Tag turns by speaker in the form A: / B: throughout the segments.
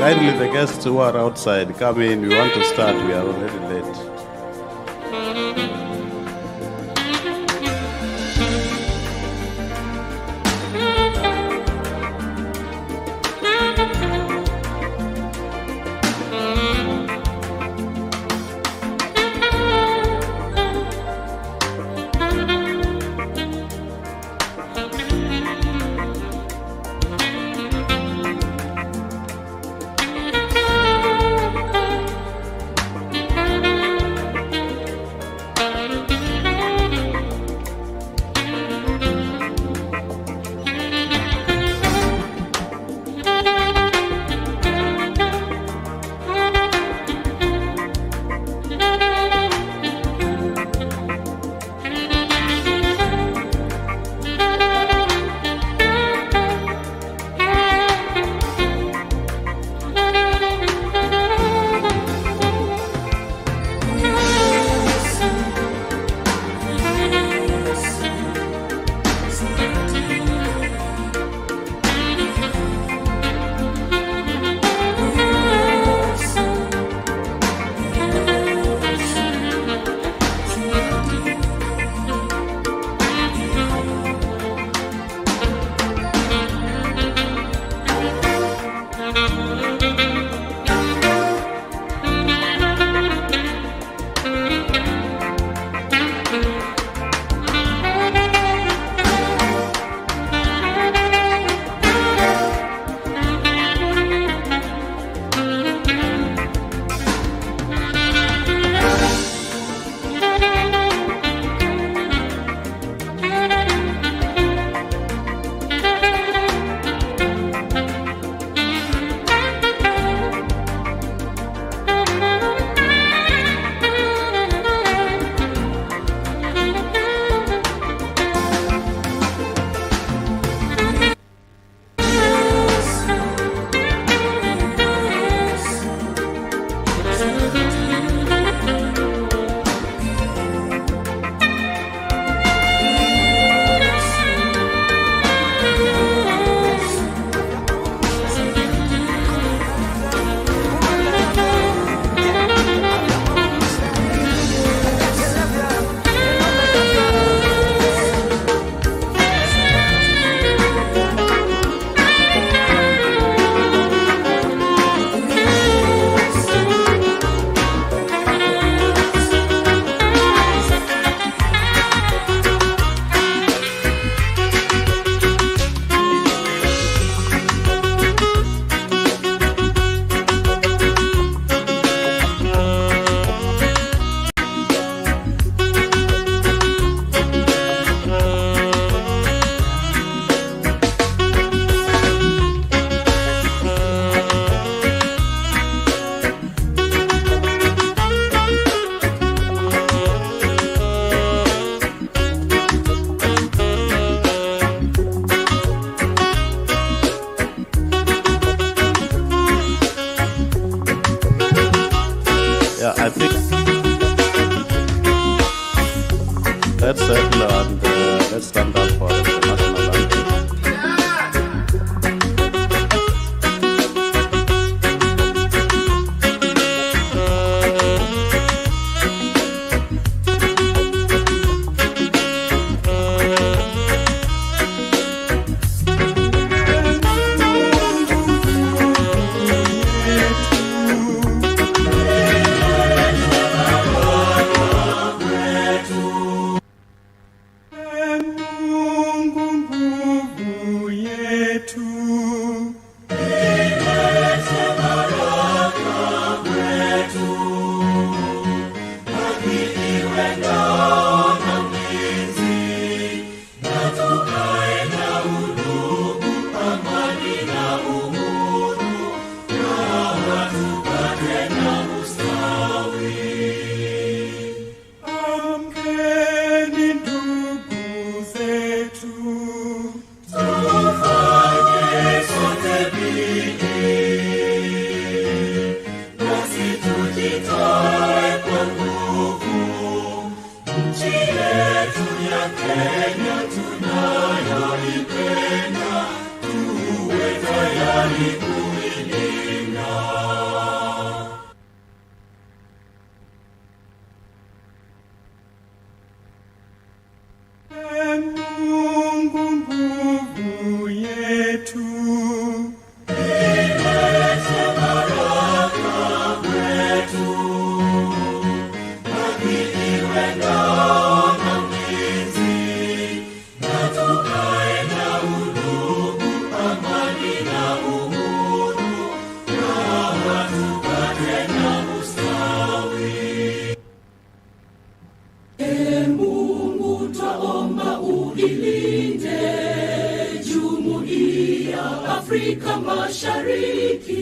A: Kindly, the guests who are outside, come in. We want to start. We are already late. I think let's settle and let's stand up for the national anthem.
B: tuwe tayari kuilinda. Afrika Mashariki,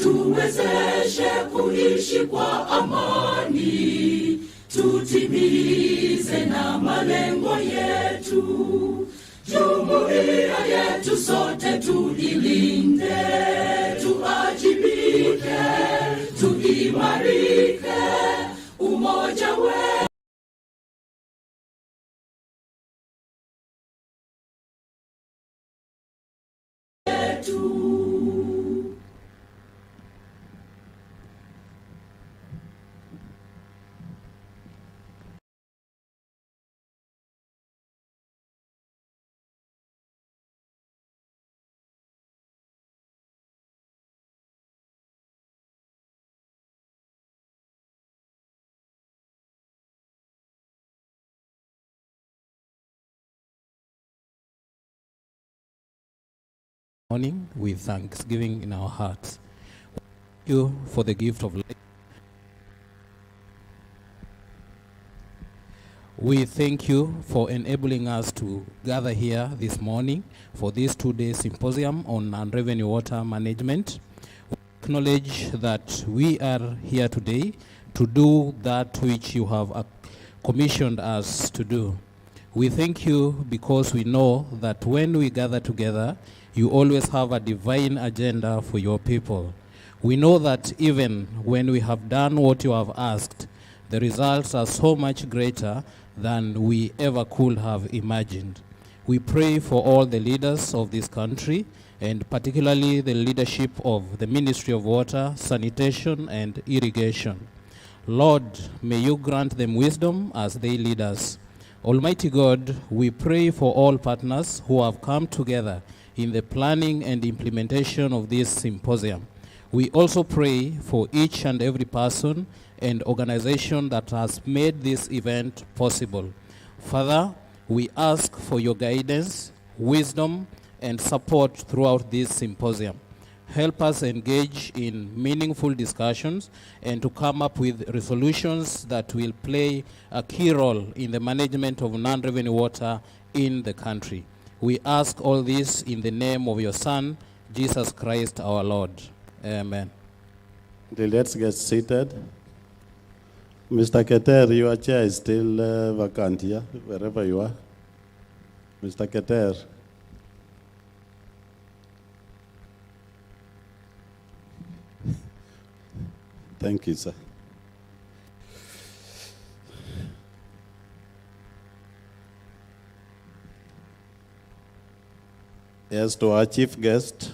B: tuwezeshe kuishi kwa amani, tutimize na malengo yetu. Jumuiya yetu sote tuilinde, tuajibike, tuimarike, umoja wetu.
C: Morning with thanksgiving in our hearts. Thank you for the gift of life. We thank you for enabling us to gather here this morning for this 2-day symposium on non-revenue water management. We acknowledge that we are here today to do that which you have commissioned us to do. We thank you because we know that when we gather together, you always have a divine agenda for your people. We know that even when we have done what you have asked, the results are so much greater than we ever could have imagined. We pray for all the leaders of this country, and particularly the leadership of the Ministry of Water, Sanitation, and Irrigation. Lord, may you grant them wisdom as they lead us. Almighty God, we pray for all partners who have come together in the planning and implementation of this symposium. We also pray for each and every person and organization that has made this event possible. Father, we ask for your guidance, wisdom, and support throughout this symposium. Help us engage in meaningful discussions and to come up with resolutions that will play a key role in the management of non-revenue water in the country. We ask all this in the name of your Son, Jesus Christ our Lord. Amen.
A: Let's get seated. Mr. Keter, your chair is still vacant here, wherever you are. Mr. Keter. Thank you, sir. As to our chief guest,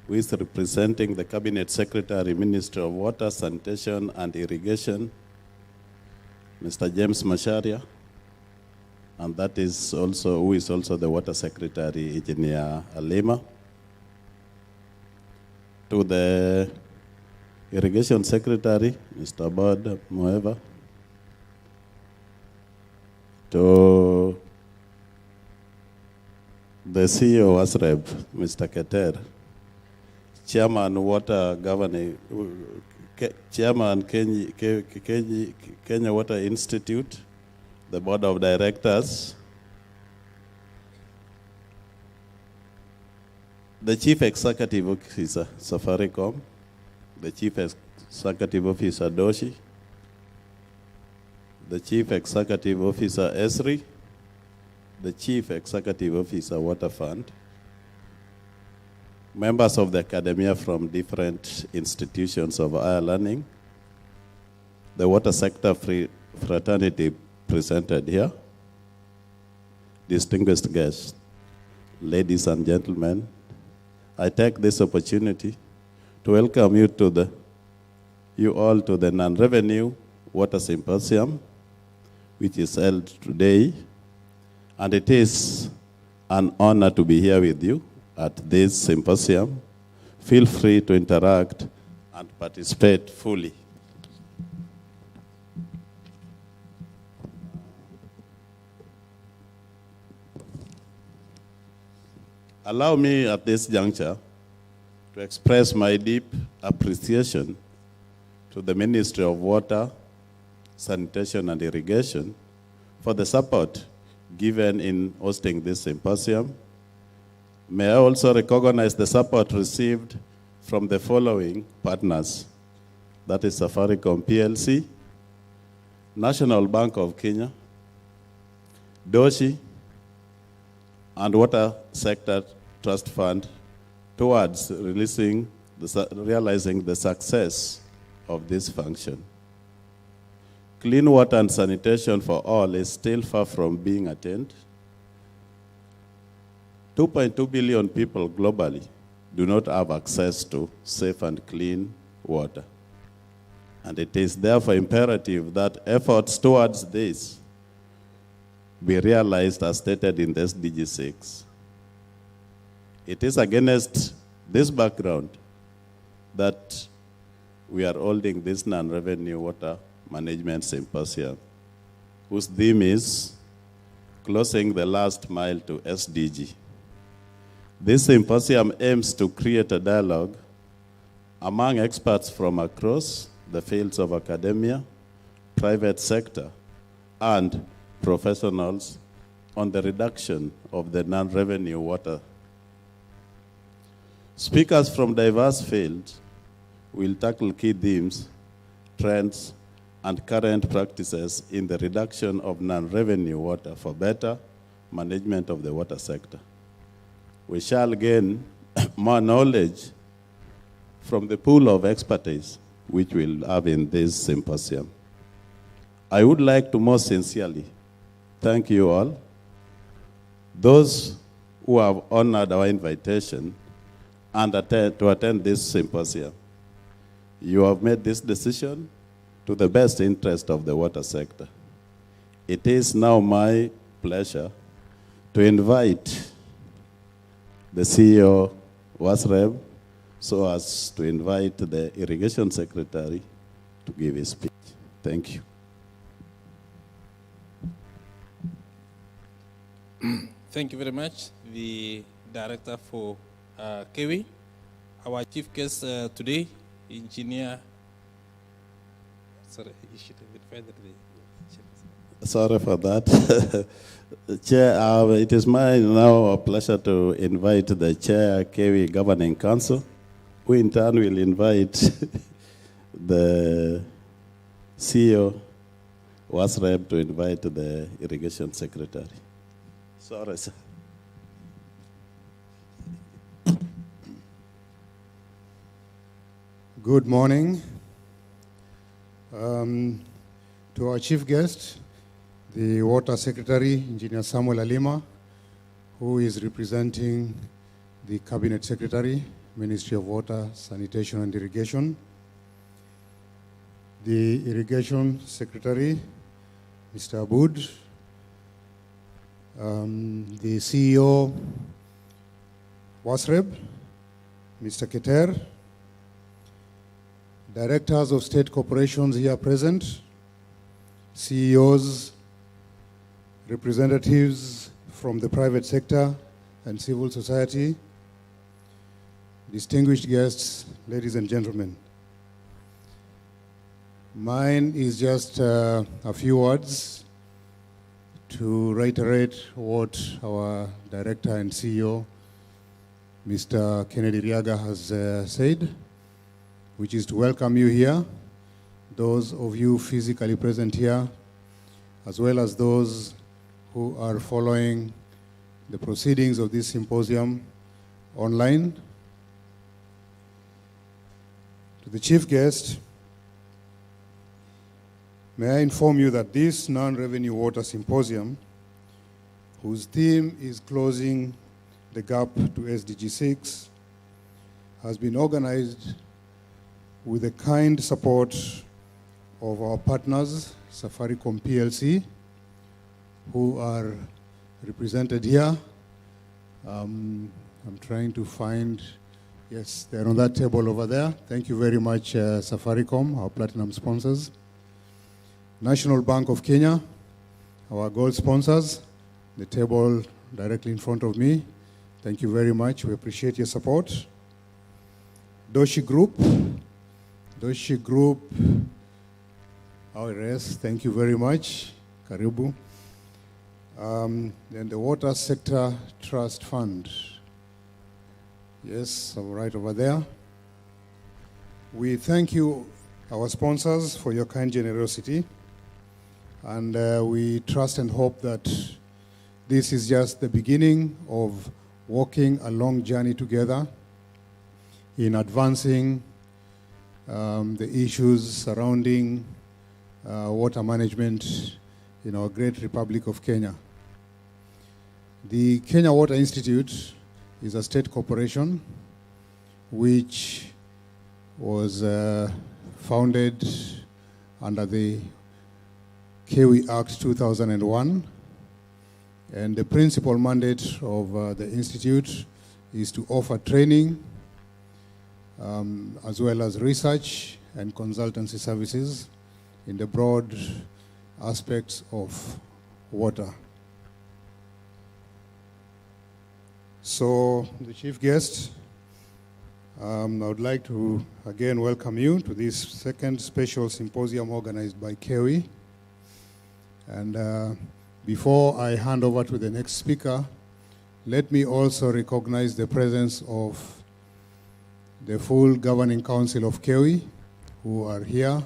A: who is representing the Cabinet Secretary, Ministry of Water, Sanitation, and Irrigation, Mr. James Macharia, and that is also, who is also the Water Secretary, Engineer Alima. To the Irrigation Secretary, Mr. Bud Moeva. To the CEO ASREB, Mr. Keter. Chairman Water Governing, Chairman Kenya Water Institute, the Board of Directors, the Chief Executive Officer, Safaricom, the Chief Executive Officer, Doshi, the Chief Executive Officer, Esri, the Chief Executive Officer, Water Fund, members of the academia from different institutions of higher learning, the water sector fraternity presented here, distinguished guests, ladies and gentlemen, I take this opportunity to welcome you all to the Non-Revenue Water Symposium, which is held today, and it is an honor to be here with you at this symposium. Feel free to interact and participate fully. Allow me at this juncture to express my deep appreciation to the Ministry of Water, Sanitation and Irrigation for the support given in hosting this symposium, May I also recognize the support received from the following partners. That is Safaricom PLC, National Bank of Kenya, Doshi, and Water Sector Trust Fund towards realizing the success of this function. Clean water and sanitation for all is still far from being attained. 2.2 billion people globally do not have access to safe and clean water. And it is therefore imperative that efforts towards this be realized as stated in the SDG 6. It is against this background that we are holding this non-revenue water management symposium, whose theme is Closing the Last Mile to SDG. This symposium aims to create a dialogue among experts from across the fields of academia, private sector, and professionals on the reduction of the non-revenue water. Speakers from diverse fields will tackle key themes, trends, and current practices in the reduction of non-revenue water for better management of the water sector. We shall gain more knowledge from the pool of expertise which we'll have in this symposium. I would like to most sincerely thank you all, those who have honored our invitation and to attend this symposium. You have made this decision to the best interest of the water sector. It is now my pleasure to invite the CEO, WASREB, so as to invite the Irrigation Secretary to give his speech. Thank you.
D: Thank you very much, the Director for KEWI. Our chief guest today, Engineer. Sorry, you should have invited the.
A: Sorry for that. Chair, it is my now a pleasure to invite the Chair, KEWI Governing Council, who in turn will invite the CEO, WASREB, to invite the Irrigation Secretary. Sorry, sir.
E: Good morning. To our chief guest, the Water Secretary, Engineer Samuel Alima, who is representing the Cabinet Secretary, Ministry of Water, Sanitation and Irrigation, the Irrigation Secretary, Mr. Aboud, the CEO, WASREB, Mr. Keter, directors of state corporations here present, CEOs, representatives from the private sector and civil society, distinguished guests, ladies and gentlemen. Mine is just a few words to reiterate what our director and CEO, Mr. Kennedy Riaga, has said, which is to welcome you here, those of you physically present here, as well as those who are following the proceedings of this symposium online. To the chief guest, may I inform you that this non-revenue water symposium, whose theme is closing the gap to SDG 6, has been organized with the kind support of our partners, Safaricom PLC, who are represented here. I'm trying to find, yes, they're on that table over there. Thank you very much, Safaricom, our platinum sponsors. National Bank of Kenya, our gold sponsors, the table directly in front of me. Thank you very much. We appreciate your support. Doshi Group, RS, thank you very much. Karibu. Then the Water Sector Trust Fund, Yes, so right over there. We thank you, our sponsors, for your kind generosity. And we trust and hope that this is just the beginning of walking a long journey together in advancing the issues surrounding water management in our great Republic of Kenya. The Kenya Water Institute is a state corporation which was founded under the KEWI Act 2001. And the principal mandate of the Institute is to offer training as well as research and consultancy services in the broad aspects of water. So, the chief guest, I would like to again welcome you to this second special symposium organized by KEWI. And before I hand over to the next speaker, let me also recognize the presence of the full Governing Council of KEWI who are here.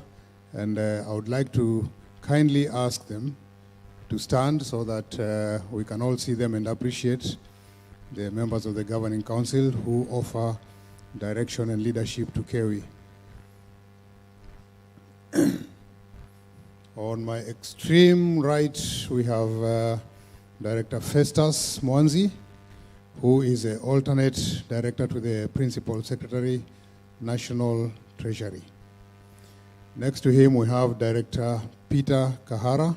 E: And I would like to kindly ask them to stand so that we can all see them and appreciate the members of the Governing Council who offer direction and leadership to KEWI. On my extreme right, we have Director Festus Mwanzi, who is an alternate director to the Principal Secretary, National Treasury. Next to him, we have Director Peter Kahara.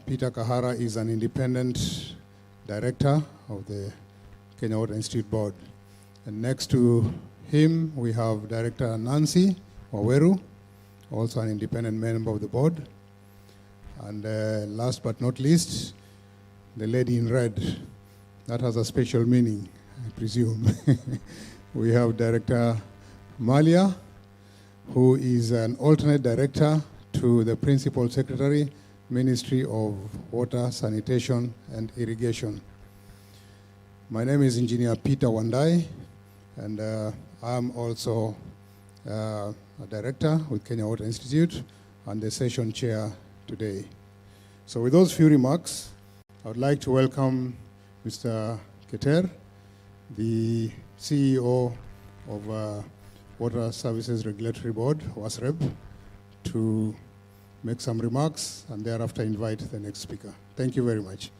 E: Peter Kahara is an independent director of the Kenya Water Institute Board. And next to him, we have Director Nancy Waweru, also an independent member of the board. And last but not least, the lady in red. That has a special meaning, I presume. We have Director Malia, who is an alternate director to the Principal Secretary, Ministry of Water, Sanitation, and Irrigation. My name is Engineer Peter Wandai, and I'm also a director with Kenya Water Institute and the session chair today. So with those few remarks, I would like to welcome Mr. Keter, the CEO of Water Services Regulatory Board, WASREB, to make some remarks and thereafter invite the next speaker. Thank you very much.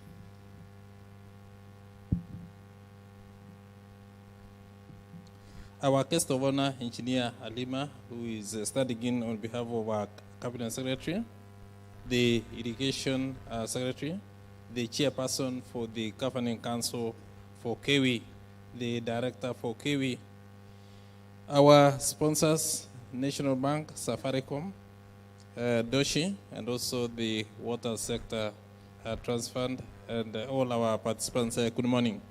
D: Our guest of honor, Engineer Halima, who is standing in on behalf of our Cabinet Secretary, the Irrigation Secretary, the Chairperson for the Governing Council for KEWI, the Director for KEWI, our sponsors, National Bank, Safaricom, Doshi, and also the Water Sector Trust Fund, and all our participants. Good morning.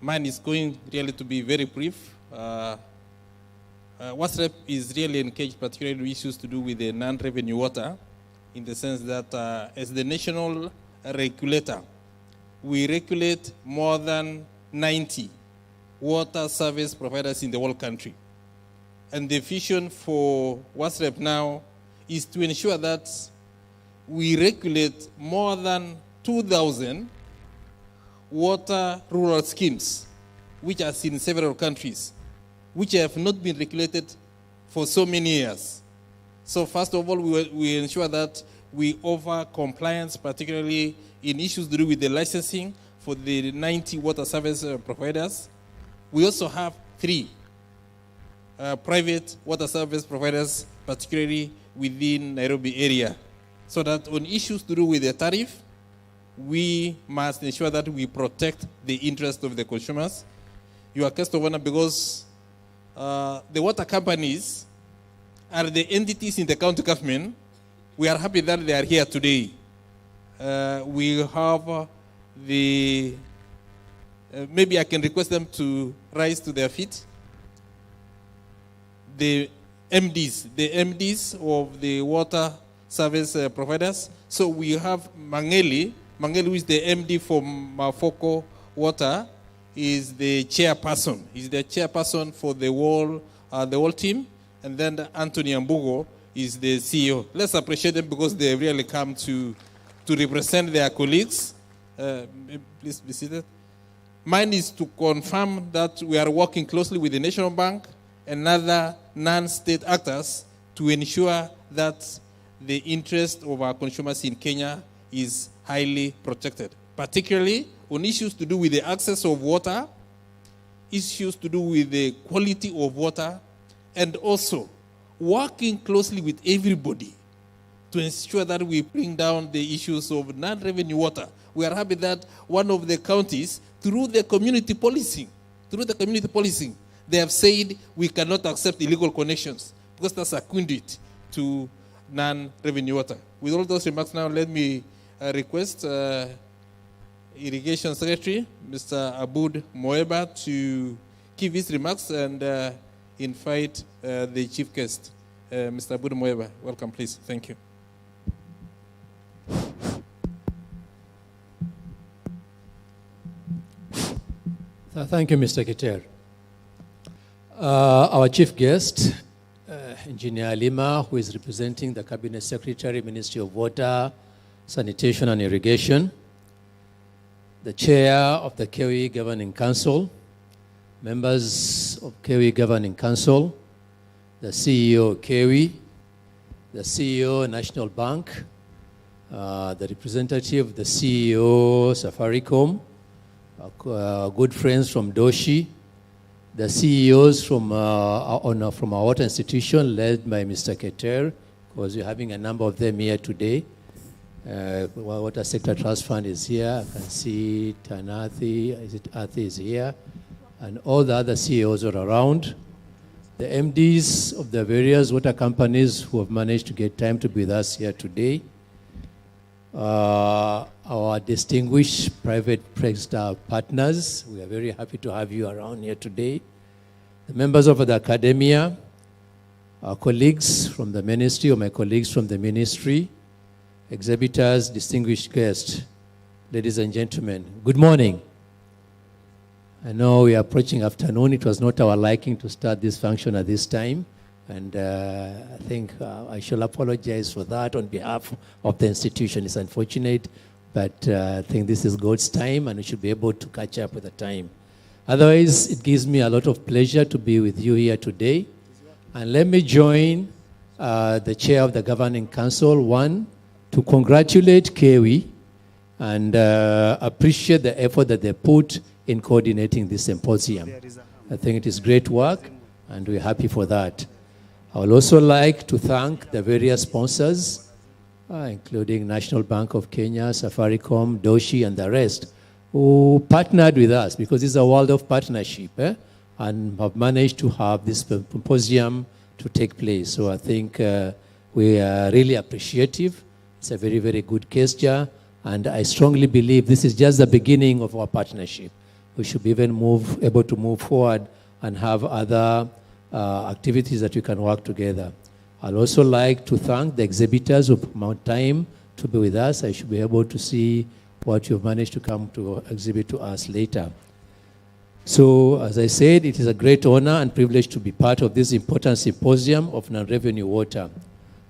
D: Mine is going really to be very brief. WASREB is really engaged particularly in issues to do with the non-revenue water, in the sense that as the national regulator, we regulate more than 90 water service providers in the whole country. And the vision for WASREB now is to ensure that we regulate more than 2,000 water rural schemes, which are in several countries, which have not been regulated for so many years. So first of all, we ensure that we offer compliance, particularly in issues to do with the licensing for the 90 water service providers. We also have 3 private water service providers, particularly within Nairobi area, so that on issues to do with the tariff, we must ensure that we protect the interest of the consumers. You are guest of honor because the water companies are the entities in the county government. We are happy that they are here today. We have the, maybe I can request them to rise to their feet. The MDs of the water service providers. So we have Mangeli, who is the MD for Mafoko Water. is the chairperson. He's the chairperson for the whole team. And then Anthony Ambugo is the CEO. Let's appreciate them because they really come to represent their colleagues. Please be seated. Mine is to confirm that we are working closely with the National Bank and other non-state actors to ensure that the interest of our consumers in Kenya is highly protected, particularly on issues to do with the access of water, issues to do with the quality of water, and also working closely with everybody to ensure that we bring down the issues of non-revenue water. We are happy that one of the counties, through the community policing, they have said we cannot accept illegal connections because that's a conduit to non-revenue water. With all those remarks now, let me request Irrigation Secretary, Mr. Abud Moeba, to give his remarks and invite the chief guest, Mr. Abud Moeba. Welcome, please. Thank you.
F: Thank you, Mr. Keter. Our chief guest, Engineer Lima, who is representing the Cabinet Secretary, Ministry of Water, Sanitation and Irrigation, the Chair of the KEWI Governing Council, members of KEWI Governing Council, the CEO of KEWI, the CEO National Bank, the representative of the CEO Safaricom, good friends from Doshi, the CEOs from our water institution led by Mr. Keter, because we're having a number of them here today. Water Sector Trust Fund is here. I can see Athi is here, and all the other CEOs are around. The MDs of the various water companies who have managed to get time to be with us here today. Our distinguished private sector partners, we are very happy to have you around here today. The members of the academia, our colleagues from the ministry, or my colleagues from the ministry, exhibitors, distinguished guests, ladies and gentlemen, good morning. I know we are approaching afternoon. It was not our liking to start this function at this time. And I think I shall apologize for that on behalf of the institution. It's unfortunate, but I think this is God's time and we should be able to catch up with the time. Otherwise, it gives me a lot of pleasure to be with you here today. And let me join the chair of the Governing Council, one, to congratulate KEWI and appreciate the effort that they put in coordinating this symposium. I think it is great work and we're happy for that. I would also like to thank the various sponsors, including National Bank of Kenya, Safaricom, Doshi, and the rest, who partnered with us, because it's a world of partnership, and have managed to have this symposium to take place. So I think we are really appreciative. It's a very, very good gesture, and I strongly believe this is just the beginning of our partnership. We should be even able to move forward and have other activities that we can work together. I'd also like to thank the exhibitors who took more time to be with us. I should be able to see what you've managed to come to exhibit to us later. So, as I said, it is a great honor and privilege to be part of this important symposium of non-revenue water.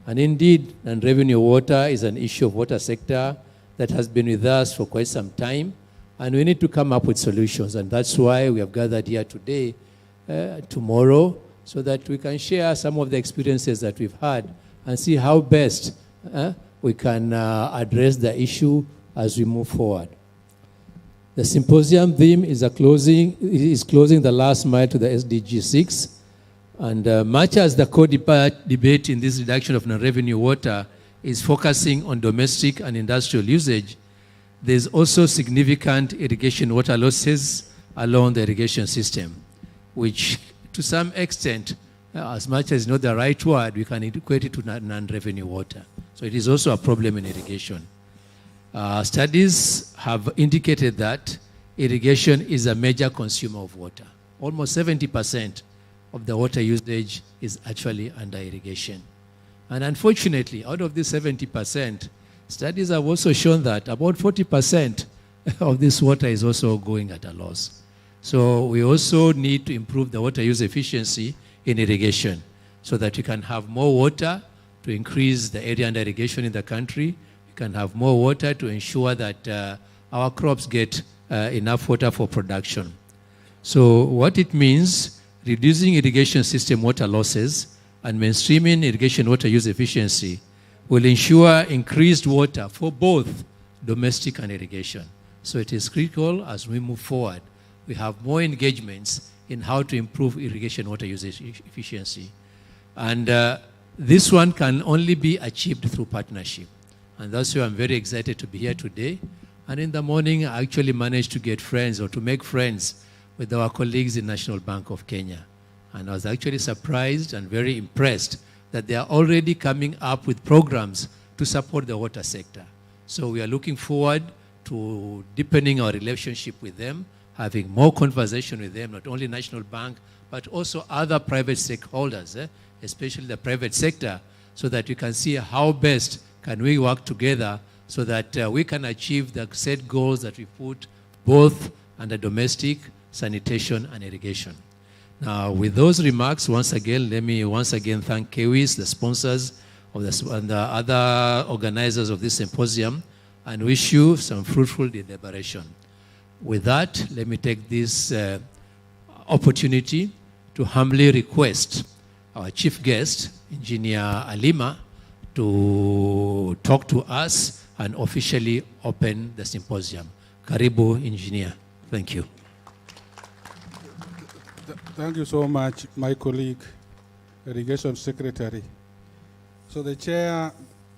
F: And indeed, non-revenue water is an issue of water sector that has been with us for quite some time, and we need to come up with solutions. And that's why we have gathered here today, tomorrow, so that we can share some of the experiences that we've had and see how best we can address the issue as we move forward. The symposium theme is closing the last mile to the SDG 6. And much as the core debate in this reduction of non-revenue water is focusing on domestic and industrial usage, there's also significant irrigation water losses along the irrigation system, which to some extent, as much as not the right word, we can equate it to non-revenue water. So it is also a problem in irrigation. Studies have indicated that irrigation is a major consumer of water. Almost 70% of the water usage is actually under irrigation. And unfortunately, out of this 70%, studies have also shown that about 40% of this water is also going at a loss. So we also need to improve the water use efficiency in irrigation so that we can have more water to increase the area under irrigation in the country. We can have more water to ensure that our crops get enough water for production. So what it means, reducing irrigation system water losses and mainstreaming irrigation water use efficiency will ensure increased water for both domestic and irrigation. So it is critical as we move forward, we have more engagements in how to improve irrigation water usage efficiency. And this one can only be achieved through partnership. And that's why I'm very excited to be here today. And in the morning, I actually managed to get friends or to make friends with our colleagues in National Bank of Kenya. And I was actually surprised and very impressed that they are already coming up with programs to support the water sector. So we are looking forward to deepening our relationship with them, having more conversation with them, not only National Bank, but also other private stakeholders, especially the private sector, so that we can see how best can we work together so that we can achieve the set goals that we put both under domestic, sanitation, and irrigation. Now, with those remarks, once again, let me once again thank KEWIS, the sponsors of and the other organizers of this symposium, and wish you some fruitful deliberation. With that, let me take this opportunity to humbly request our chief guest, Engineer Alima, to talk to us and officially open the symposium. Karibu, Engineer. Thank you.
G: Thank you so much, my colleague, Irrigation Secretary. So the chair,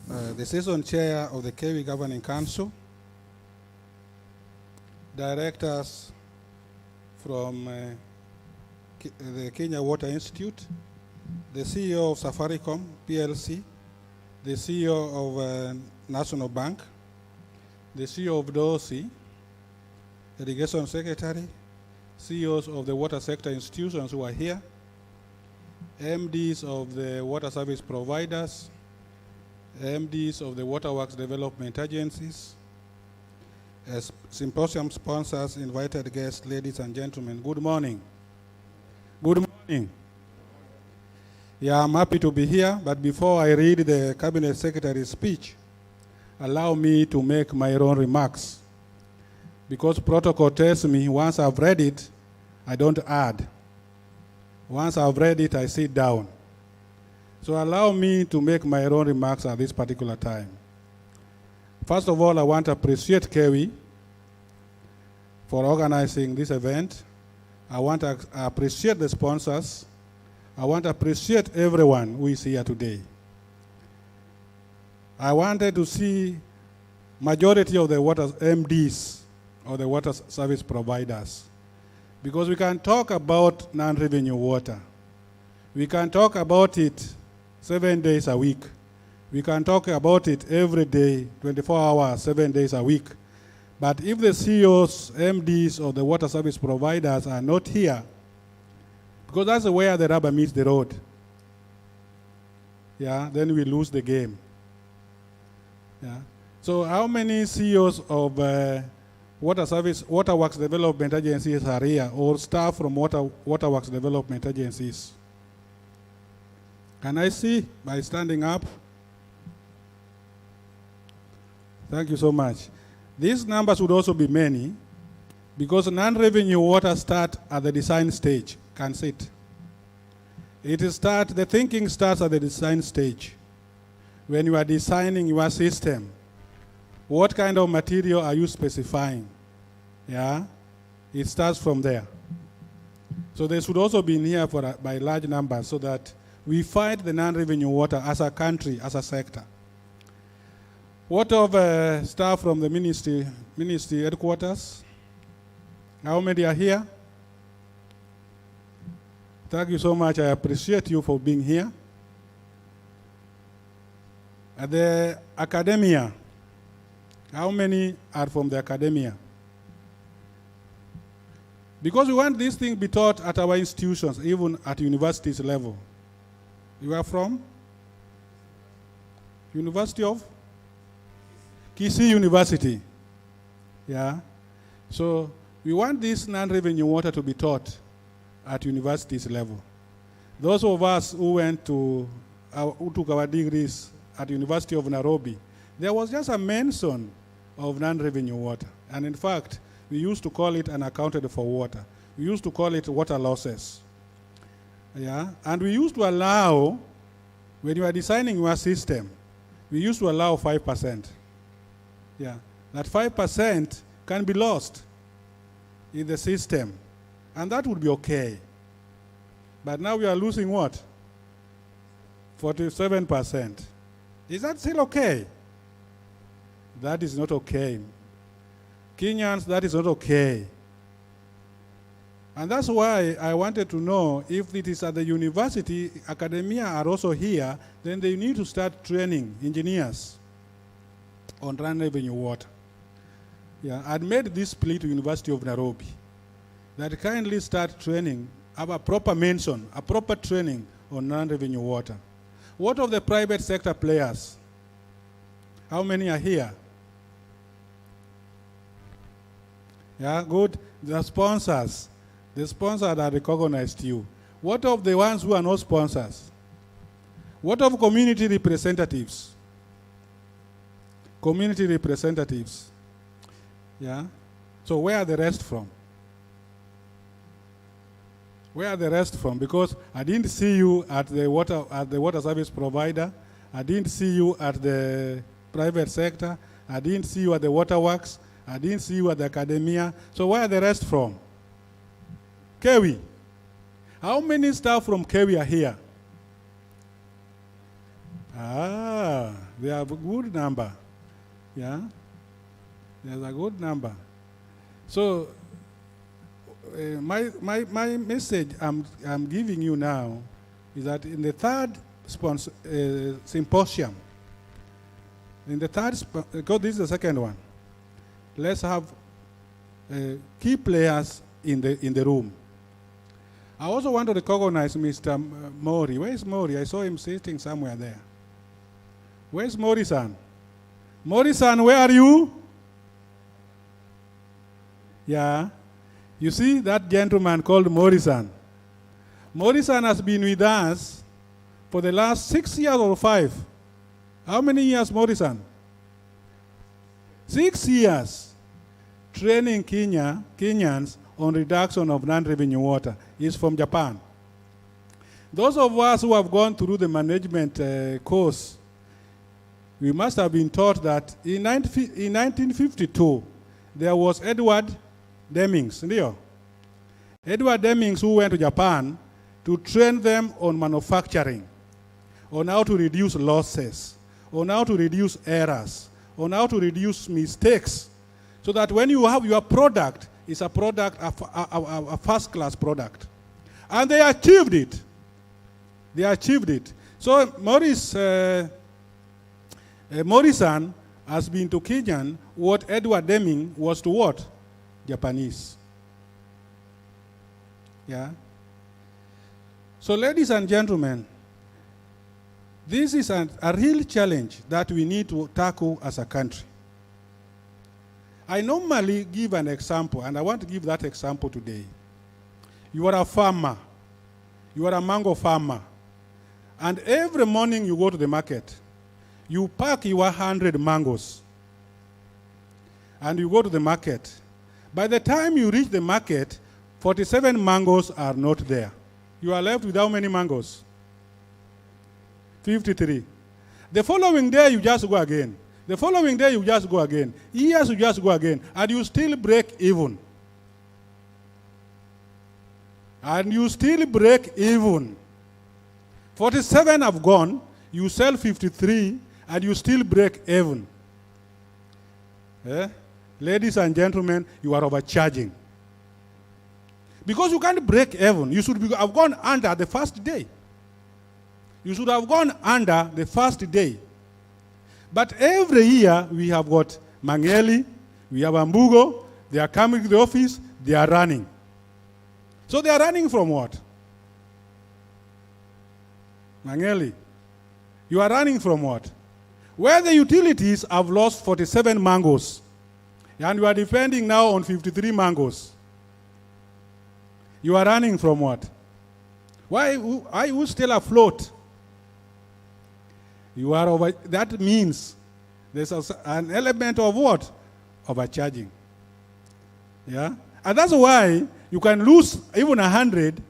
G: the session chair of the KEWI Governing Council, directors from the Kenya Water Institute, the CEO of Safaricom PLC, the CEO of National Bank, the CEO of DOSI, Irrigation Secretary, CEOs of the water sector institutions who are here, MDs of the water service providers, MDs of the waterworks development agencies, as symposium sponsors, invited guests, ladies and gentlemen, good morning. Good morning. Yeah, I'm happy to be here, but before I read the Cabinet Secretary's speech, allow me to make my own remarks. Because protocol tells me once I've read it, I don't add. Once I've read it, I sit down. So allow me to make my own remarks at this particular time. First of all, I want to appreciate KEWI for organizing this event. I want to appreciate the sponsors. I want to appreciate everyone who is here today. I wanted to see majority of the water MDs or the water service providers, because we can talk about non-revenue water. We can talk about it 7 days a week. We can talk about it every day, 24 hours, 7 days a week. But if the CEOs, MDs, or the water service providers are not here, because that's where the rubber meets the road, yeah, then we lose the game. Yeah. So how many CEOs of waterworks development agencies are here, or staff from waterworks development agencies? Can I see by standing up? Thank you so much. These numbers would also be many, because non-revenue water start at the design stage. Can sit. The thinking starts at the design stage. When you are designing your system, what kind of material are you specifying? Yeah, it starts from there. So they should also be in here by large numbers so that we fight the non-revenue water as a country, as a sector. What of staff from the ministry headquarters? How many are here? Thank you so much. I appreciate you for being here. At the academia, how many are from the academia? Because we want this thing to be taught at our institutions, even at universities level. You are from? University of? Kisii University. Yeah. So We want this non-revenue water to be taught at universities level. Those of us who who took our degrees at University of Nairobi, there was just a mention of non-revenue water. And in fact, we used to call it unaccounted for water. We used to call it water losses. Yeah? And we used to allow, when you are designing your system, we used to allow 5%. Yeah. That 5% can be lost in the system. And that would be okay. But now we are losing what? 47%. Is that still okay? That is not okay. Kenyans, that is not okay. And that's why I wanted to know if it is at the university, academia are also here, then they need to start training engineers on non-revenue water. Yeah, I'd made this plea to University of Nairobi that kindly start training, have a proper mention, a proper training on non-revenue water. What of the private sector players? How many are here? Yeah, good. The sponsors that recognized you. What of the ones who are not sponsors? What of community representatives? Community representatives. Yeah? So where are the rest from? Where are the rest from? Because I didn't see you at the water service provider. I didn't see you at the private sector. I didn't see you at the waterworks. I didn't see you at the academia. So where are the rest from? Kewi. How many staff from Kewi are here? Ah, they have a good number. Yeah? There's a good number. So my message I'm giving you now is that in the third symposium, because this is the second one, let's have key players in the room. I also want to recognize Mr. Mori. Where is Mori? I saw him sitting somewhere there. Where's Mori-san? Mori-san, where are you? Yeah. You see that gentleman called Mori-san? Mori-san has been with us for the last 6 years or 5. How many years, Mori-san? 6 years. Training Kenyans on reduction of non-revenue water is from Japan. Those of us who have gone through the management course, we must have been taught that in 1952, there was Edward Demings, Edward Demings, who went to Japan to train them on manufacturing, on how to reduce losses, on how to reduce errors, on how to reduce mistakes, so that when you have your product, it's a product, a first-class product. And they achieved it. They achieved it. So Mori-san has been to Kenyan what Edward Deming was to what? Japanese. Yeah? So ladies and gentlemen, this is a real challenge that we need to tackle as a country. I normally give an example, and I want to give that example today. You are a farmer. You are a mango farmer. And every morning you go to the market. You pack your 100 mangoes. And you go to the market. By the time you reach the market, 47 mangoes are not there. You are left with how many mangoes? 53. The following day, you just go again. The following day, you just go again. Years, you just go again. And you still break even. And you still break even. 47 have gone. You sell 53, and you still break even. Ladies and gentlemen, you are overcharging. Because you can't break even. You should have gone under the first day. You should have gone under the first day. But every year, we have got Mangeli, we have Ambugo, they are coming to the office, they are running. So they are running from what? Mangeli, you are running from what? Where the utilities have lost 47 mangoes, and you are depending now on 53 mangoes. You are running from what? Why are you still afloat? You are over. That means there's an element of what? Overcharging. Yeah? And that's why you can lose even 100,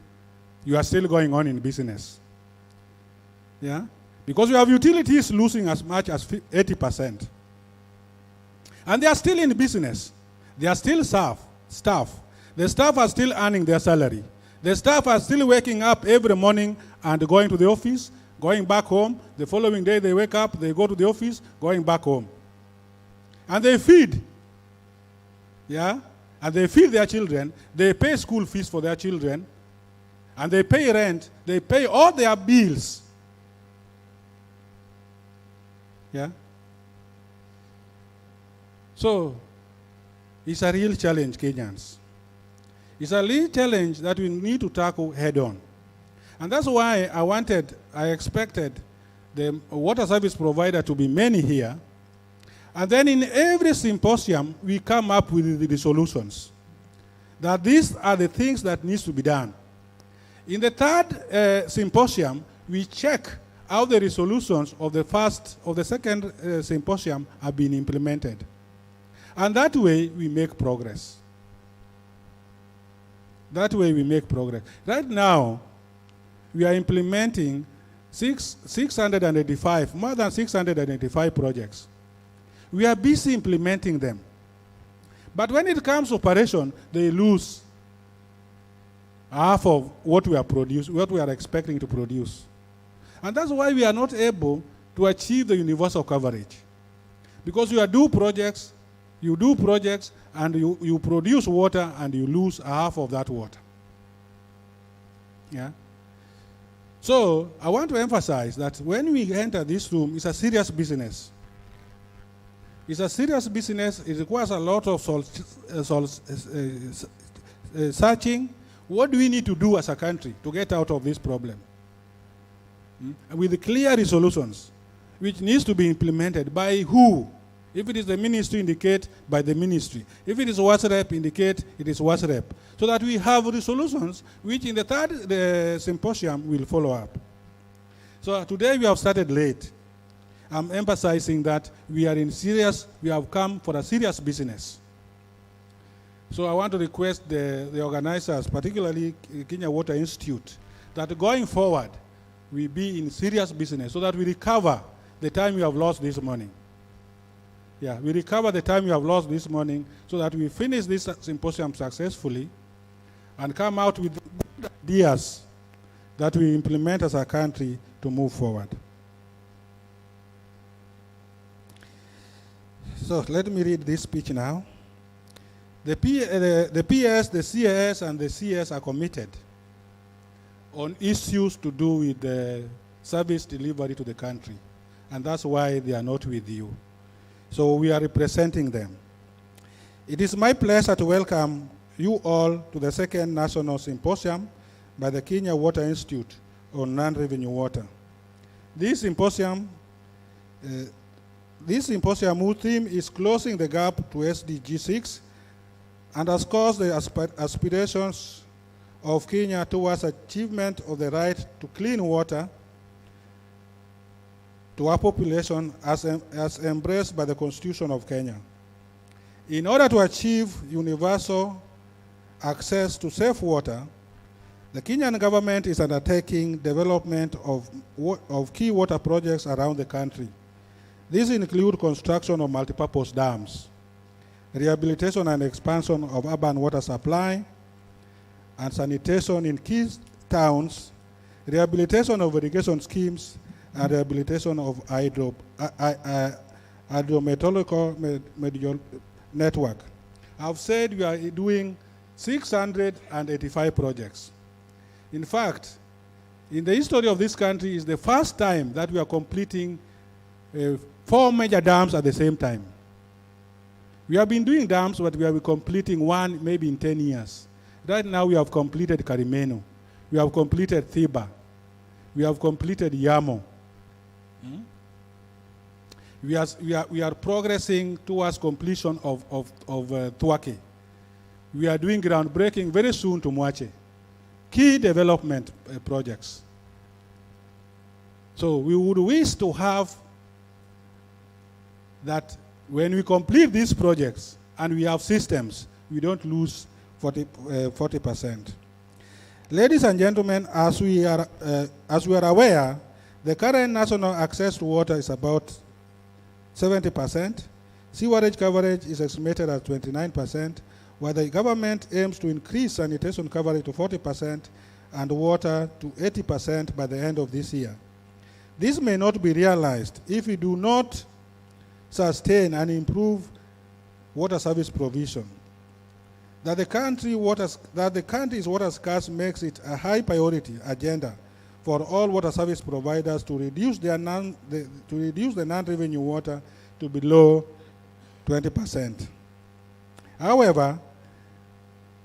G: you are still going on in business. Yeah? Because you have utilities losing as much as 80%. And they are still in business. They are still staff. The staff are still earning their salary. The staff are still waking up every morning and going to the office, going back home. The following day they wake up, they go to the office, going back home. And they feed. Yeah? And they feed their children. They pay school fees for their children. And they pay rent. They pay all their bills. Yeah? So, it's a real challenge, Kenyans. It's a real challenge that we need to tackle head on. And that's why I expected the water service provider to be many here. And then in every symposium, we come up with the solutions. That these are the things that needs to be done. In the third symposium, we check how the resolutions of the second symposium have been implemented. And that way, we make progress. That way, we make progress. Right now, we are implementing more than 685 projects. We are busy implementing them. But when it comes to operation, they lose half of what we are expecting to produce. And that's why we are not able to achieve the universal coverage. Because you do projects, and you produce water, and you lose half of that water. Yeah? So I want to emphasize that when we enter this room, it's a serious business. It's a serious business. It requires a lot of searching. What do we need to do as a country to get out of this problem? With clear resolutions, which needs to be implemented by who? If it is the ministry, indicate by the ministry. If it is WASREP, indicate it is WASREP. So that we have resolutions which in the third symposium will follow up. So today we have started late. I'm emphasizing that we have come for a serious business. So I want to request the organizers, particularly Kenya Water Institute, that going forward, we be in serious business so that we recover the time we have lost this morning. Yeah, we recover the time we have lost this morning so that we finish this symposium successfully and come out with good ideas that we implement as a country to move forward. So let me read this speech now. The PS, the CAS, and the CS are committed on issues to do with the service delivery to the country. And that's why they are not with you. So we are representing them. It is my pleasure to welcome you all to the second National Symposium by the Kenya Water Institute on non-revenue water. This symposium, whose theme is Closing the Gap to SDG 6, underscores the aspirations of Kenya towards achievement of the right to clean water to our population as embraced by the Constitution of Kenya. In order to achieve universal access to safe water, the Kenyan government is undertaking development of key water projects around the country. These include construction of multipurpose dams, rehabilitation and expansion of urban water supply, and sanitation in key towns, rehabilitation of irrigation schemes, and rehabilitation of hydrometeorological network. I've said we are doing 685 projects. In fact, in the history of this country, it's the first time that we are completing 4 major dams at the same time. We have been doing dams, but we are completing one maybe in 10 years. Right now, we have completed Karimeno. We have completed Thiba. We have completed Yamo. We are progressing towards completion of Thwake. We are doing groundbreaking very soon to Mwache. key development projects. So we would wish to have that when we complete these projects and we have systems, we don't lose 40%. Ladies and gentlemen, as we are aware, the current national access to water is about 70%. Sewerage coverage is estimated at 29%, while the government aims to increase sanitation coverage to 40% and water to 80% by the end of this year. This may not be realized if we do not sustain and improve water service provision. That the country's water scarce makes it a high priority agenda for all water service providers to reduce the non-revenue water to below 20%. However,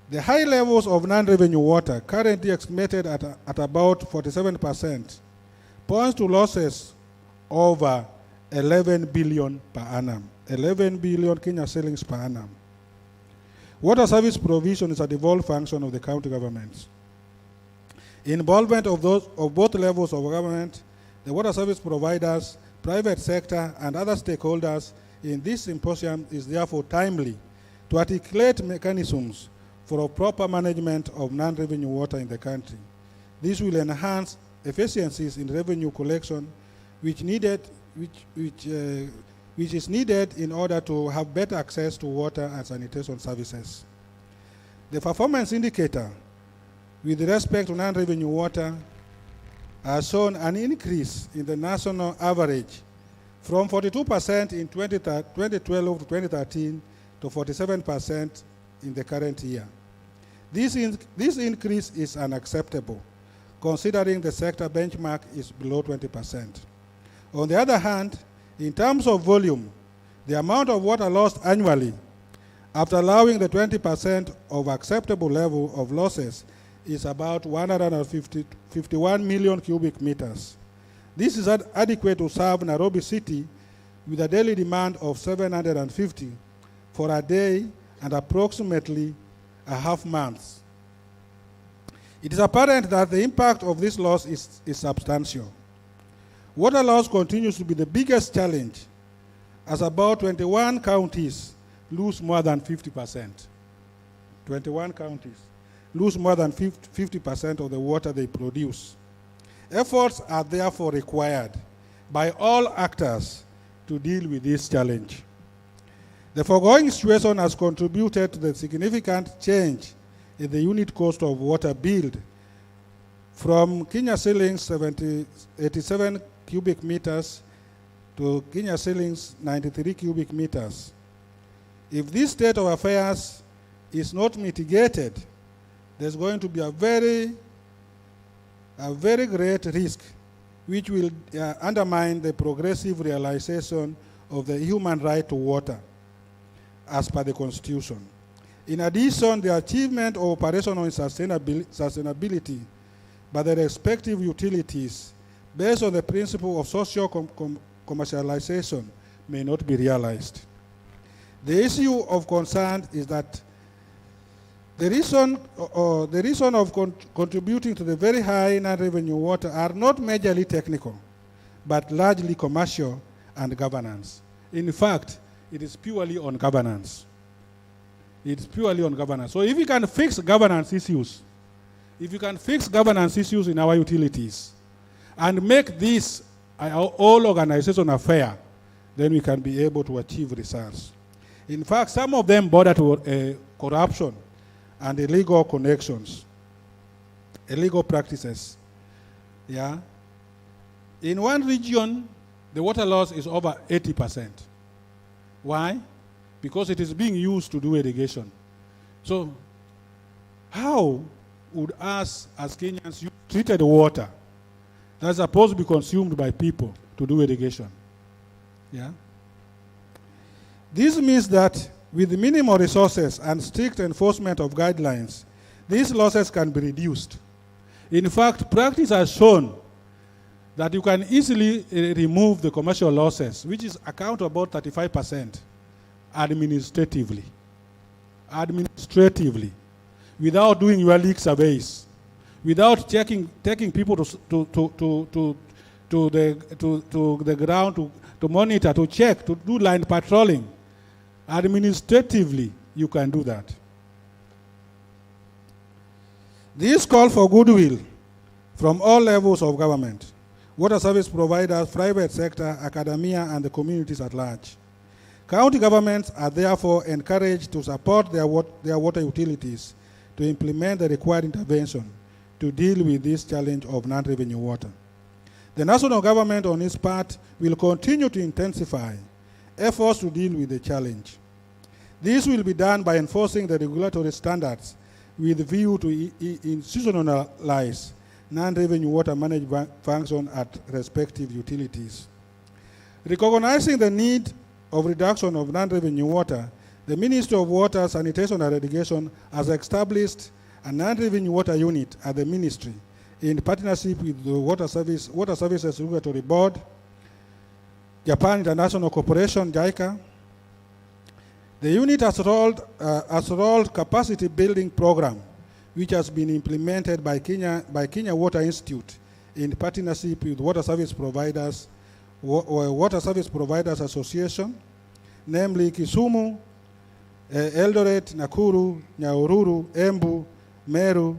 G: the high levels of non-revenue water, currently estimated at about 47%, points to losses over 11 billion per annum, 11 billion Kenya shillings per annum. Water service provision is a devolved function of the county governments. Involvement of both levels of government, the water service providers, private sector, and other stakeholders in this symposium is therefore timely to articulate mechanisms for a proper management of non-revenue water in the country. This will enhance efficiencies in revenue collection, which is needed in order to have better access to water and sanitation services. The performance indicator with respect to non-revenue water has shown an increase in the national average from 42% in 2012 to 2013 to 47% in the current year. This increase is unacceptable, considering the sector benchmark is below 20%. On the other hand, in terms of volume, the amount of water lost annually, after allowing the 20% of acceptable level of losses, is about 151 million cubic meters. This is adequate to serve Nairobi City with a daily demand of 750 for a day and approximately a half month. It is apparent that the impact of this loss is substantial. Water loss continues to be the biggest challenge, as about 21 counties lose more than 50%. 21 counties lose more than 50% of the water they produce. Efforts are therefore required by all actors to deal with this challenge. The foregoing situation has contributed to the significant change in the unit cost of water billed from Kenya shillings 87 cubic meters to Kenya shillings 93 cubic meters. If this state of affairs is not mitigated, there's going to be a very great risk which will undermine the progressive realization of the human right to water as per the Constitution. In addition, the achievement of operational sustainability by the respective utilities based on the principle of social commercialization may not be realized. The issue of concern is that the reason of contributing to the very high non-revenue water are not majorly technical, but largely commercial and governance. In fact, it is purely on governance. It's purely on governance. So if you can fix governance issues, in our utilities, and make this all organization affair, then we can be able to achieve results. In fact, some of them border to corruption and illegal connections, illegal practices. Yeah. In one region, the water loss is over 80%. Why? Because it is being used to do irrigation. So, how would us as Kenyans use treated water that's supposed to be consumed by people to do irrigation? Yeah. This means that with minimal resources and strict enforcement of guidelines, these losses can be reduced. In fact, practice has shown that you can easily remove the commercial losses, which is account about 35%, administratively, without doing your leak surveys, without taking people to the ground to monitor, to check, to do line patrolling. Administratively, you can do that. This call for goodwill from all levels of government, water service providers, private sector, academia, and the communities at large. County governments are therefore encouraged to support their water utilities to implement the required intervention to deal with this challenge of non-revenue water. The national government, on its part, will continue to intensify efforts to deal with the challenge. This will be done by enforcing the regulatory standards with a view to institutionalize non-revenue water management function at respective utilities. Recognizing the need of reduction of non-revenue water, the Ministry of Water, Sanitation and Irrigation has established a non-revenue water unit at the ministry in partnership with the Water Services Regulatory Board, Japan International Corporation, JICA. The unit has rolled capacity building program, which has been implemented by Kenya Water Institute in partnership with Water Service Providers Association, namely Kisumu, Eldoret, Nakuru, Nyahururu, Embu, Meru,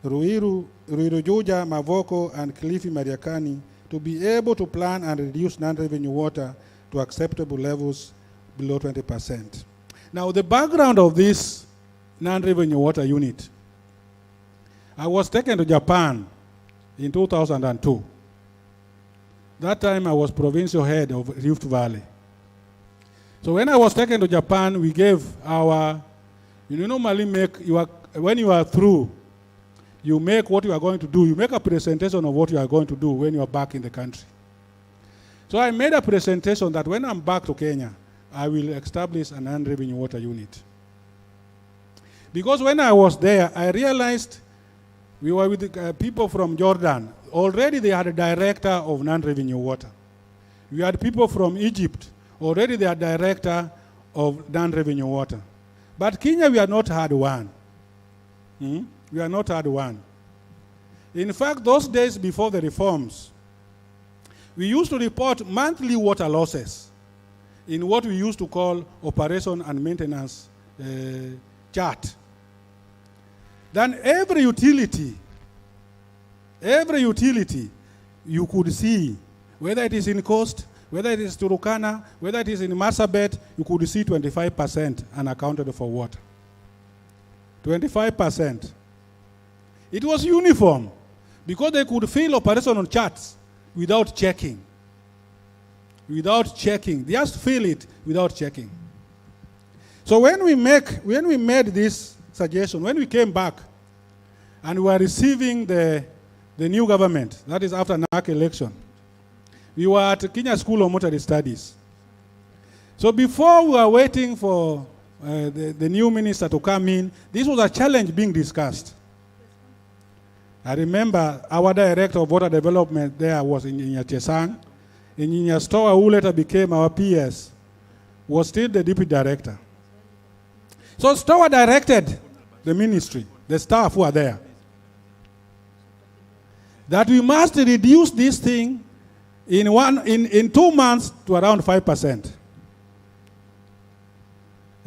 G: Ruiru, Juja, Mavoko, and Kilifi, Mariakani, to be able to plan and reduce non-revenue water to acceptable levels below 20%. Now, the background of this non-revenue water unit, I was taken to Japan in 2002. That time I was provincial head of Rift Valley. So when I was taken to Japan, we gave our, normally when you are through, you make what you are going to do. You make a presentation of what you are going to do when you are back in the country. So I made a presentation that when I'm back to Kenya, I will establish a non-revenue water unit. Because when I was there, I realized we were with people from Jordan. Already they had a director of non-revenue water. We had people from Egypt. Already they are director of non-revenue water. But Kenya, we have not had one. We have not had one. In fact, those days before the reforms, we used to report monthly water losses in what we used to call operation and maintenance chart. Then every utility, you could see, whether it is in Coast, whether it is Turukana, whether it is in Marsabit, you could see 25% unaccounted for water. 25%. It was uniform because they could fill operational charts without checking. Without checking. They just fill it without checking. So when we made this suggestion, when we came back and we were receiving the new government, that is after NAC election, we were at Kenya School of Military Studies. So before we were waiting for the new minister to come in, this was a challenge being discussed. I remember our director of water development there was Engineer Chesang. Engineer Stowa, who later became our PS, was still the deputy director. So Stowa directed the ministry, the staff who are there, that we must reduce this thing in 2 months to around 5%.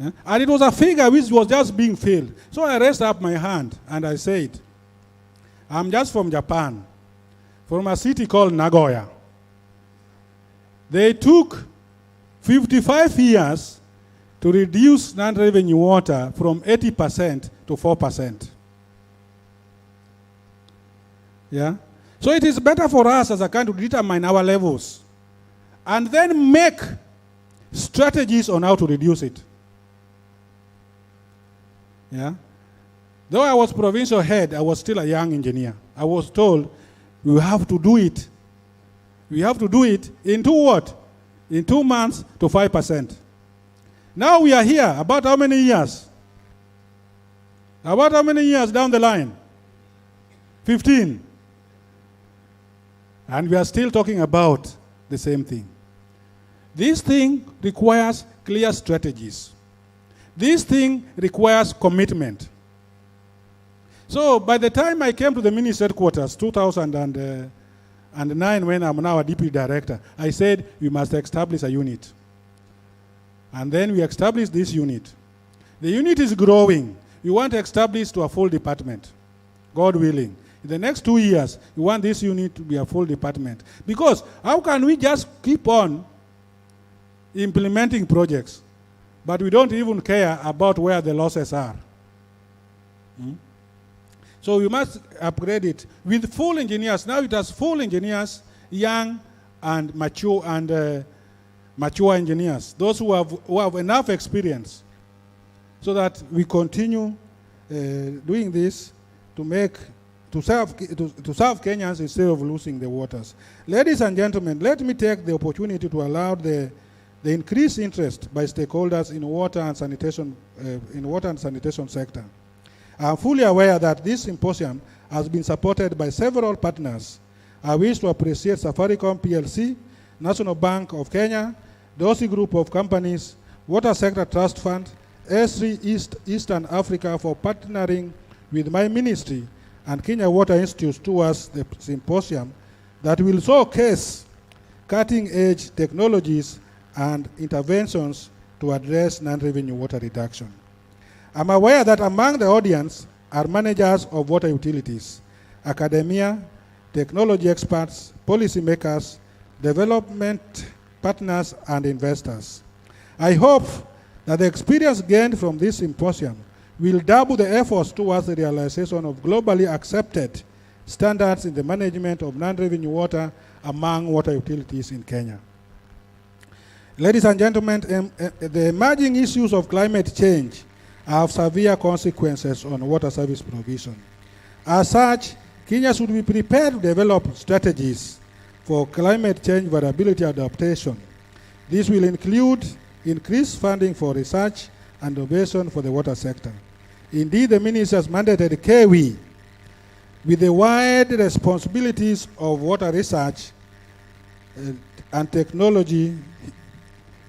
G: Yeah? And it was a figure which was just being filled. So I raised up my hand and I said, I'm just from Japan, from a city called Nagoya. They took 55 years to reduce non-revenue water from 80% to 4%. Yeah? So it is better for us as a country to determine our levels and then make strategies on how to reduce it. Yeah? Though I was provincial head, I was still a young engineer. I was told, we have to do it. We have to do it into what? In 2 months to 5%. Now we are here. About how many years? About how many years down the line? 15. And we are still talking about the same thing. This thing requires clear strategies. This thing requires commitment. So by the time I came to the ministry headquarters, 2009, when I'm now a deputy director, I said we must establish a unit. And then we established this unit. The unit is growing. We want to establish to a full department, God willing. In the next 2 years, we want this unit to be a full department. Because how can we just keep on implementing projects, but we don't even care about where the losses are? So we must upgrade it with full engineers. Now it has full engineers, young and mature engineers, those who have enough experience, so that we continue doing this to serve Kenyans instead of losing the waters. Ladies and gentlemen, let me take the opportunity to allow the increased interest by stakeholders in water and sanitation sector. I am fully aware that this symposium has been supported by several partners. I wish to appreciate Safaricom PLC, National Bank of Kenya, the OC Group of Companies, Water Sector Trust Fund, S3 Eastern Africa for partnering with my ministry and Kenya Water Institute towards the symposium that will showcase cutting-edge technologies and interventions to address non-revenue water reduction. I'm aware that among the audience are managers of water utilities, academia, technology experts, policymakers, development partners, and investors. I hope that the experience gained from this symposium will double the efforts towards the realization of globally accepted standards in the management of non-revenue water among water utilities in Kenya. Ladies and gentlemen, the emerging issues of climate change have severe consequences on water service provision. As such, Kenya should be prepared to develop strategies for climate change variability adaptation. This will include increased funding for research and innovation for the water sector. Indeed, the ministry has mandated KEWI with the wide responsibilities of water research and technology,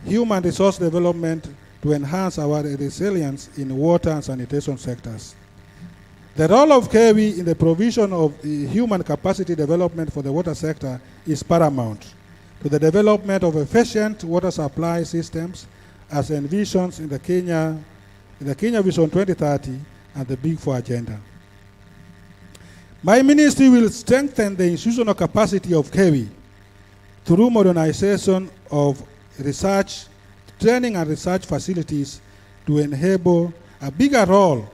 G: human resource development, to enhance our resilience in water and sanitation sectors. The role of KEWI in the provision of human capacity development for the water sector is paramount to the development of efficient water supply systems as envisioned in the Kenya Vision 2030 and the Big Four agenda. My ministry will strengthen the institutional capacity of KEWI through modernization of research, training and research facilities to enable KEWI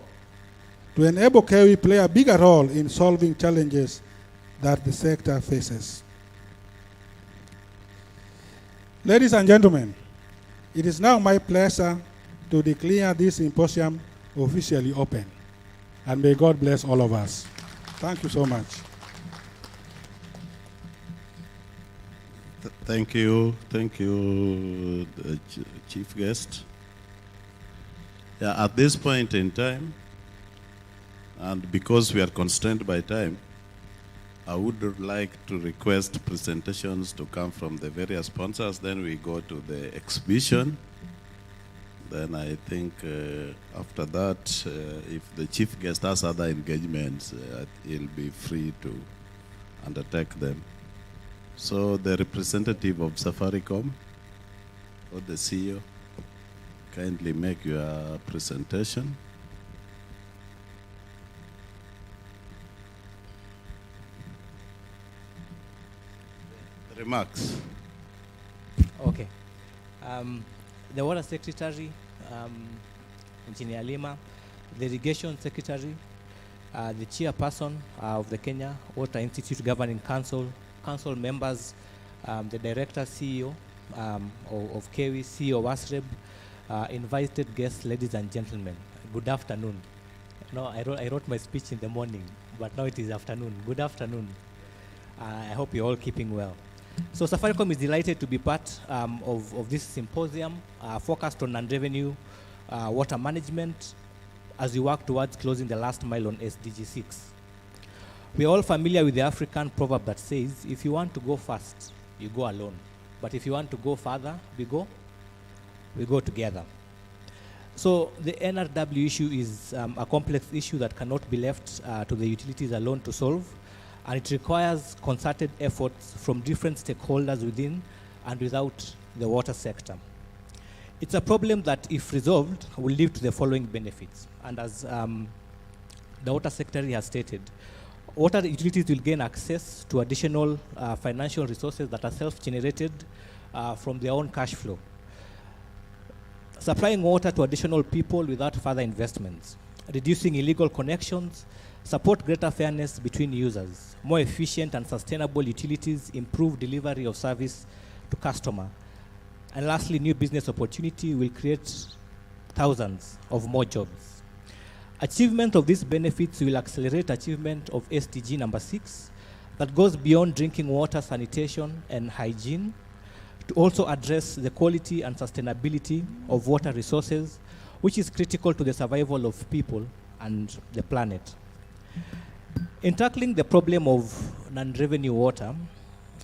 G: play a bigger role in solving challenges that the sector faces. Ladies and gentlemen, it is now my pleasure to declare this symposium officially open. And may God bless all of us. Thank you so much.
A: Thank you, Chief Guest. Yeah, at this point in time, and because we are constrained by time, I would like to request presentations to come from the various sponsors. Then we go to the exhibition. Then I think after that, if the chief guest has other engagements, he'll be free to undertake them. So the representative of Safaricom, or the CEO, kindly make your presentation. Remarks.
H: Okay. The Water Secretary, Engineer Lima, the Irrigation Secretary, the Chairperson of the Kenya Water Institute Governing Council, council members, the Director, CEO of KEWI, CEO of ASREB, invited guests, ladies and gentlemen, good afternoon. No, I wrote my speech in the morning, but now it is afternoon. Good afternoon. I hope you're all keeping well. So Safaricom is delighted to be part of this symposium focused on non-revenue water management as we work towards closing the last mile on SDG 6. We are all familiar with the African proverb that says, if you want to go fast, you go alone. But if you want to go further, we go together. So the NRW issue is a complex issue that cannot be left to the utilities alone to solve, and it requires concerted efforts from different stakeholders within and without the water sector. It's a problem that, if resolved, will lead to the following benefits. And as the Water Secretary has stated, water utilities will gain access to additional financial resources that are self-generated from their own cash flow. Supplying water to additional people without further investments, reducing illegal connections, support greater fairness between users, more efficient and sustainable utilities, improve delivery of service to customer. And lastly, new business opportunity will create thousands of more jobs. Achievement of these benefits will accelerate achievement of SDG number 6 that goes beyond drinking water, sanitation, and hygiene to also address the quality and sustainability of water resources, which is critical to the survival of people and the planet. In tackling the problem of non-revenue water,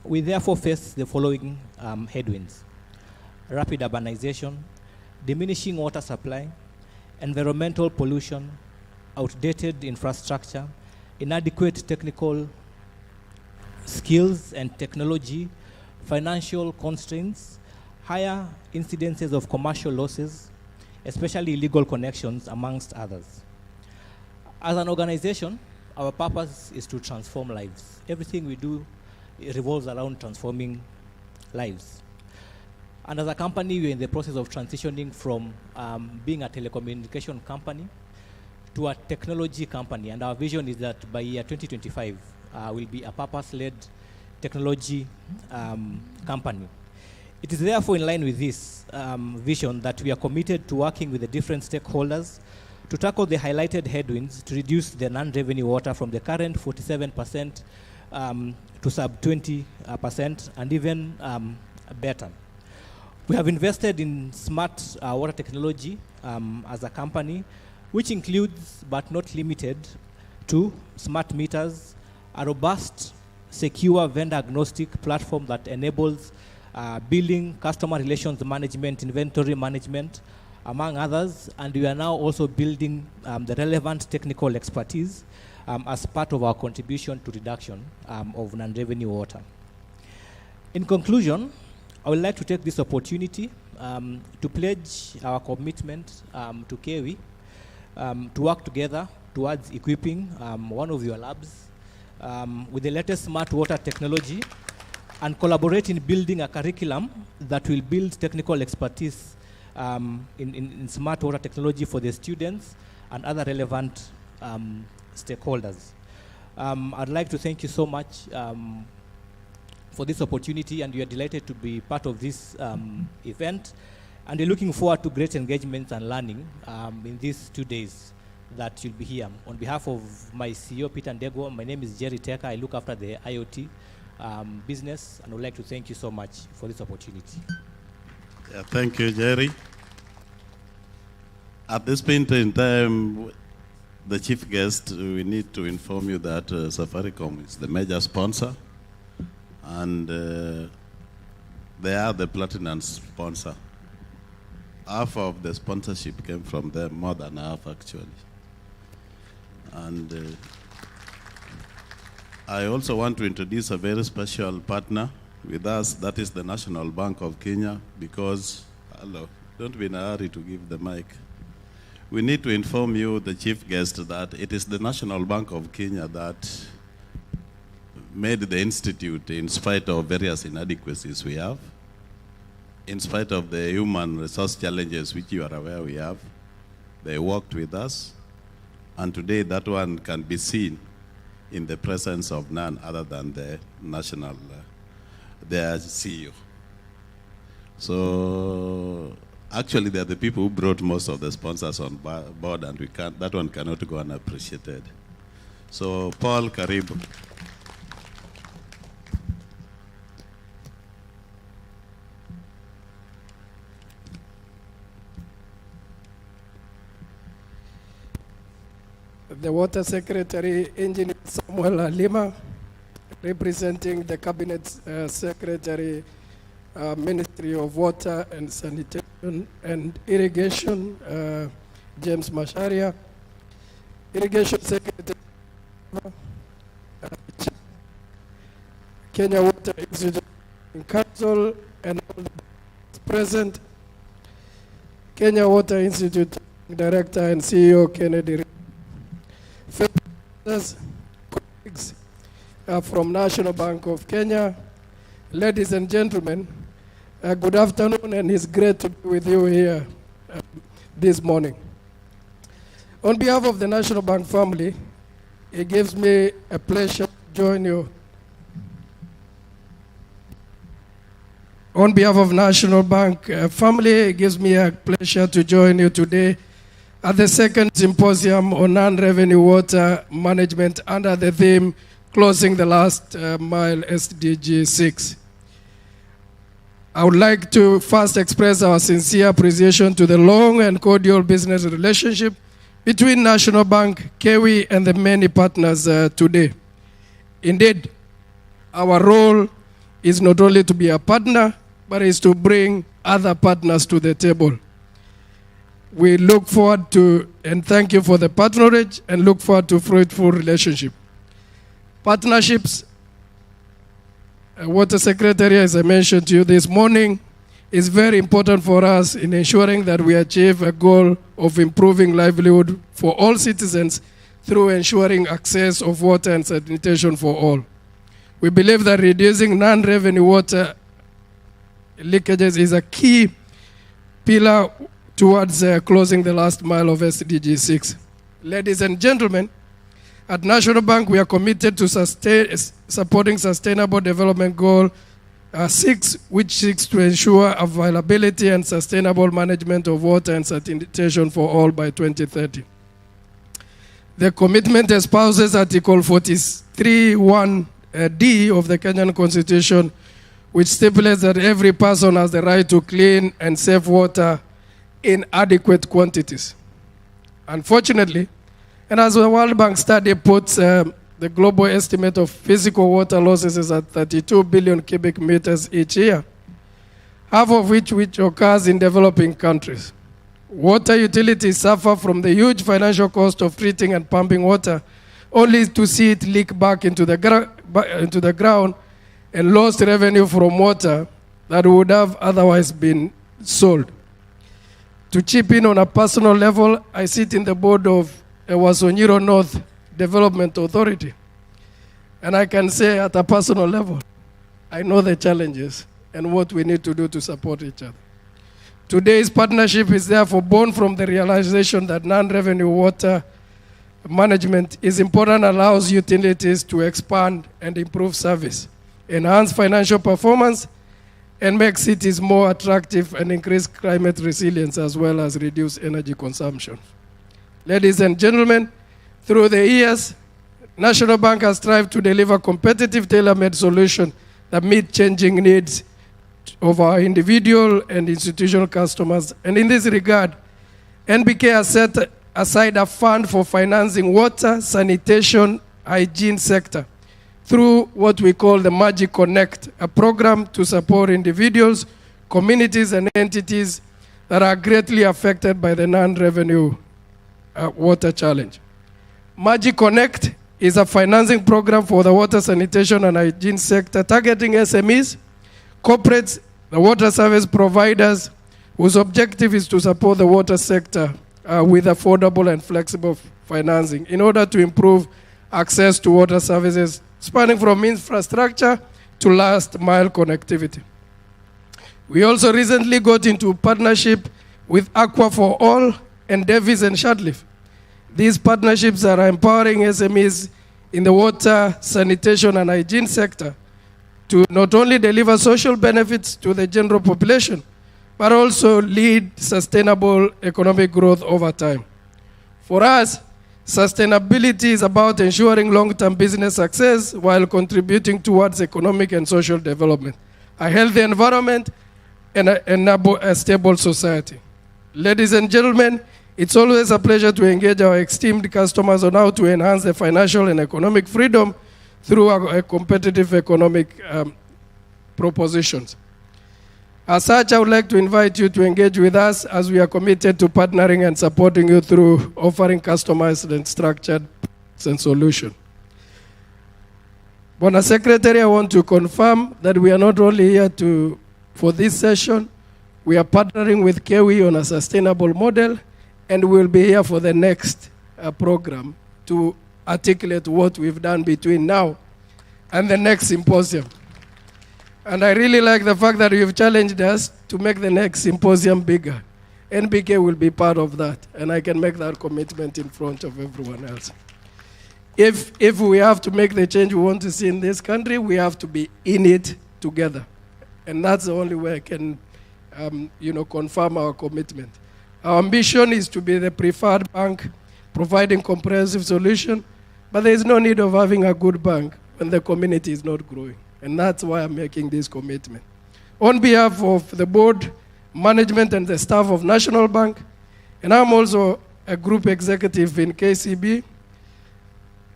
H: we therefore face the following headwinds: rapid urbanization, diminishing water supply, environmental pollution, outdated infrastructure, inadequate technical skills and technology, financial constraints, higher incidences of commercial losses, especially illegal connections, amongst others. As an organization, our purpose is to transform lives. Everything we do revolves around transforming lives. And as a company, we're in the process of transitioning from being a telecommunication company to a technology company. And our vision is that by year 2025, we'll be a purpose-led technology company. It is therefore in line with this vision that we are committed to working with the different stakeholders to tackle the highlighted headwinds to reduce the non-revenue water from the current 47% to sub 20% and even better. We have invested in smart water technology as a company, which includes but not limited to smart meters, a robust, secure vendor-agnostic platform that enables billing, customer relations management, inventory management, among others. And we are now also building the relevant technical expertise as part of our contribution to reduction of non-revenue water. In conclusion, I would like to take this opportunity to pledge our commitment to KEWI to work together towards equipping one of your labs with the latest smart water technology and collaborate in building a curriculum that will build technical expertise in smart water technology for the students and other relevant stakeholders. I'd like to thank you so much for this opportunity, and we are delighted to be part of this event, and we're looking forward to great engagement and learning in these 2 days that you'll be here. On behalf of my CEO, Peter Ndegwa, my name is Jerry Teka. I look after the IoT business, and I would like to thank you so much for this opportunity.
A: Yeah, thank you, Jerry. At this point in time, the chief guest, we need to inform you that Safaricom is the major sponsor, and they are the platinum sponsor. Half of the sponsorship came from them, more than half actually. And I also want to introduce a very special partner with us, that is the National Bank of Kenya, because, hello, don't be in a hurry to give the mic. We need to inform you, the chief guest, that it is the National Bank of Kenya that made the institute in spite of various inadequacies we have, in spite of the human resource challenges which you are aware we have. They worked with us, and today that one can be seen in the presence of none other than the national, their CEO. So actually they are the people who brought most of the sponsors on board, and that one cannot go unappreciated. So Paul, karibu.
I: The Water Secretary, Engineer Samuel Lima, representing the Cabinet Secretary, Ministry of Water and Sanitation. and Irrigation, James Masharia, Irrigation Secretary, Kenya Water Institute Council, and all the present, Kenya Water Institute Director and CEO Kennedy, colleagues from National Bank of Kenya, ladies and gentlemen, good afternoon, and it's great to be with you here this morning. On behalf of the National Bank family, it gives me a pleasure to join you. On behalf of National Bank family, it gives me a pleasure to join you today at the second symposium on non-revenue water management under the theme Closing the Last Mile SDG 6. I would like to first express our sincere appreciation to the long and cordial business relationship between National Bank, KEWI, and the many partners today. Indeed, our role is not only to be a partner, but is to bring other partners to the table. We look forward to, and thank you for the patronage, and look forward to fruitful relationship. Partnerships, Water Secretary, as I mentioned to you this morning, is very important for us in ensuring that we achieve a goal of improving livelihood for all citizens through ensuring access of water and sanitation for all. We believe that reducing non-revenue water leakages is a key pillar towards closing the last mile of SDG 6. Ladies and gentlemen, at National Bank, we are committed to supporting Sustainable Development Goal 6, which seeks to ensure availability and sustainable management of water and sanitation for all by 2030. The commitment espouses Article 43(1)(d) of the Kenyan Constitution, which stipulates that every person has the right to clean and safe water in adequate quantities. Unfortunately, and as the World Bank study puts the global estimate of physical water losses is at 32 billion cubic meters each year, half of which occurs in developing countries. Water utilities suffer from the huge financial cost of treating and pumping water, only to see it leak back into the ground, and lost revenue from water that would have otherwise been sold. To chip in on a personal level, I sit in the board of Wasonyiro North Development Authority. And I can say at a personal level, I know the challenges and what we need to do to support each other. Today's partnership is therefore born from the realization that non-revenue water management is important and allows utilities to expand and improve service, enhance financial performance, and make cities more attractive and increase climate resilience as well as reduce energy consumption. Ladies and gentlemen, through the years, National Bank has strived to deliver competitive, tailor-made solutions that meet changing needs of our individual and institutional customers. And in this regard, NBK has set aside a fund for financing water, sanitation, hygiene sector through what we call the Magic Connect, a program to support individuals, communities, and entities that are greatly affected by the non-revenue water challenge. Magic Connect is a financing program for the water, sanitation, and hygiene sector targeting SMEs, corporates, the water service providers, whose objective is to support the water sector with affordable and flexible financing in order to improve access to water services, spanning from infrastructure to last mile connectivity. We also recently got into partnership with Aqua for All and Davis and Shadleaf. These partnerships are empowering SMEs in the water, sanitation, and hygiene sector to not only deliver social benefits to the general population, but also lead sustainable economic growth over time. For us, sustainability is about ensuring long-term business success while contributing towards economic and social development, a healthy environment, and a stable society. Ladies and gentlemen, it's always a pleasure to engage our esteemed customers on how to enhance their financial and economic freedom through a competitive economic propositions. As such, I would like to invite you to engage with us as we are committed to partnering and supporting you through offering customized and structured solutions. Bwana Secretary, I want to confirm that we are not only here for this session, we are partnering with KEWI on a sustainable model, and we will be here for the next program to articulate what we've done between now and the next symposium. And I really like the fact that you've challenged us to make the next symposium bigger. NBK will be part of that, and I can make that commitment in front of everyone else. If we have to make the change we want to see in this country, we have to be in it together. And that's the only way I can confirm our commitment. Our ambition is to be the preferred bank, providing comprehensive solution, but there is no need of having a good bank when the community is not growing. And that's why I'm making this commitment. On behalf of the board, management, and the staff of National Bank, and I'm also a group executive in KCB,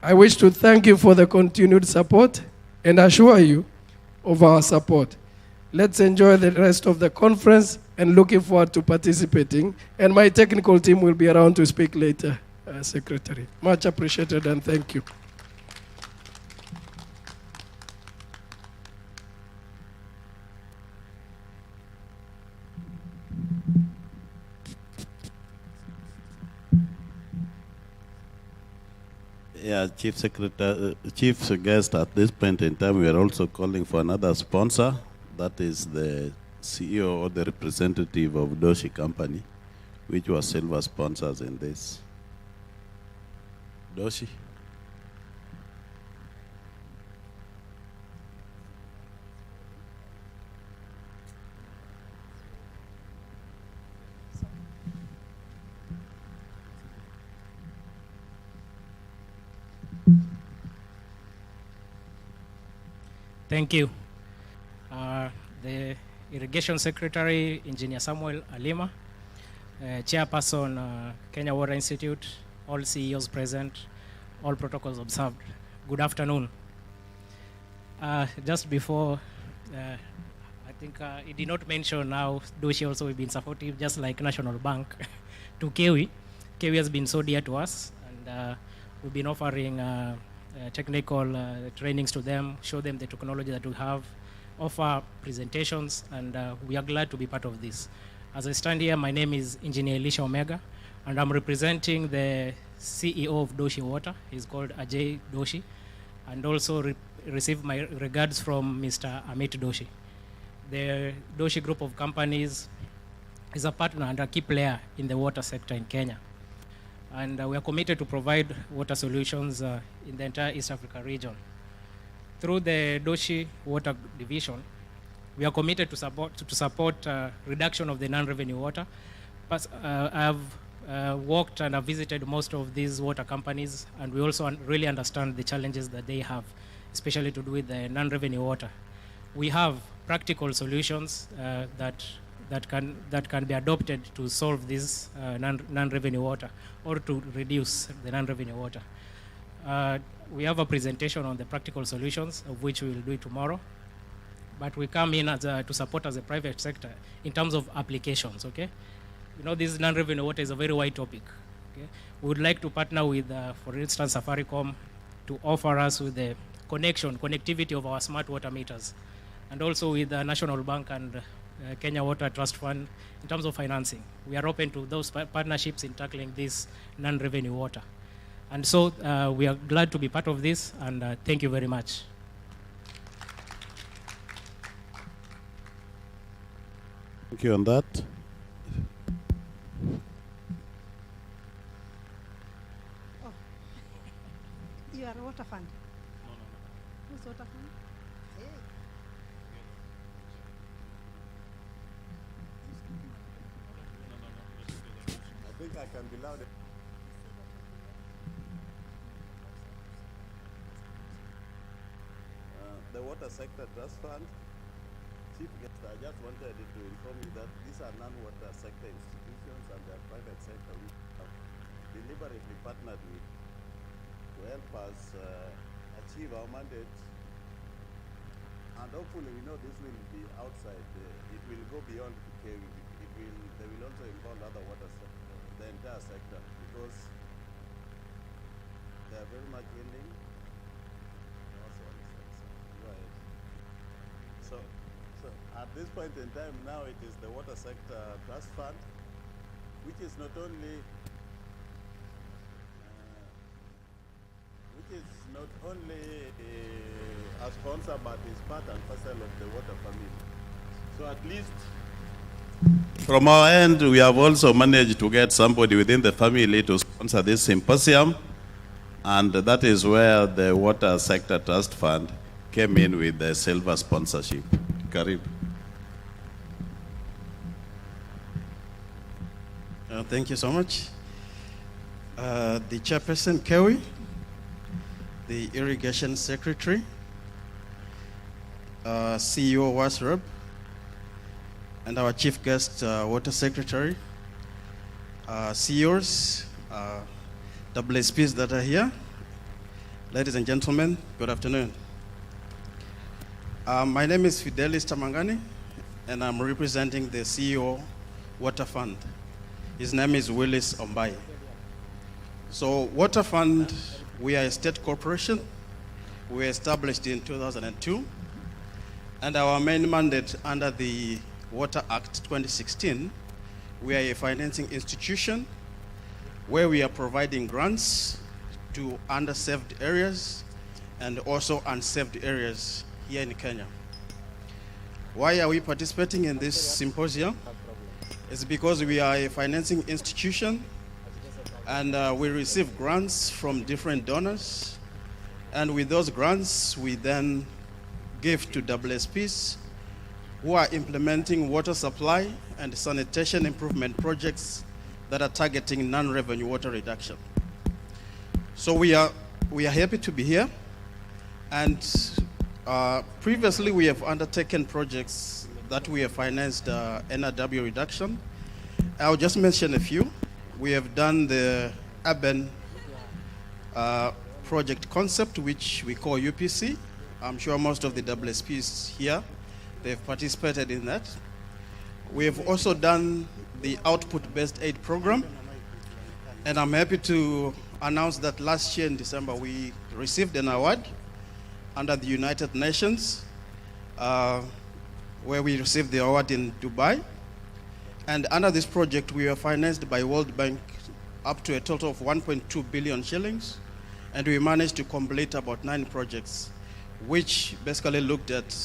I: I wish to thank you for the continued support and assure you of our support. Let's enjoy the rest of the conference and looking forward to participating. And my technical team will be around to speak later, Secretary. Much appreciated and thank you.
A: Yeah, Chief Secretary, Chief Guest, at this point in time, we are also calling for another sponsor. That is the CEO or the representative of Doshi Company, which was silver sponsors in this. Doshi.
J: Thank you. The Irrigation Secretary, Engineer Samuel Alima, Chairperson, Kenya Water Institute, all CEOs present, all protocols observed. Good afternoon. Just before, I think it did not mention how Doshi also has been supportive, just like National Bank, to KEWI. KEWI has been so dear to us, and we've been offering technical trainings to them, show them the technology that we have, offer presentations, and we are glad to be part of this. As I stand here, my name is Engineer Elisha Omega, and I'm representing the CEO of Doshi Water. He's called Ajay Doshi, and also receive my regards from Mr. Amit Doshi. The Doshi group of companies is a partner and a key player in the water sector in Kenya. And we are committed to provide water solutions in the entire East Africa region. Through the Doshi Water Division, we are committed to support reduction of the non-revenue water. But I have worked and I've visited most of these water companies, and we also really understand the challenges that they have, especially to do with the non-revenue water. We have practical solutions that can be adopted to solve this non-revenue water or to reduce the non-revenue water. We have a presentation on the practical solutions, of which we will do it tomorrow. But we come in to support as a private sector in terms of applications, okay? You know, this non-revenue water is a very wide topic, okay? We would like to partner with, for instance, Safaricom to offer us with the connectivity of our smart water meters, and also with the National Bank and Kenya Water Trust Fund in terms of financing. We are open to those partnerships in tackling this non-revenue water. And so we are glad to be part of this, and thank you very much.
A: Thank you on that.
K: Oh, you are a water fund? No. Who's water fund? Hey.
A: I think I can be louder. The Water Sector Trust Fund, Chief Guest, I just wanted to inform you that these are non-water sector institutions and they are private sector. We have deliberately partnered with to help us achieve our mandate And hopefully we know this will be outside. It will go beyond Kewi. They will also involve other water sector, the entire sector, because they are very much willing. Go ahead. So at this point in time now, it is the Water Sector Trust Fund, which is not only a sponsor, but is part and parcel of the water family. So at least from our end, we have also managed to get somebody within the family to sponsor this symposium, and that is where the Water Sector Trust Fund came in with the silver sponsorship. Karib.
L: Thank you so much. The Chairperson, Kewi, the Irrigation Secretary, CEO WASREB, and our Chief Guest, Water Secretary, CEOs, WSPs that are here. Ladies and gentlemen, good afternoon. My name is Fidelis Tamangani, and I'm representing the CEO Water Fund. His name is Willis Ombai. So Water Fund, we are a state corporation. We were established in 2002. And our main mandate under the Water Act 2016, we are a financing institution where we are providing grants to underserved areas and also unserved areas here in Kenya. Why are we participating in this symposium? It's because we are a financing institution, and we receive grants from different donors, and with those grants we then give to WSPs who are implementing water supply and sanitation improvement projects that are targeting non-revenue water reduction. So we are happy to be here, and previously we have undertaken projects that we have financed NRW reduction. I'll just mention a few. We have done the urban project concept, which we call UPC. I'm sure most of the WSPs here, they've participated in that. We have also done the output-based aid program, and I'm happy to announce that last year in December we received an award under the United Nations, where we received the award in Dubai. And under this project, we were financed by World Bank up to a total of 1.2 billion shillings, and we managed to complete about 9 projects, which basically looked at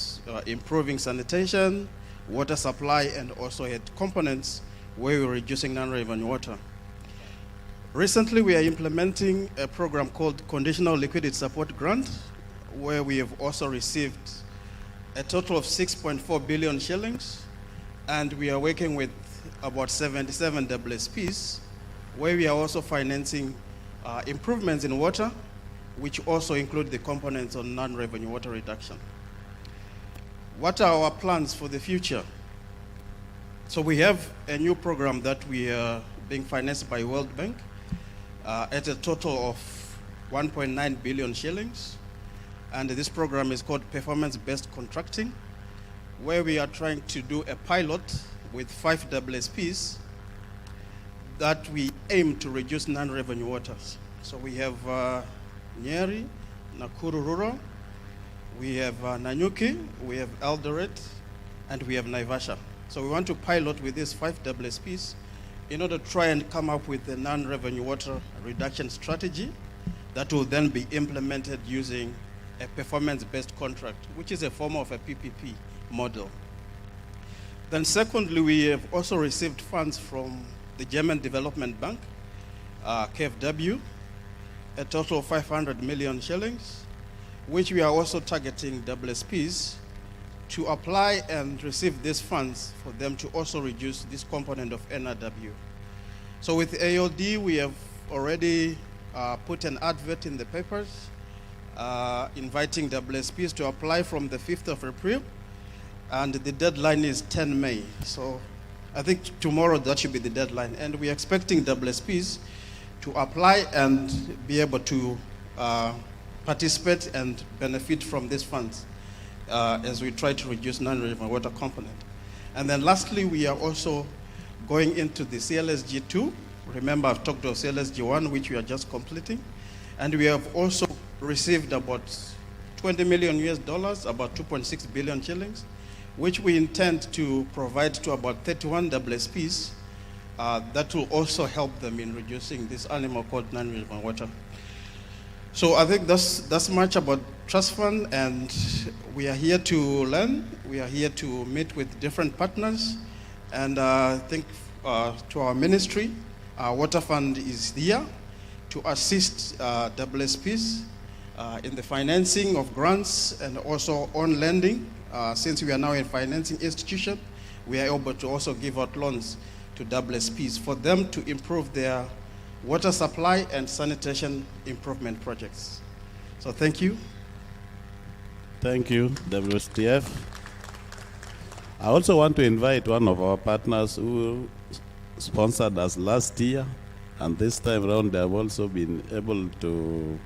L: improving sanitation, water supply, and also had components where we were reducing non-revenue water. Recently, we are implementing a program called Conditional Liquidity Support Grant, where we have also received a total of 6.4 billion shillings, and we are working with about 77 WSPs, where we are also financing improvements in water, which also include the components on non-revenue water reduction. What are our plans for the future? So we have a new program that we are being financed by World Bank at a total of 1.9 billion shillings. And this program is called Performance-Based Contracting, where we are trying to do a pilot with 5 WSPs that we aim to reduce non-revenue waters. So we have Nyeri, Nakuru Rural, we have Nanyuki, we have Eldoret, and we have Naivasha. So we want to pilot with these 5 WSPs in order to try and come up with a non-revenue water reduction strategy that will then be implemented using a performance-based contract, which is a form of a PPP model. Then secondly, we have also received funds from the German Development Bank, KfW, a total of 500 million shillings, which we are also targeting WSPs to apply and receive these funds for them to also reduce this component of NRW. So with AOD, we have already put an advert in the papers inviting WSPs to apply from the 5th of April, and the deadline is 10 May. So I think tomorrow that should be the deadline, and we're expecting WSPs to apply and be able to participate and benefit from these funds. as we try to reduce non-river water component. And then lastly, we are also going into the CLSG2. Remember, I've talked of CLSG1, which we are just completing. And we have also received about 20 million US dollars, about 2.6 billion shillings, which we intend to provide to about 31 WSPs. That will also help them in reducing this animal called non-river water. So I think that's much about Trust Fund, and we are here to learn. We are here to meet with different partners, and I think to our ministry, our Water Fund is here to assist WSPs in the financing of grants and also on lending. Since we are now a financing institution, we are able to also give out loans to WSPs for them to improve their water supply and sanitation improvement projects. So thank you.
A: Thank you, WSTF. I also want to invite one of our partners who sponsored us last year, and this time around they have also been able to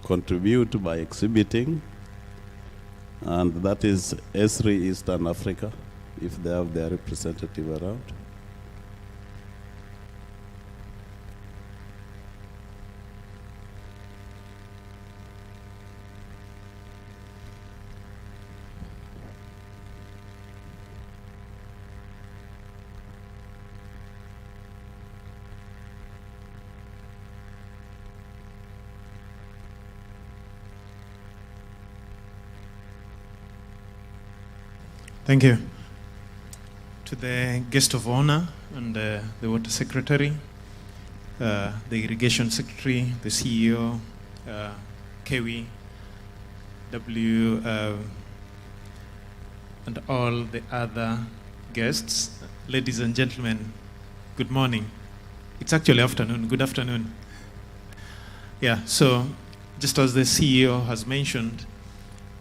A: contribute by exhibiting, and that is ESRI Eastern Africa, if they have their representative around.
M: Thank you. To the guest of honor and the Water Secretary, the Irrigation Secretary, the CEO, KEWI, and all the other guests, ladies and gentlemen, good morning. It's actually afternoon. Good afternoon. Yeah, so just as the CEO has mentioned,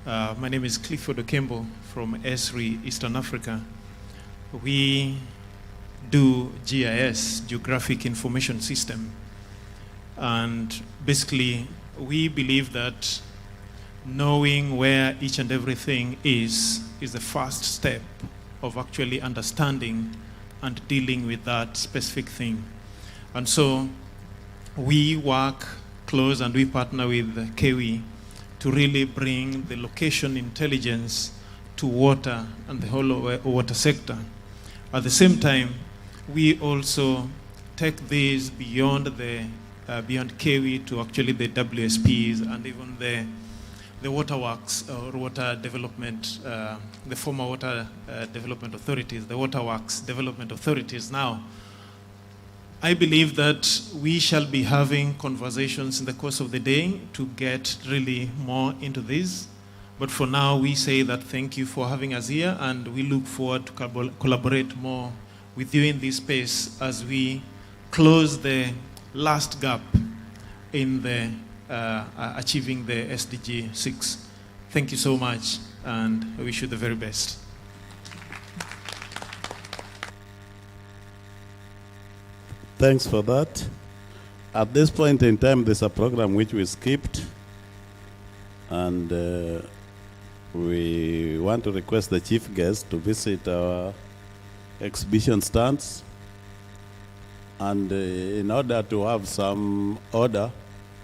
M: my name is Clifford Okembo from ESRI Eastern Africa. We do GIS, Geographic Information System. And basically, we believe that knowing where each and everything is the first step of actually understanding and dealing with that specific thing. And so we work close and we partner with KEWI to really bring the location intelligence to water and the whole water sector. At the same time, we also take this beyond beyond KEWI to actually the WSPs and even the waterworks or water development, the former water development authorities, the waterworks development authorities now. I believe that we shall be having conversations in the course of the day to get really more into this. But for now, we say that thank you for having us here, and we look forward to collaborate more with you in this space as we close the last gap in the achieving the SDG 6. Thank you so much, and I wish you the very best.
A: Thanks for that. At this point in time, there's a program which we skipped, and we want to request the chief guest to visit our exhibition stands. And in order to have some order,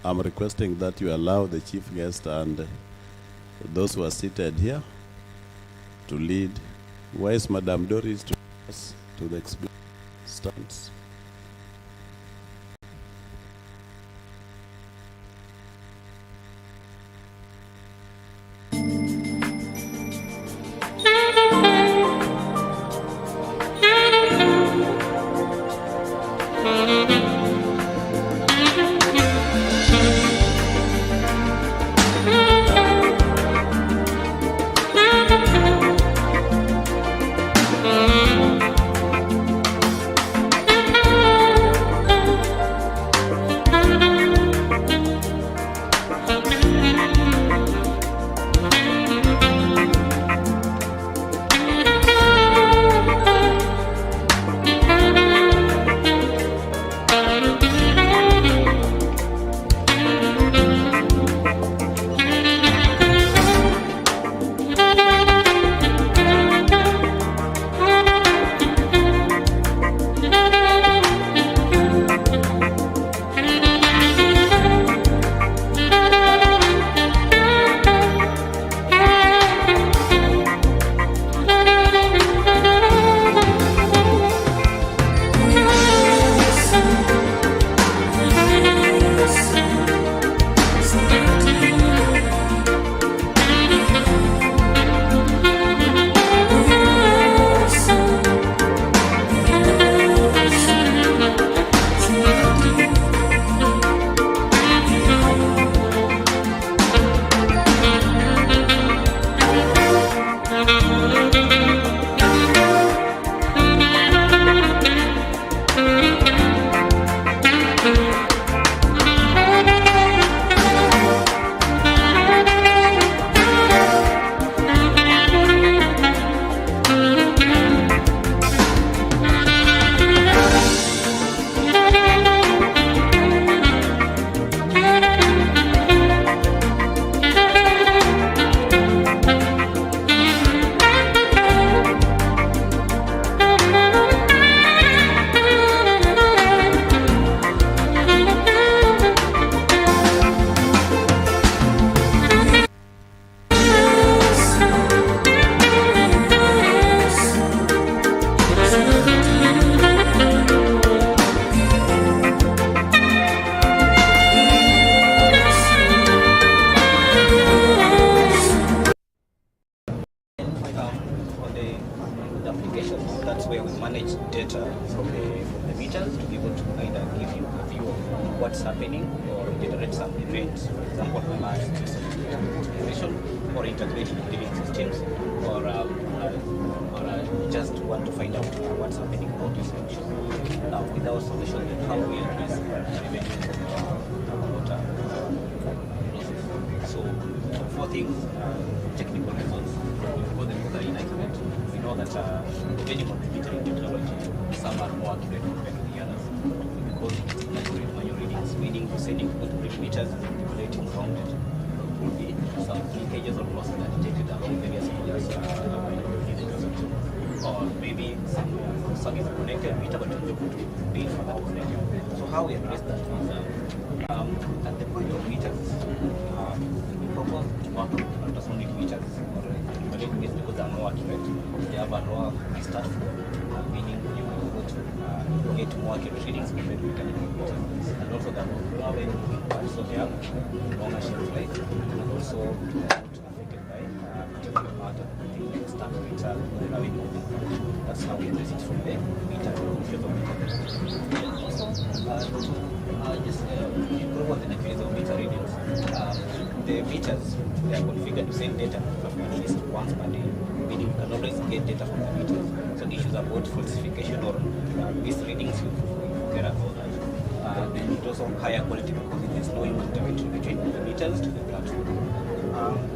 A: I'm requesting that you allow the chief guest and those who are seated here to lead. Where is Madame Doris to us to the exhibition stands?
N: trends, for example, integration or integration of living systems, or just want to find out what's happening about your solution. Now, with our solution, then how we address revenue water losses. So, 4 things: technical reasons, we call them for the enlightenment. We know that depending on the metering technology, some are more accurate compared to the others. Because accurate manual readings, meaning sending people to read meters, calculating around it, will be some leakages or losses that detected along various areas or maybe some is connected meter but not able to pay for that connection. So how we address that is at the point of meters, we propose to work with ultrasonic meters or because they are more accurate. They have a lower start flow, meaning you will go to get more accurate readings compared to mechanical meters. And also they are lower when moving parts, so they have longer shelf life, and also they are not affected by particular matter, things like stack meter, having moving. That's how we address it from the meter to also, just improve on the accuracy of meter readings. The meters, they are configured to send data at least once per day, meaning you can always get data from the meters. So issues about falsification or misreadings, you forget about that. And it also higher quality because there's no human intervention between the meters to the platform.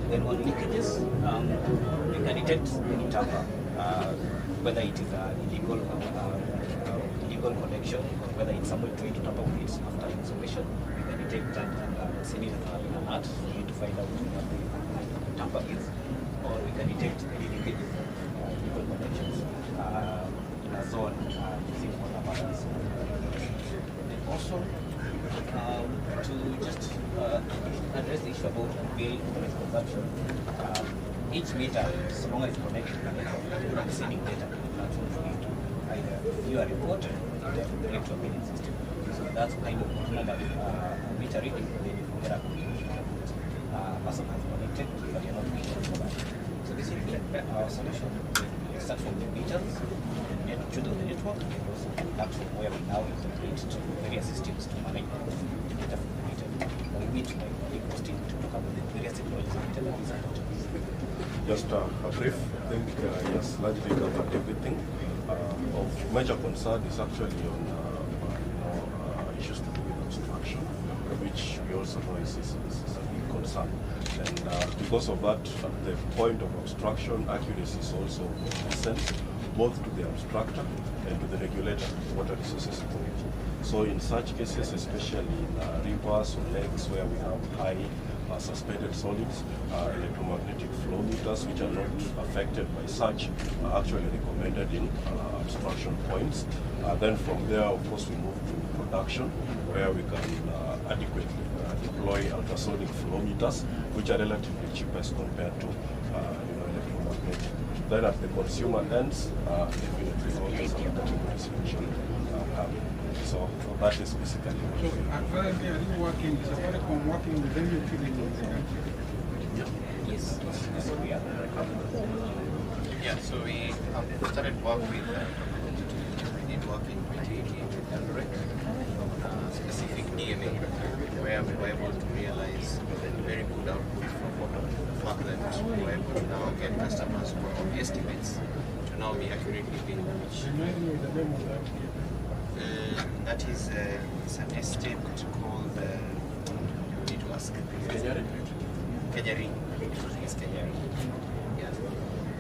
N: Then on leakages, you can detect any tamper, whether it is illegal connection or whether it's somebody trying to tamper with it after installation. You can detect that and send it an alert for you to find out what the tamper is. Or we can detect any leakages, illegal connections in a zone using water balance. And also, to just address the issue about bill consumption, each meter, so long as it's connected to the network, is sending data to the platform for you to either view a report or direct to a billing system. So that's kind of normal meter reading, then you get a person has connected, but you're not paying for that. So this will be our solution. We start from the meters, and to the network, and also the platform where we now integrate to various systems to manage the data from the meter. We meet like the hosting to talk about the various technologies of meter that is important.
O: Just a brief, I think yes, largely covered everything. Of major concern is actually on issues to do with obstruction, which we also know is a big concern. And because of that, at the point of obstruction, accuracy is also essential, both to the obstructor and to the regulator, Water Resources Authority. So in such cases, especially in rivers or lakes where we have high suspended solids, electromagnetic flow meters which are not affected by such are actually recommended in obstruction points. Then from there, of course, we move to production where we can adequately deploy ultrasonic flow meters which are relatively cheap as compared to electromagnetic. Then at the consumer ends, definitely always a category solution coming. So that is basically what
G: so currently, are you working, Safaricom working with any utility in the country?
N: Yes, we are.
P: Yeah, so we have started work with we did work in 2018 with Eldoret on a specific DMA where we were able to realize very good output from the fact that we were able to now get customers who are on estimates to now be accurately billed. That is an estate called, you need to ask. Kenyari. Yes, Kenyari. Yeah.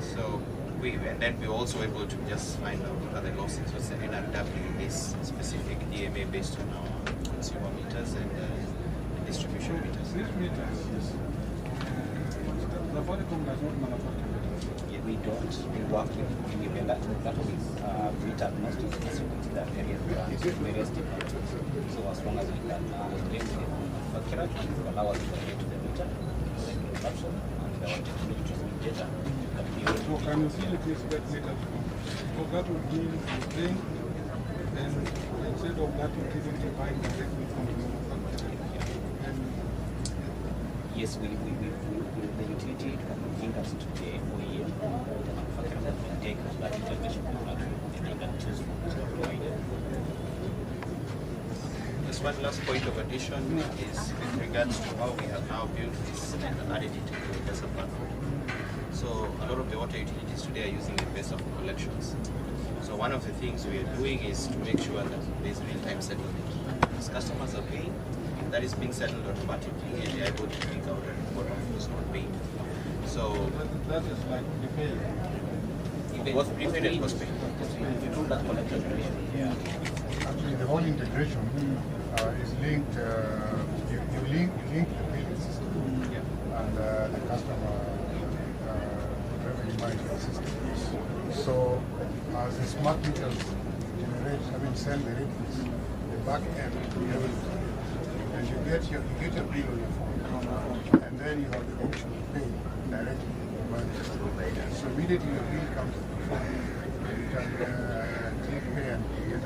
P: So and then we're also able to just find out what are the losses, what's the NRW in this specific DMA based on our consumer meters and distribution meters.
G: These meters, yes. Safaricom does not manufacture meters.
N: Yeah, we don't. We work with the vendor. That is meter agnostic, as you can see that various technologies. So as long as we can relate to the manufacturer, it will allow us to relate to the meter, like consumption, and our technology transmit data.
G: So can utilities get meters from? So that would mean you bring, then instead of that utility buying directly from the manufacturer. And
N: yes, the utility can link us to the OEM, the manufacturer that will take that integration production and they can choose from the provider.
P: Just one last point of addition is with regards to how we have now built this and added it to the Ugasa platform. So a lot of the water utilities today are using Mpesa for collections. So one of the things we are doing is to make sure that there's real-time settlement. As customers are paying, that is being settled automatically, and they're able to pick out a report of who's not paying. So
G: that is like prepaid.
P: Both prepaid and postpaid.
N: You do that collection today. Yeah.
E: Actually, the whole integration is linked. You link the billing system and the customer revenue management system. So as the smart meters send the readings, the back end, and you get your bill on your phone, and then you have the option to pay directly by the system. So immediately your bill comes to the phone, you can click pay and get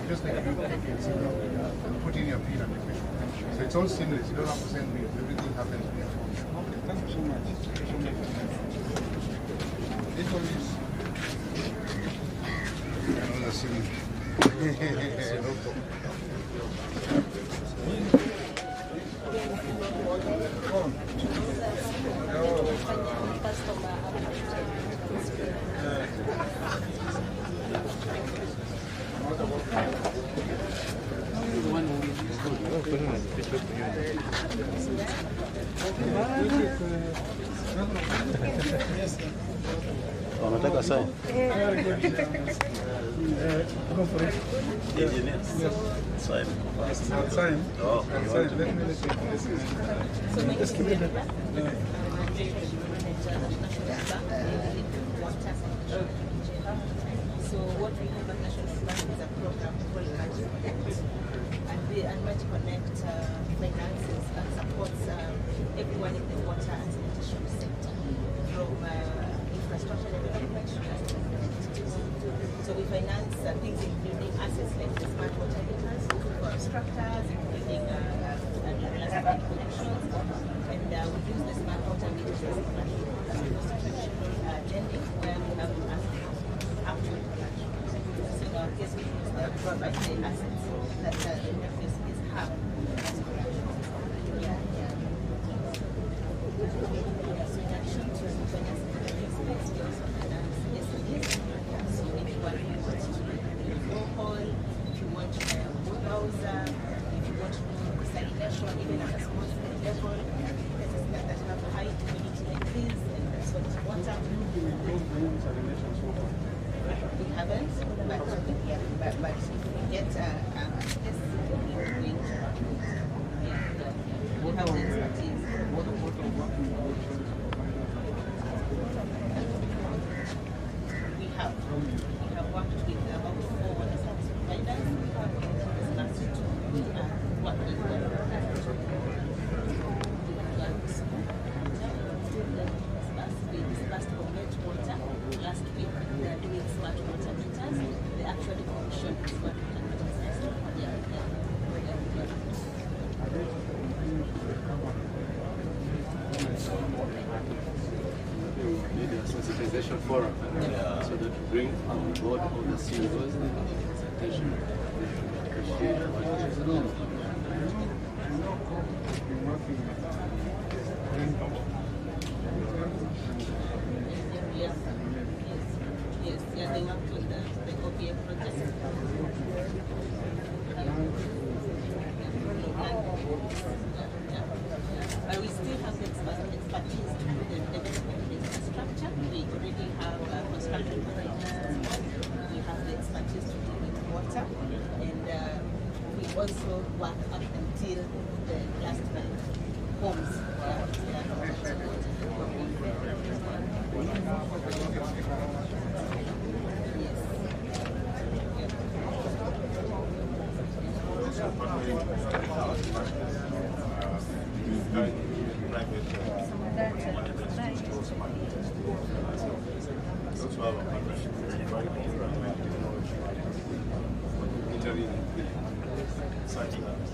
E: just like a big ticket and put in your PIN and pay. So it's all seamless. You don't have to send bills. Everything happens on your phone.
G: Thank you so much. This one is
E: another scene.
A: Wanataka sign?
G: Go for it.
A: Engineers?
G: Yes.
A: Sign.
G: Sign.
A: Oh, you want to
G: Let me just keep it.
Q: So what we have at National Bank is a program called Magic Connect. And Magic Connect finances and supports everyone in the water and sanitation sector, from infrastructure development to activities. So we finance things including assets like the smart water meters for structures, including elastic connections, and we use the smart water meters as traditional lending where we have actual collection. So in our case, we use the provide the assets that the interfaces have. So in addition to financing the business, we also finance SMEs. So if you want to do local, if you want to buy a browser, if you want to do sanitation, even at a small scale level, places that have high community like this and sort of water. We haven't, but if we get access, we have the expertise. We have worked with about 4 water service providers. This last two work with them. We discussed Convert Water last week. They are doing smart water meters. They actually commissioned smart water meters.
A: Need a sensitization forum so that we bring on board all the CEOs and presentation. Appreciate
Q: Yes, they worked on the OPA project. But we still have the expertise in the development of the infrastructure. We already have construction providers. We have the expertise to deal with water. And we also work up until the last mile homes.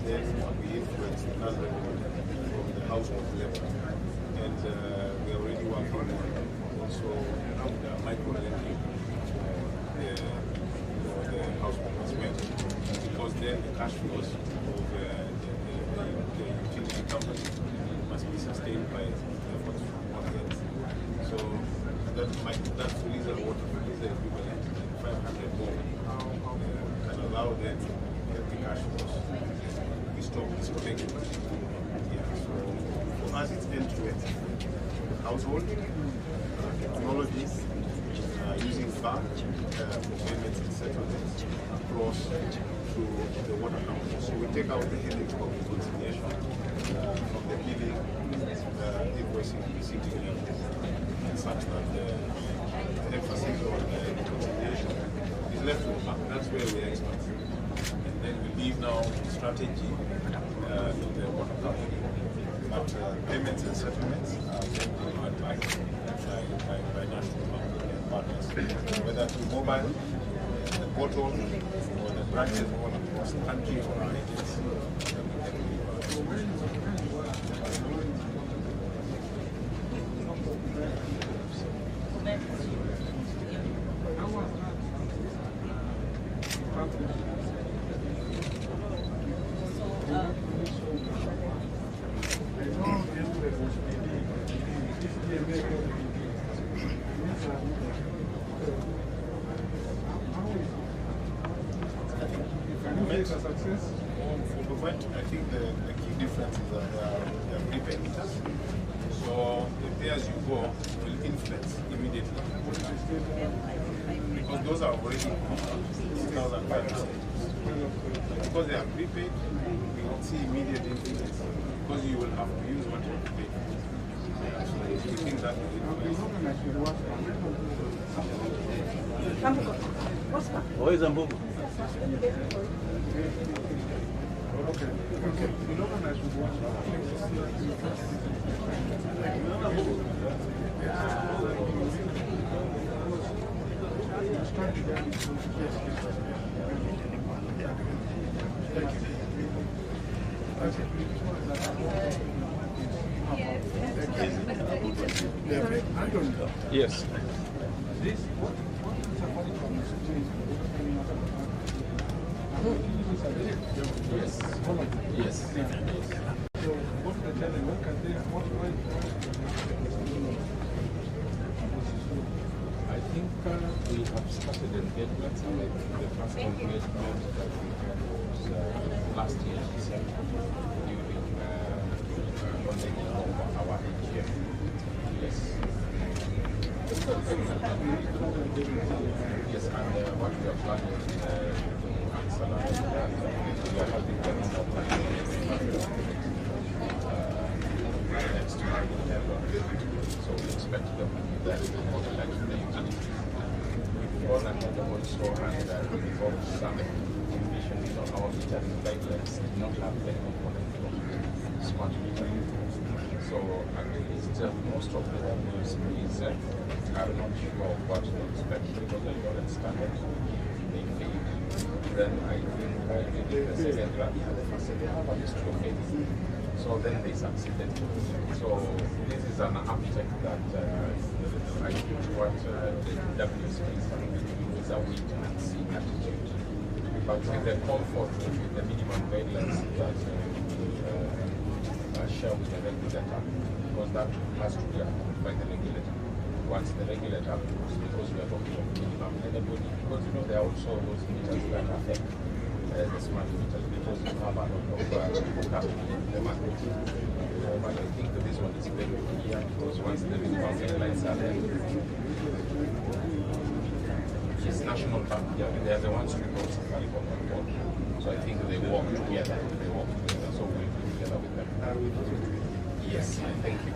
O: Then we influence the from the household level, and we are already working on also micro lending for the household as well.
R: because then the cash flows of the utility company must be sustained by efforts from one end. So that's the reason water is the equivalent, like 500 more can allow them to get the cash flows. We stop disconnecting. Yeah, so for us it's end-to-end. Household, technologies, using bank for payments and settlements across to the water company. So we take out the headache of reconciliation from the billing, invoicing, receiving level, and such that the emphasis on reconciliation is left over. That's where we're experts. And then we leave now strategy in the water company. But payments and settlements are then delivered by national bank partners, whether through mobile, the portal, or the branches all across the country or our agency. I think the key difference is that they are prepaid meters. So the pay-as-you-go will influence immediately. Because those are already 6,500. Because they are prepaid, we will see immediate influence. Because you will have to use what you pay. So we think that will influence. Okay. Yes. Yes. So what's the challenge? What can they, I think we have started engagement. The first engagement that we had was last year, during our AGM. Yes. Yes, and what we are planning we are having them next month. So we expect them to be there for the next day. We've gone ahead also and reformed some conditions on our metering guidelines did not have the component of smart metering. So at least most of the WSPs are not sure of what to expect because the current standard they fail. Then I think the second run had the facility history of it. So then they succeeded. So this is an uptake that I think what the WSPs are going to do is a wait and see attitude. But with the comfort with the minimum guidelines that share with the regulator, because that has to be approved by the regulator. Once the regulator approves, because we are talking of minimum anybody, because there are also those meters that affect the smart meters, because you have a lot of hookup in the market. But I think this one is very clear, because once the minimum guidelines are there, it's national bank, they are the ones who brought Safaricom on board. So I think they work together. So we'll be together with them. Yes, thank you.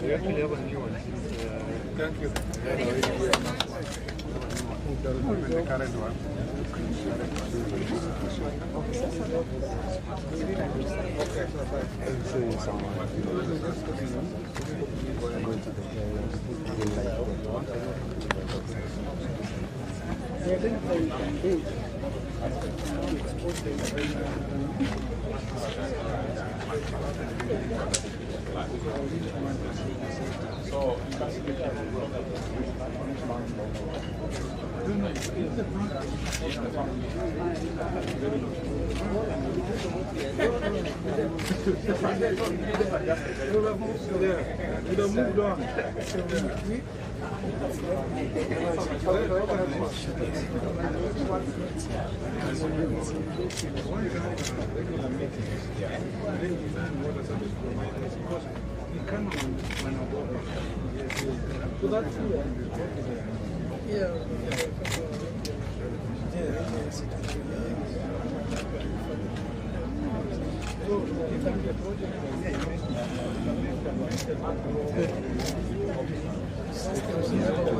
R: We actually have a new one. Thank you. The current one.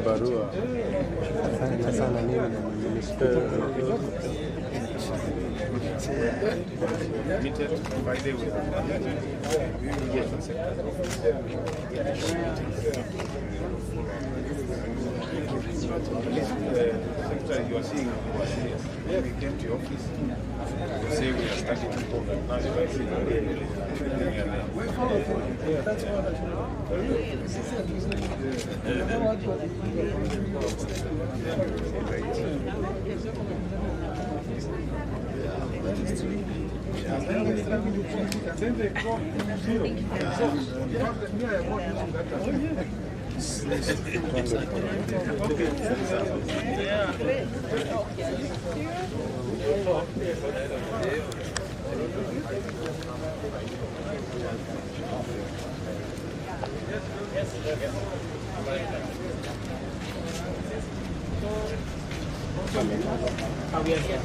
S: Barua. Asante sana mimi na
R: Secretary, you are seeing was serious. We came to your office to say we are starting to program. Now you are seeing
J: We are here.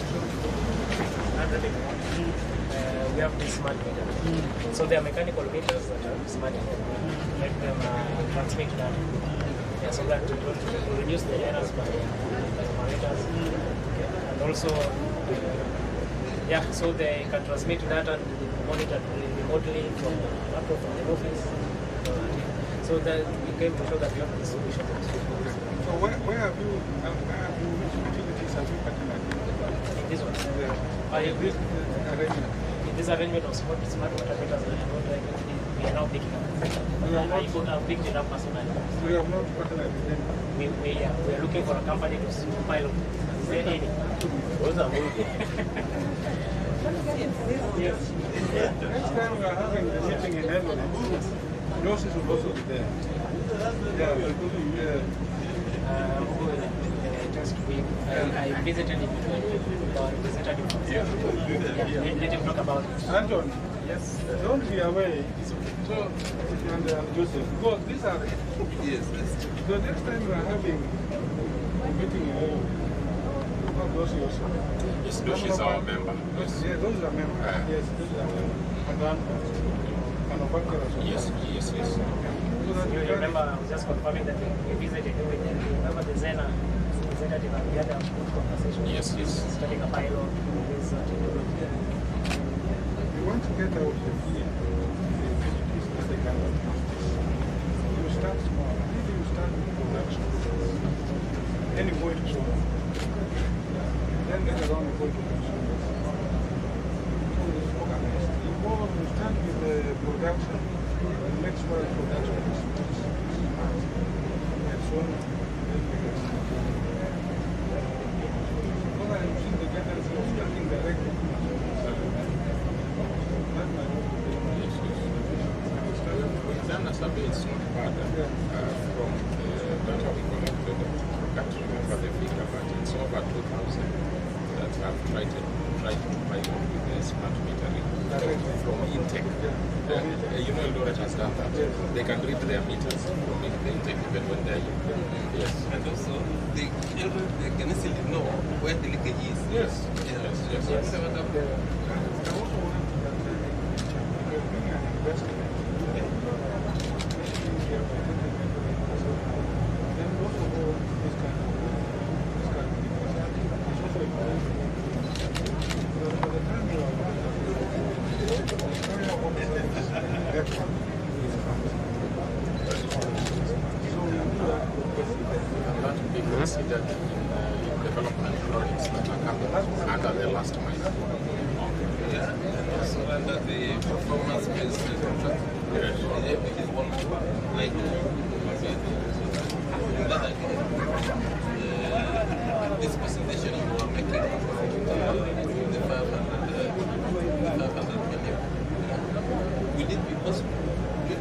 J: We have these smart meters. So they are mechanical meters that are smart. Let them transmit that. Yeah, so that to reduce the errors by operators. And also, yeah, so they can transmit that and monitor remotely from the laptop from the office. So that we came to show that we have this solution.
R: So where have you, which utilities have you partnered?
J: In this one? In this arrangement of smart water meters, we are now picking up. I have picked it up personally.
R: So you have not partnered with them?
J: We are looking for a company to pilot. Those are moving.
R: Yes. Next time we are having the meeting in Netherlands, yours is supposed to be there.
J: Just I visited it. Let him talk about it.
R: Anton, yes. Don't be away. So, and Joseph, because these are. Yes. So next time we are having a meeting in Doshi also.
T: Yes, Doshi is our member.
R: Yes, yeah, those are members. Yes, those are members. And then manufacturers.
T: Yes.
J: You remember, I was just confirming that we visited you with them. Remember the Zena representative, and we had a good conversation.
R: Yes, yes.
J: Starting a pilot with this technology.
G: We want to get out the fear. As a government. You start small. Maybe you start with production. Then you go into solar. Then later on you go to consumer. So it's organized. You start with the production. And make sure production is smart. And so on. Then you can start. Because I'm using the guidance of starting directly.
R: Zana survey is not bad from the data we collected. I can't remember the figure, but it's over 2,000 that have tried to pilot with the smart metering from intake. You know, Eldoret has done that. They can read their meters from the intake even when they're yes.
D: And also, they can easily know where the leakage is.
R: Yes. Yes. Considered in development projects that are covered under the last mile.
D: Yeah, and also under the performance-based contract. It is one like this presentation you are making the 500 million. Will it be possible? That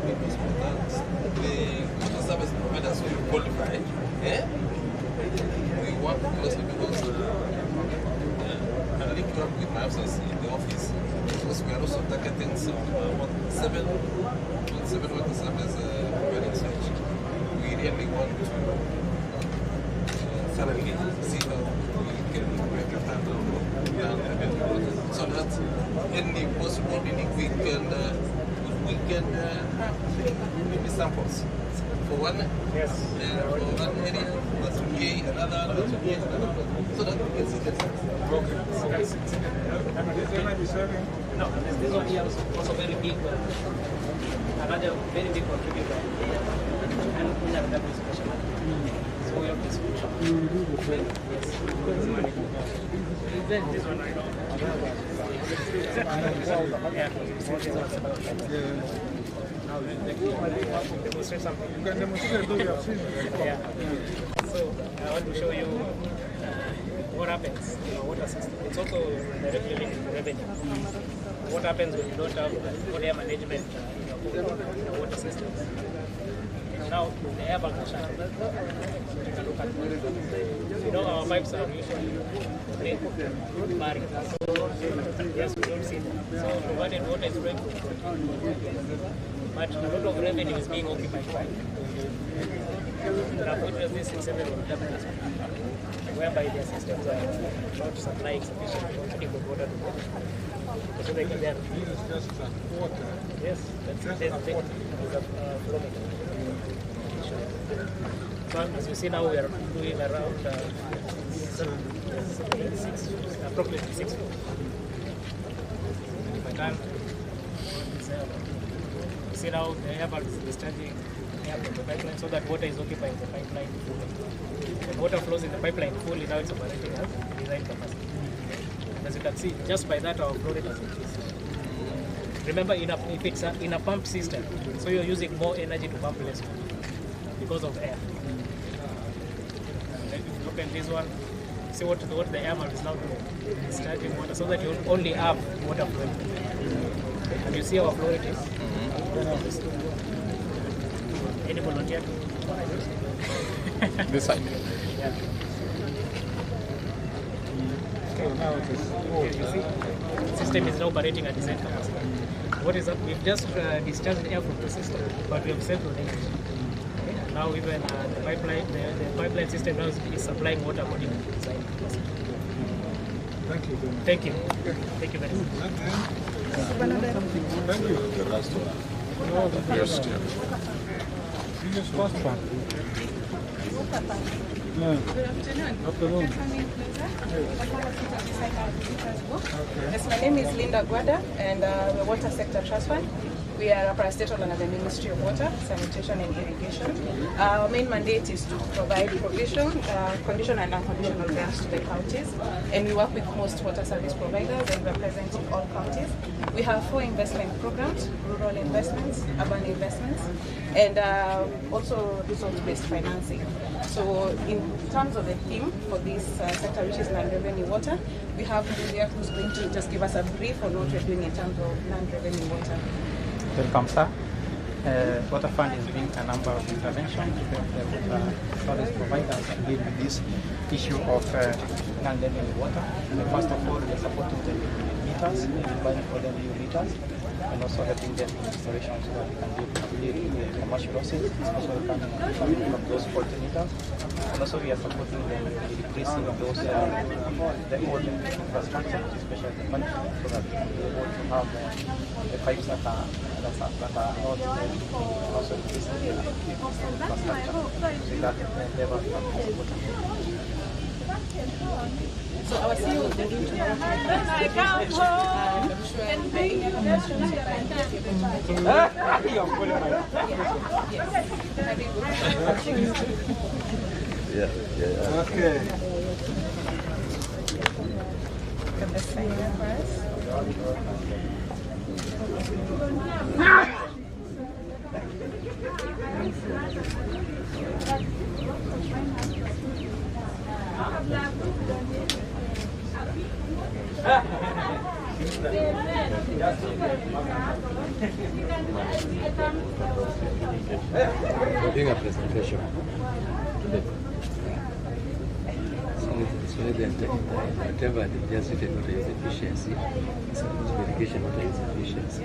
D: the service providers will qualify? Yeah? We work closely because I link up with my officers in the office because we are also targeting some 7 water service providing switch. We really want to thoroughly see how we can handle down so that any possible leak we can have maybe samples for one area, that's another, so that we can see the
J: Okay. No, this one here is also very big, another very big contributor. And we have that special. So we have this one. Yes. This one I know. Demonstrate something. You can demonstrate though you have seen it. Yeah. So I want to show you what happens in our water system. It's also directly linked to revenue. What happens when you don't have good air management in your water system? Now the air bag machine. Take a look at it. You know our pipes are usually buried. Yes, we don't see them. So provided water is flowing, but a lot of revenue is being occupied by. There are photos this in several governments, whereby their systems are not supplying sufficient adequate water to them. So they can then. Yes, that's a flow meter. So as you see now, we are doing around 6, approximately 6 flows. If I can, you see now the air bag is discharging air from the pipeline so that water is occupying the pipeline fully. When water flows in the pipeline fully, now it's operating at design capacity. As you can see, just by that our flow rate has increased. Remember, if it's in a pump system, so you're using more energy to pump less water because of air. And if you look at this one, see what the air valve is now doing. It's charging water so that you only have water flowing. And you see our flow rate is. Any volunteer?
R: This side.
J: Yeah. Okay, you see, the system is now operating at design capacity. What is that? We've just discharged air from the system, but we have saved on energy. Okay. Now even the pipeline system now is supplying water according to design capacity.
G: Thank you.
J: Thank you. Thank you very much.
G: Thank you.
R: The last one. Yes,
G: This is first one. Yeah.
U: Good afternoon.
G: Afternoon.
U: Yes, my name is Linda Guada, and the Water Sector Trust Fund. We are a parastatal under the Ministry of Water, Sanitation and Irrigation. Our main mandate is to provide provision, conditional and unconditional grants to the counties, and we work with most water service providers, and we are present in all counties. We have 4 investment programs: rural investments, urban investments, and also resource-based financing. So in terms of the theme for this sector, which is non-revenue water, we have Julia who's going to just give us a brief on what we're doing in terms of non-revenue water.
V: Welcome, sir. Water Fund is doing a number of interventions to help the water service providers deal with this issue of non-revenue water. First of all, we are supporting them with meters, buying for them new meters, and also helping them in installation so that they can deal with commercial losses, especially coming from those faulty meters. And also we are supporting them in replacing those the old infrastructure, especially the pipes, so that they can be able to have the pipes that are not also replacing the infrastructure, so that never happens.
U: So our CEO will begin to work
G: Yeah. Okay.
U: Get the sign there first.
F: We're doing a presentation today. So whatever the just written water is efficiency, suppose irrigation water is efficiency.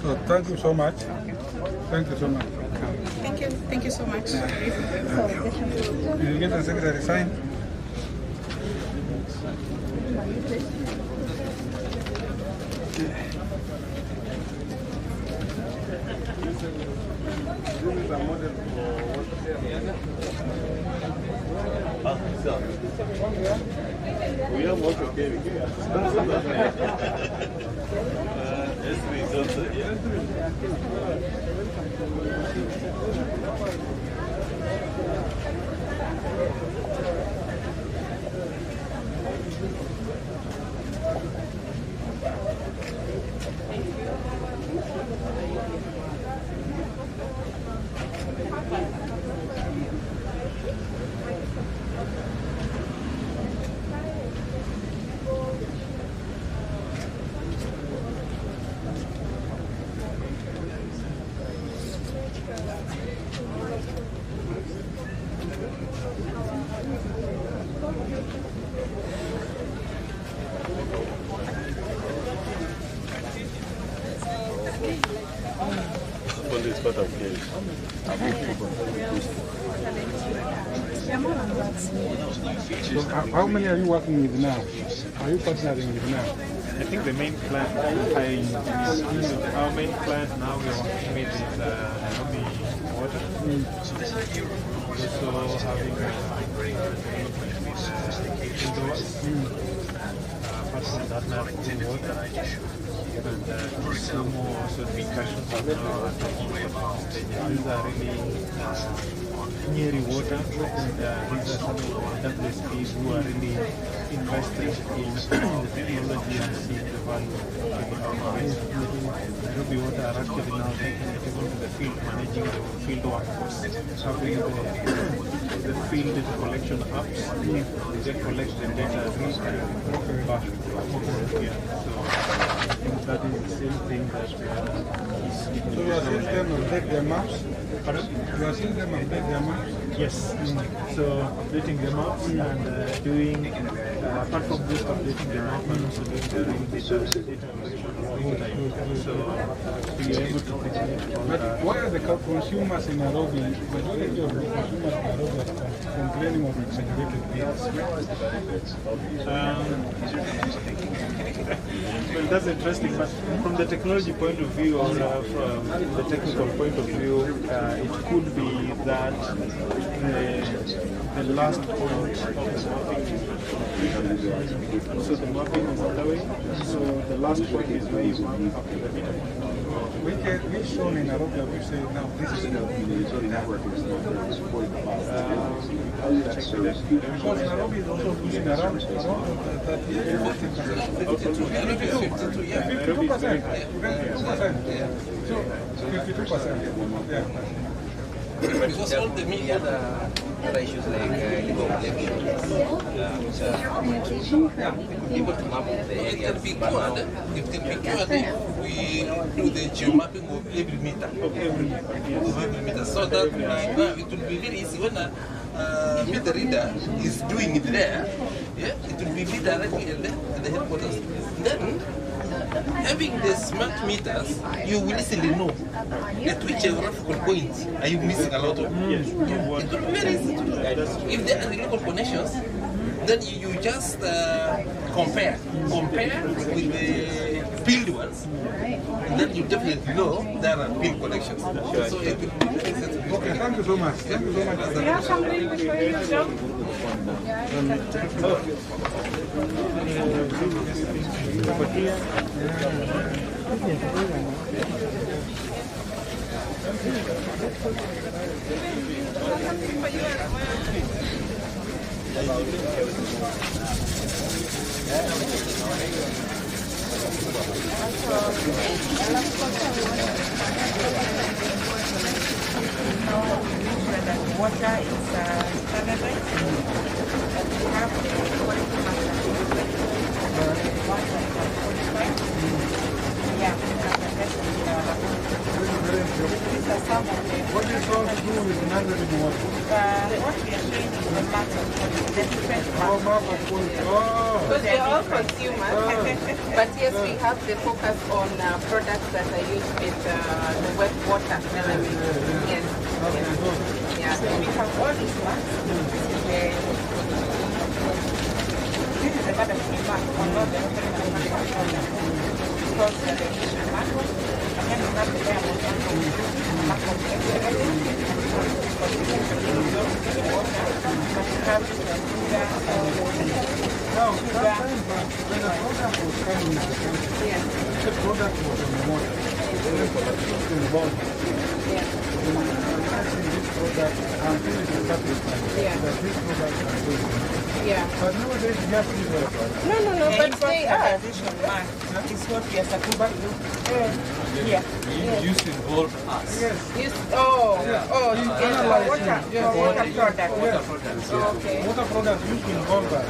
G: So thank you so much. Thank you so much.
U: Thank you so much.
G: You get the secretary sign. This is a model
A: We have water carrying here.
G: So how many are you working with now? Are you partnering with now?
M: I think the main client, our main client now we're working with is Nairobi Water. Also having apart from that Nairobi Water. And some more also discussions are now at the stage. These are really Nyeri Water, and these are some of our WSPs who are really invested in the technology and seeing the value of Nairobi Water are actually now taking it even to the field, managing the field workforce, having the field collection apps. They collect the data real time back. Yeah, so I think that is the same thing that is.
G: So you are seeing them update their maps?
M: Pardon?
G: You are seeing them update their maps?
M: Yes. So updating the maps and doing, apart from just updating the map, and also doing the real data collection real time. So we are able to predict all
G: But
M: that.
G: why are the consumers in Nairobi, majority of the consumers in Nairobi are complaining of exaggerated bills?
M: Well, that's interesting, but from the technology point of view or from the technical point of view, it could be that the last point of the mapping, so the mapping is that way, so the last point is where you map up to the meter point.
G: Which zone in Nairobi have you said now this is the network is because Nairobi is also pushing around 52%. So 52%. Yeah.
N: Because all the media, other issues like legal elections, able to map the areas.
D: It can be good if we do the geomapping of every meter. So that it will be very easy when a meter reader is doing it there. Yeah, it will be directly at the headquarters. Then, having the smart meters, you will easily know at which geographical point are you missing a lot of.
M: Yes.
D: It will be very easy to do. If there are local connections, then you just compare with the field ones, and then you definitely know there are field connections. So it will be very sensible.
G: Okay, thank you so much. Thank you so much.
U: Do you have something before you jump?
Q: Water is standardized, and we have the quality master. Yeah, these are some of the.
G: What is all to do with non-revenue water?
Q: What we are showing is the map of quality, the different
G: Oh, map of quality. Oh.
U: Because they're all consumers. But yes, we have the focus on products that are used with the wet water element. Yes. Yeah.
Q: So we have all these ones. This is a butterfly map on all the reference products. It's called the relation map. And then we have the diamond map of the element. But we have
G: Now, sometimes when a product was coming into the country, the product was on the water. Then politics involved. When I'm asking this product, I'm feeling satisfied that this product is good.
U: Yeah.
G: But nowadays, you just leave it.
U: No, but they are.
Q: Is what we are supposed to do. Yeah.
R: Used to involve us.
G: Yes.
Q: Water product.
G: Yes.
U: Okay.
G: Water products used to involve us.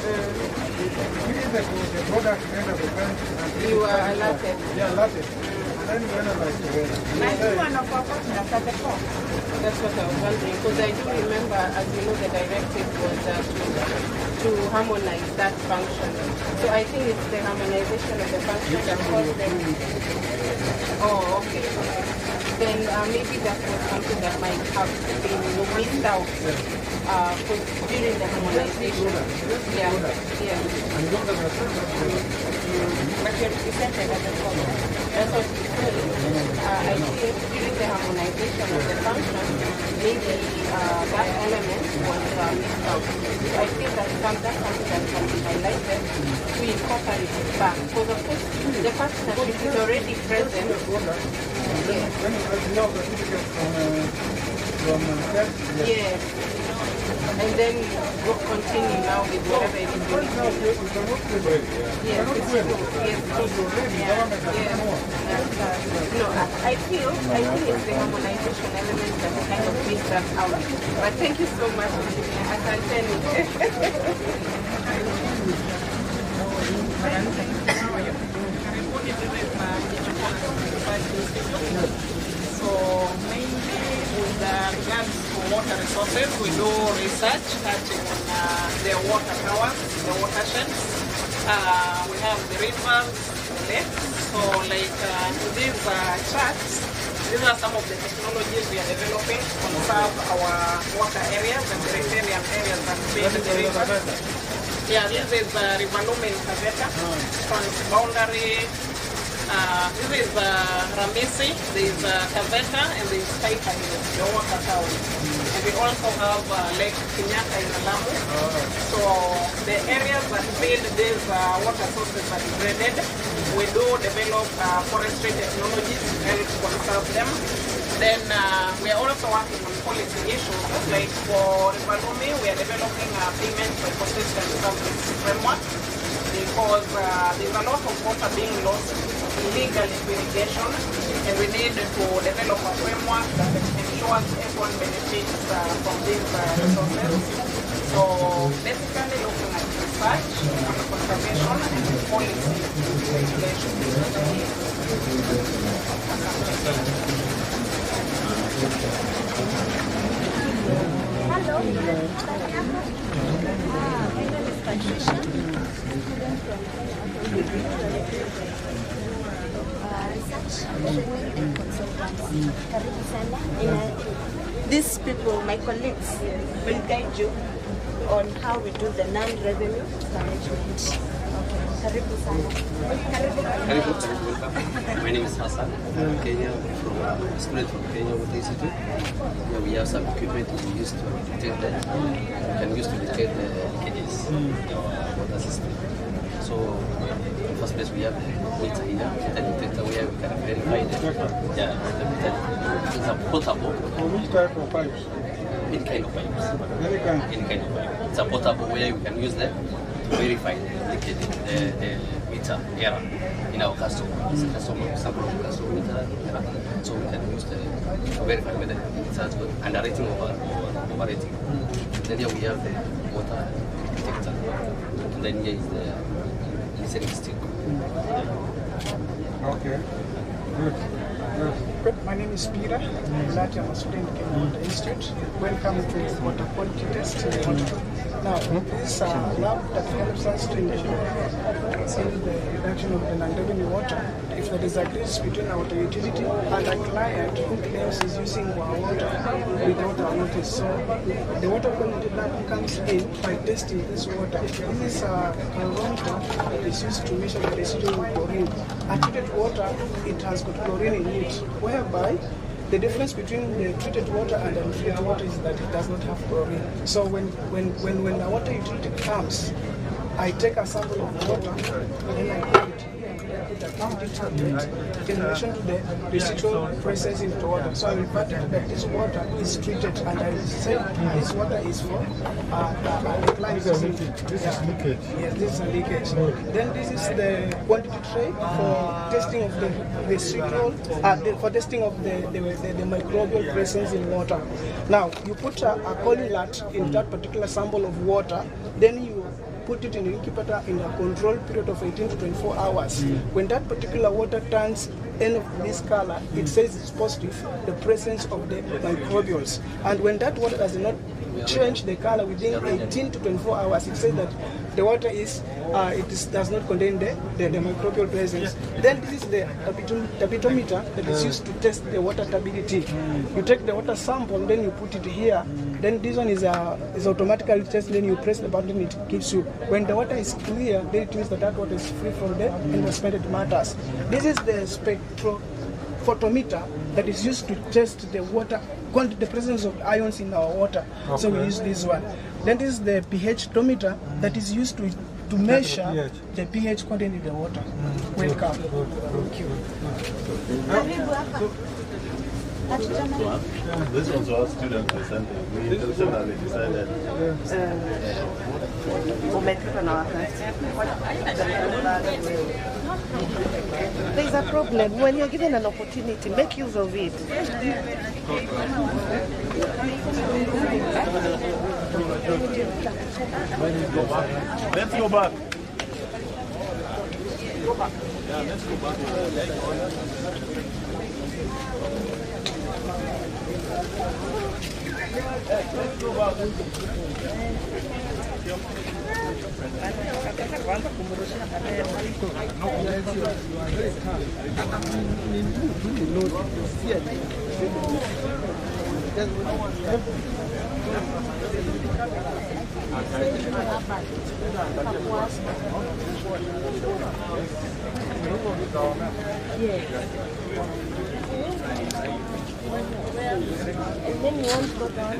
G: Even the product end of the country.
U: You are allotted.
G: Yeah, allotted. Then we analyze the weather.
Q: One of our partners at the top.
U: That's what I was wondering, because I do remember, as you know, the directive was to harmonize that function. So I think it's the harmonization of the function that caused them. Oh, okay. Then maybe that was something that might have been missed out during the harmonization. Yeah.
Q: But you're represented at the top.
U: That's what we said. I think during the harmonization of the function, maybe that element was missed out. So I think that's something that can be highlighted to incorporate it back. Because of course, the partnership is already present.
G: When you know the certificate from the from
U: Yes. And then go continue now with whatever it is doing. Yes, it's true. Yes, no, I feel it's the harmonization element that kind of brings that out. But thank you so much. I can tell you.
B: So mainly with regards to water resources, we do research touching on the water towers, the watersheds. We have the rivers, the lakes. So like these charts, these are some of the technologies we are developing to conserve our water areas and the riparian areas that feed the rivers. Yeah, this is River Lume in Taveta, transboundary. This is Ramisi, there is Taveta, and there is Taita, the water tower. And we also have Lake Kinyaka in Lamu. So the areas that feed these water sources are degraded. We do develop forestry technologies to help conserve them. Then we are also working on policy issues, like for River Lume, we are developing a payment for ecosystem service framework because there's a lot of water being lost illegally to irrigation, and we need to develop a framework that ensures everyone benefits from these resources. So basically looking at research, conservation, and policy regulation.
C: Hello. My name is Patricia. Research, training and consultancy. Karibu sana.
Q: These people, my colleagues, will guide you on how we do the non-revenue management. Karibu sana.
W: My name is Hassan. I'm Kenya, from a student from Kenya Water Institute. Here we have some equipment we use to detect the, can use to detect the leakages in our water system. So, in the first place, we have the meter here, meter detector where we can verify the, the meter. It's a portable.
G: Which type of pipes?
W: Any kind of pipes.
G: Any kind?
W: Any kind of pipe. It's a portable where we can use them to verify the leakage, the meter error in our customer. It's a customer sample of customer meter error. So we can use the to verify whether it has got underrating or overrating. Then here we have the water detector. And then here is the listening stick.
G: Okay. Good.
X: Good. My name is Peter. I'm a student in Kenya Water Institute. Welcome to the water quality test. Now, this lab that helps us to see the reduction of the non-revenue water. If there is a agreement between our water utility and a client who claims is using our water without our notice. So the water quality lab comes in by testing this water. This is a calorimeter that is used to measure the residual chlorine. Treated water, it has got chlorine in it, whereby the difference between the treated water and the untreated water is that it does not have chlorine. So when the water utility comes, I take a sample of water and I put it here and I put a quantity tablet in relation to the residual presence in the water. So I refer to that this water is treated and I say this water is for the client.
G: This is leakage.
X: Yes, this is a leakage. Then this is the quantity tray for testing of the residual, for testing of the microbial presence in water. Now, you put a collulat in that particular sample of water, then you put it in the incubator in a controlled period of 18 to 24 hours. When that particular water turns any of this color, it says it's positive, the presence of the microbials. And when that water does not change the color within 18 to 24 hours, it says that the water does not contain the microbial presence. Then this is the tapetometer that is used to test the water turbidity. You take the water sample, then you put it here. Then this one is automatically tested. Then you press the button, it gives you. When the water is clear, then it means that water is free from the endospecific matters. This is the spectrophotometer that is used to test the water, the presence of ions in our water. Okay. So we use this one. Then this is the pH-tometer that is used to measure the pH content in the water. Welcome. Thank you.
A: This was our student presenting. We intentionally decided.
X: There's a problem. When you're given an opportunity, make use of it.
A: Let's go back.
R: Yeah, let's go back.
X: And then you want to go down.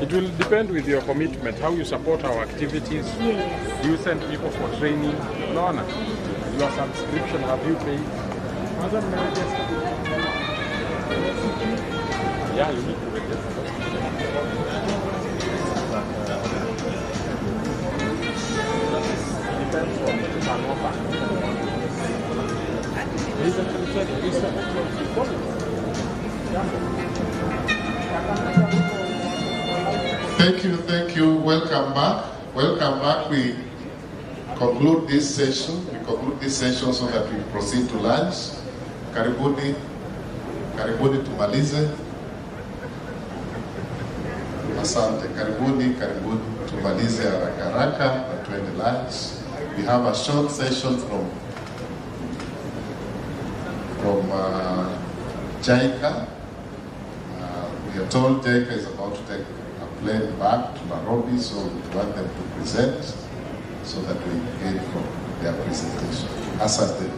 R: It will depend with your commitment, how you support our activities.
X: Yes.
R: Do you send people for training? No, no. Your subscription, have you paid? Yeah, you need to register. Depends on the turnover.
H: Thank you. Welcome back. Welcome back. We conclude this session. We conclude this session so that we proceed to lunch. Karibuni tumalize. Asante. Karibuni tumalize haraka haraka na tuende lunch. We have a short session from JICA. We are told JICA is about to take a plane back to Nairobi, so we want them to present so that we get from their presentation. Asante.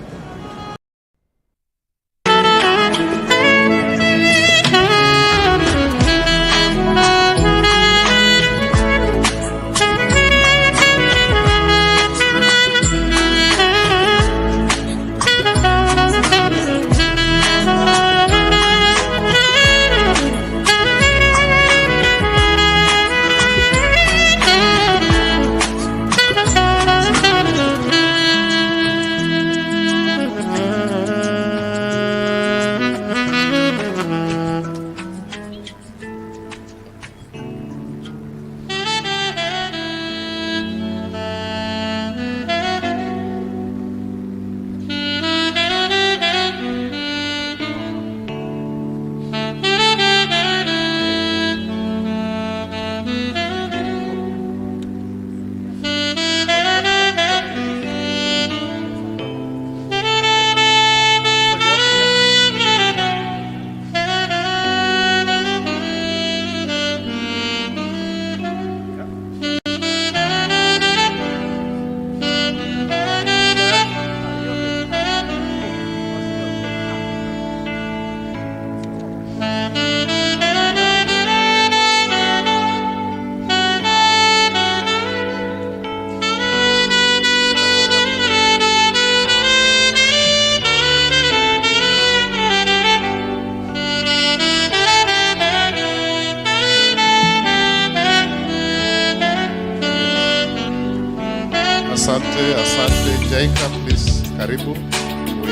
H: Asante JICA, please, karibu. We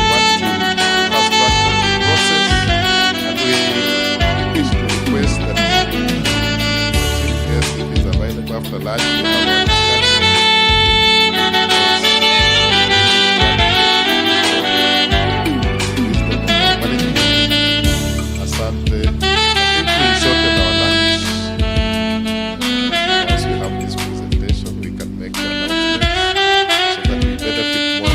H: want to fast track the process, and we wish to request that the chief guest is available after lunch to have a discussion. Asante. I think we shortened our lunch. Once we have this presentation, we can make the announcement so that we benefit more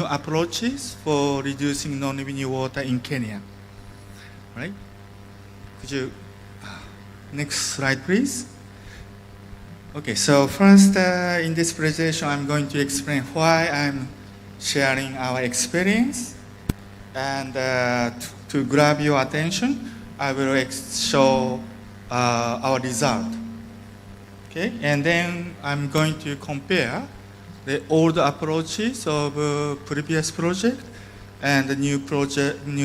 I: new approaches for reducing non-revenue water in Kenya. Right? Could you, next slide, please. Okay, so first in this presentation, I'm going to explain why I'm sharing our experience. And to grab your attention, I will show our result. Okay, and then I'm going to compare the old approaches of previous project and the new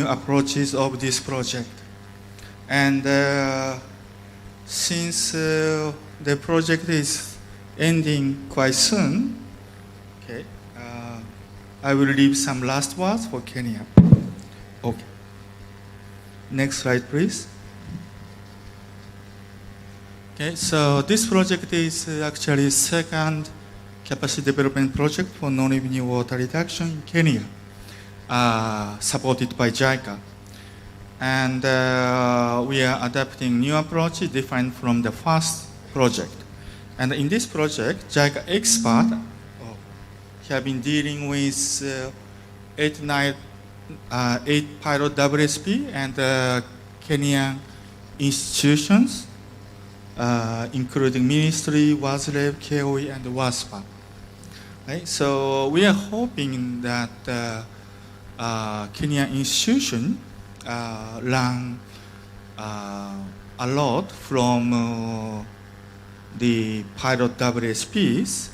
I: approaches of this project. And since the project is ending quite soon, okay, I will leave some last words for Kenya. Okay. Next slide, please. Okay, so this project is actually second capacity development project for non-revenue water reduction in Kenya, supported by JICA. And we are adapting new approaches different from the first project. And in this project, JICA experts have been dealing with 8 pilot WSP and Kenyan institutions, including Ministry, WASLEV, KOE, and WASPA. Right? So we are hoping that Kenyan institution learn a lot from the pilot WSPs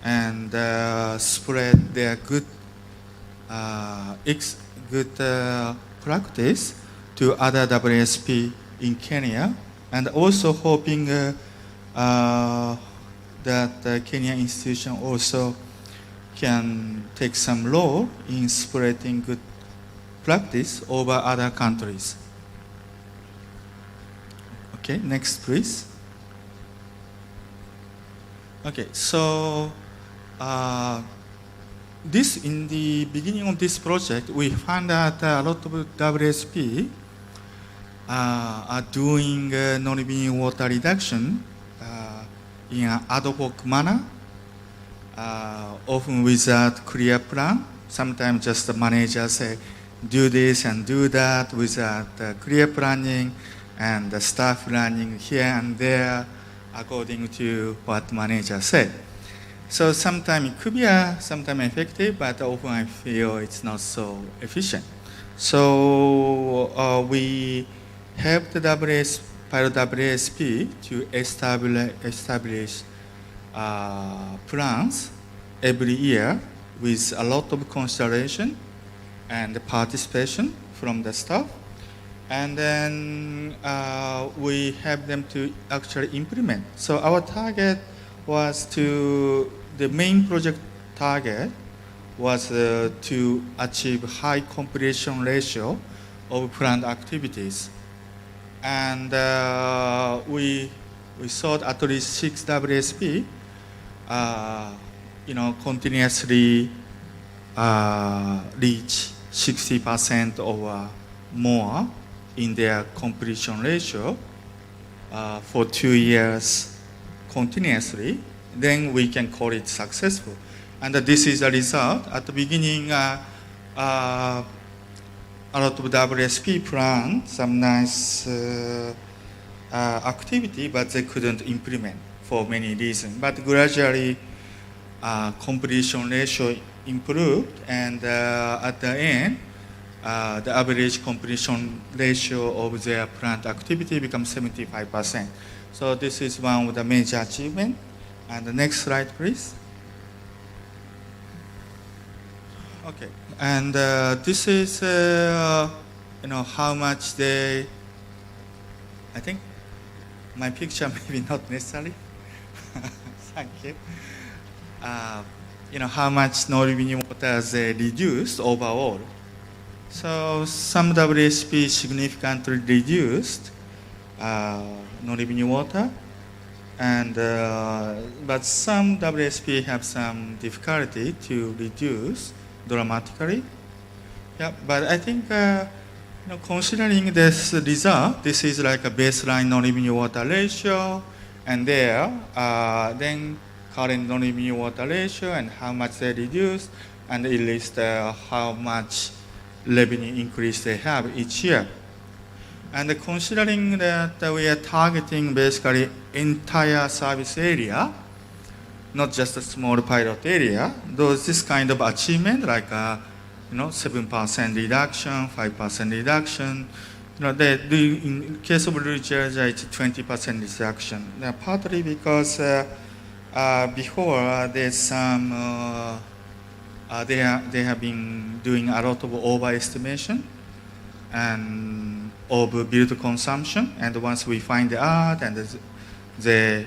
I: and spread their good practice to other WSP in Kenya, and also hoping that the Kenyan institution also can take some role in spreading good practice over other countries. Okay, next please. Okay, so in the beginning of this project, we found that a lot of WSP are doing non-revenue water reduction in an ad hoc manner, often without clear plan. Sometimes just the manager say, do this and do that without clear planning, and the staff running here and there according to what manager said. So sometimes it could be sometimes effective, but often I feel it's not so efficient. So we helped the pilot WSP to establish plans every year with a lot of consideration and participation from the staff. And then we help them to actually implement. So our target was the main project target was to achieve high completion ratio of planned activities. And we thought at least 6 WSP, continuously reach 60% or more in their completion ratio for 2 years continuously, then we can call it successful. And this is the result. At the beginning, a lot of WSP planned some nice activity, but they couldn't implement for many reasons. But gradually, completion ratio improved, and at the end, the average completion ratio of their planned activity becomes 75%. So this is one of the major achievements. And the next slide, please. Okay, and this is how much they. I think my picture maybe not necessary. Thank you. How much non-revenue water they reduced overall. So some WSP significantly reduced non-revenue water, and but some WSP have some difficulty to reduce dramatically. Yeah, but I think considering this result, this is like a baseline non-revenue water ratio, and there then current non-revenue water ratio and how much they reduce, and it lists how much revenue increase they have each year. And considering that we are targeting basically entire service area, not just a small pilot area, this kind of achievement like 7% reduction, 5% reduction, in case of Blue Georgia, it's 20% reduction. Now, partly because before there's some, they have been doing a lot of overestimation and of build consumption, and once we find out and they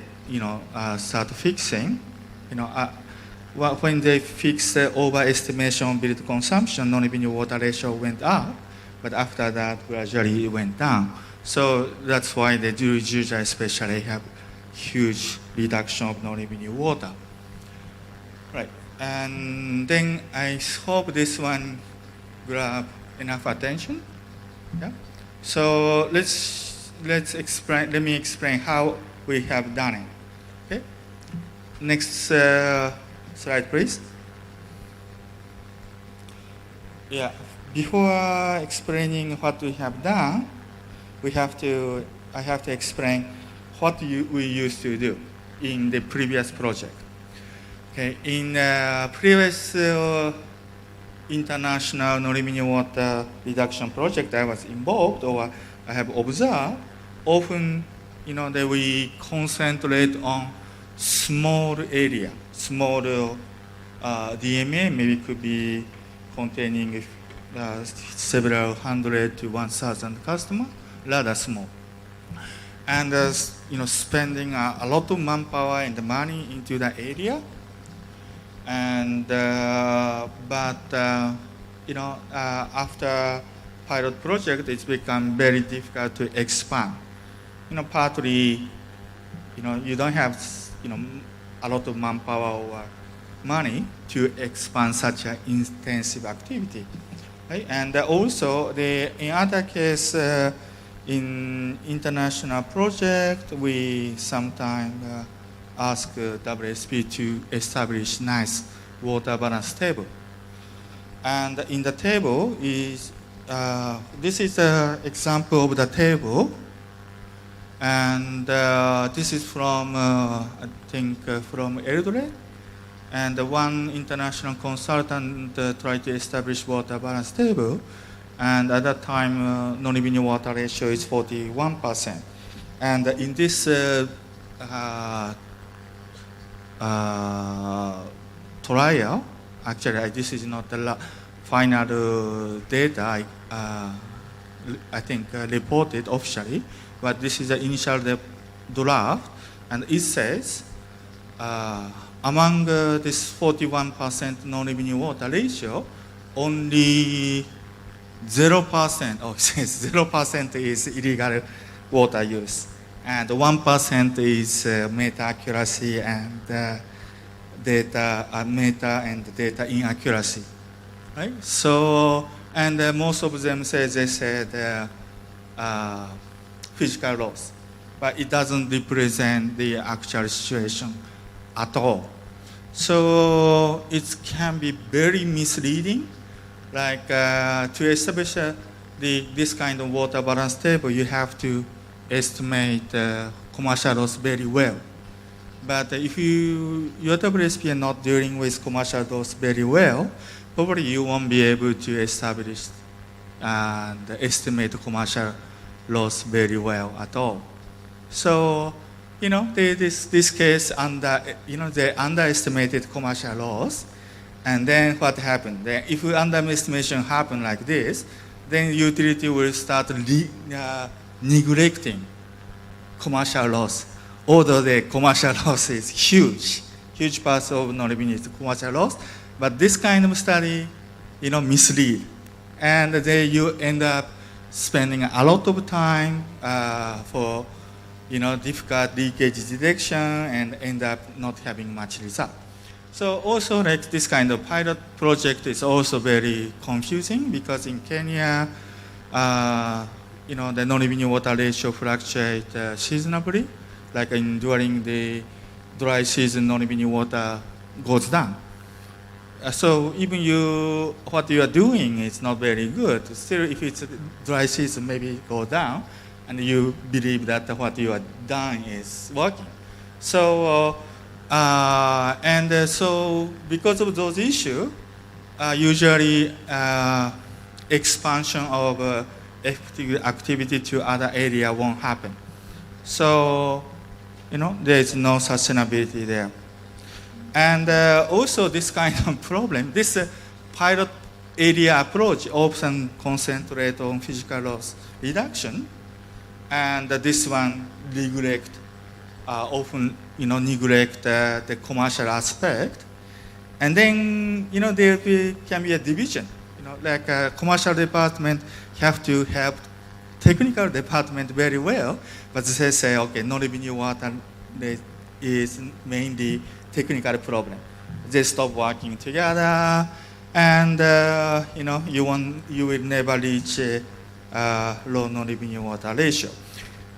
I: start fixing, when they fix the overestimation on build consumption, non-revenue water ratio went up, but after that gradually it went down. So that's why the Georgia especially have huge reduction of non-revenue water. Right, and then I hope this one grab enough attention. Yeah. So let's explain. Let me explain how we have done it. Okay. Next slide, please. Yeah. Before explaining what we have done, I have to explain what we used to do in the previous project. Okay. In previous international non-revenue water reduction project I was involved or I have observed, often that we concentrate on small area, small DMA, maybe could be containing several hundred to 1,000 customers, rather small. And spending a lot of manpower and money into that area. And after pilot project, it's become very difficult to expand. Partly, you don't have a lot of manpower or money to expand such an intensive activity, right? And also, in other case, in international project, we sometimes ask WSP to establish nice water balance table. And in the table is, this is an example of the table. And this is from, I think, from Eldred. And one international consultant tried to establish water balance table. And at that time, non-revenue water ratio is 41%. And in this trial, actually, this is not the final data I think reported officially, but this is the initial draft, and it says among this 41% non-revenue water ratio, only 0%, it says 0% is illegal water use, and 1% is meta accuracy and meta and data inaccuracy, right? So, and most of them say they said physical loss, but it doesn't represent the actual situation at all. So it can be very misleading. Like to establish this kind of water balance table, you have to estimate commercial loss very well. But if your WSP are not dealing with commercial loss very well, probably you won't be able to establish and estimate commercial loss very well at all. So, this case they underestimated commercial loss, and then what happened? If underestimation happen like this, then utility will start neglecting commercial loss, although the commercial loss is huge part of non-revenue is commercial loss. But this kind of study, mislead, and then you end up spending a lot of time for, difficult leakage detection and end up not having much result. So also like this kind of pilot project is also very confusing because in Kenya, the non-revenue water ratio fluctuates seasonably, like during the dry season non-revenue water goes down. So even what you are doing is not very good. Still, if it's a dry season, maybe it go down, and you believe that what you are done is working. So, so because of those issues, usually expansion of effective activity to other area won't happen. So, there is no sustainability there. And also this kind of problem, this pilot area approach often concentrate on physical loss reduction, and this one often neglect the commercial aspect. And then there can be a division. Like a commercial department have to help technical department very well, but they say, okay, non-revenue water is mainly technical problem. They stop working together, and you will never reach low non-revenue water ratio.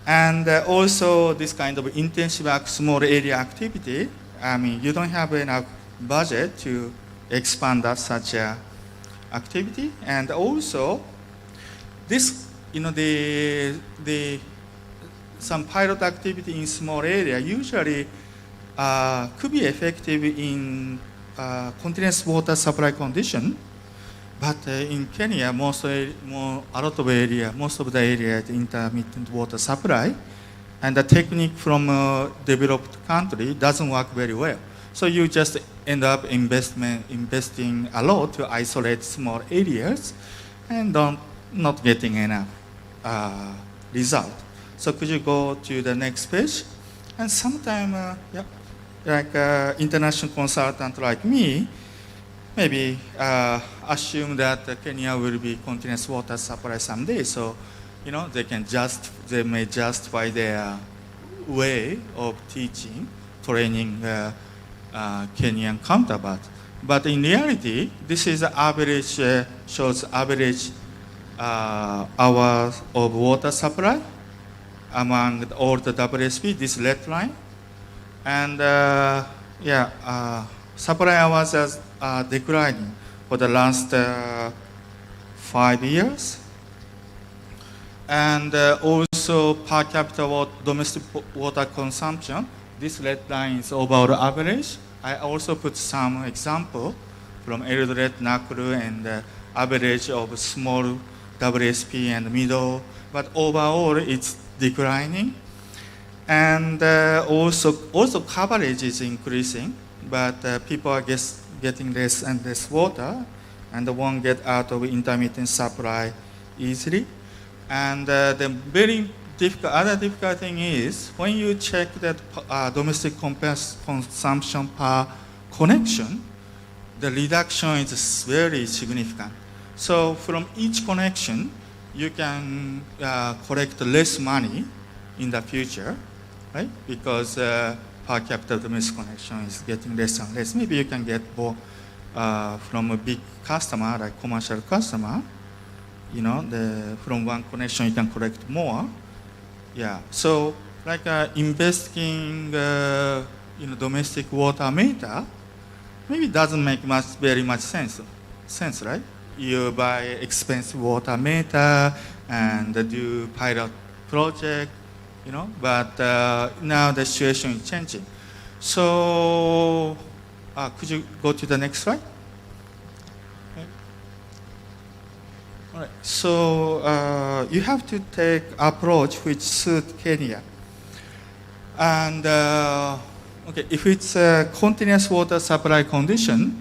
I: And also this kind of intensive small area activity, you don't have enough budget to expand that such activity. And also this, some pilot activity in small area usually could be effective in continuous water supply condition, but in Kenya, most of the area is intermittent water supply, and the technique from developed country doesn't work very well. So you just end up investing a lot to isolate small areas, and not getting enough result. So could you go to the next page? And sometimes, like international consultant like me, maybe assume that Kenya will be continuous water supply someday. So, they may justify their way of teaching, training Kenyan counterpart. But in reality, this is average, shows average hours of water supply among all the WSP, this red line. And supply hours are declining for the last 5 years. And also per capita domestic water consumption, this red line is overall average. I also put some example from Eldoret, Nakuru, and average of small WSP and middle, but overall it's declining. And also coverage is increasing, but people are getting less and less water, and won't get out of intermittent supply easily. And the very other difficult thing is when you check that domestic consumption per connection, the reduction is very significant. So from each connection, you can collect less money in the future, right? Because per capita domestic connection is getting less and less. Maybe you can get more from a big customer, like commercial customer. From one connection you can collect more. Yeah. So like investing domestic water meter, maybe doesn't make very much sense, right? You buy expensive water meter and do pilot project, but now the situation is changing. So could you go to the next slide? Okay. All right. So you have to take approach which suit Kenya. And okay, if it's a continuous water supply condition,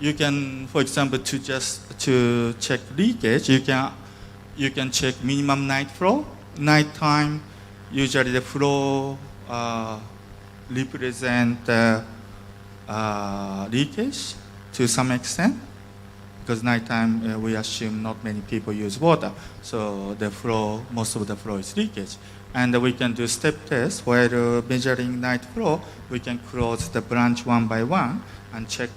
I: you can, for example, to check leakage, you can check minimum night flow. Nighttime, usually the flow represent leakage to some extent, because nighttime we assume not many people use water, so most of the flow is leakage. And we can do step tests where measuring night flow, we can close the branch one by one and check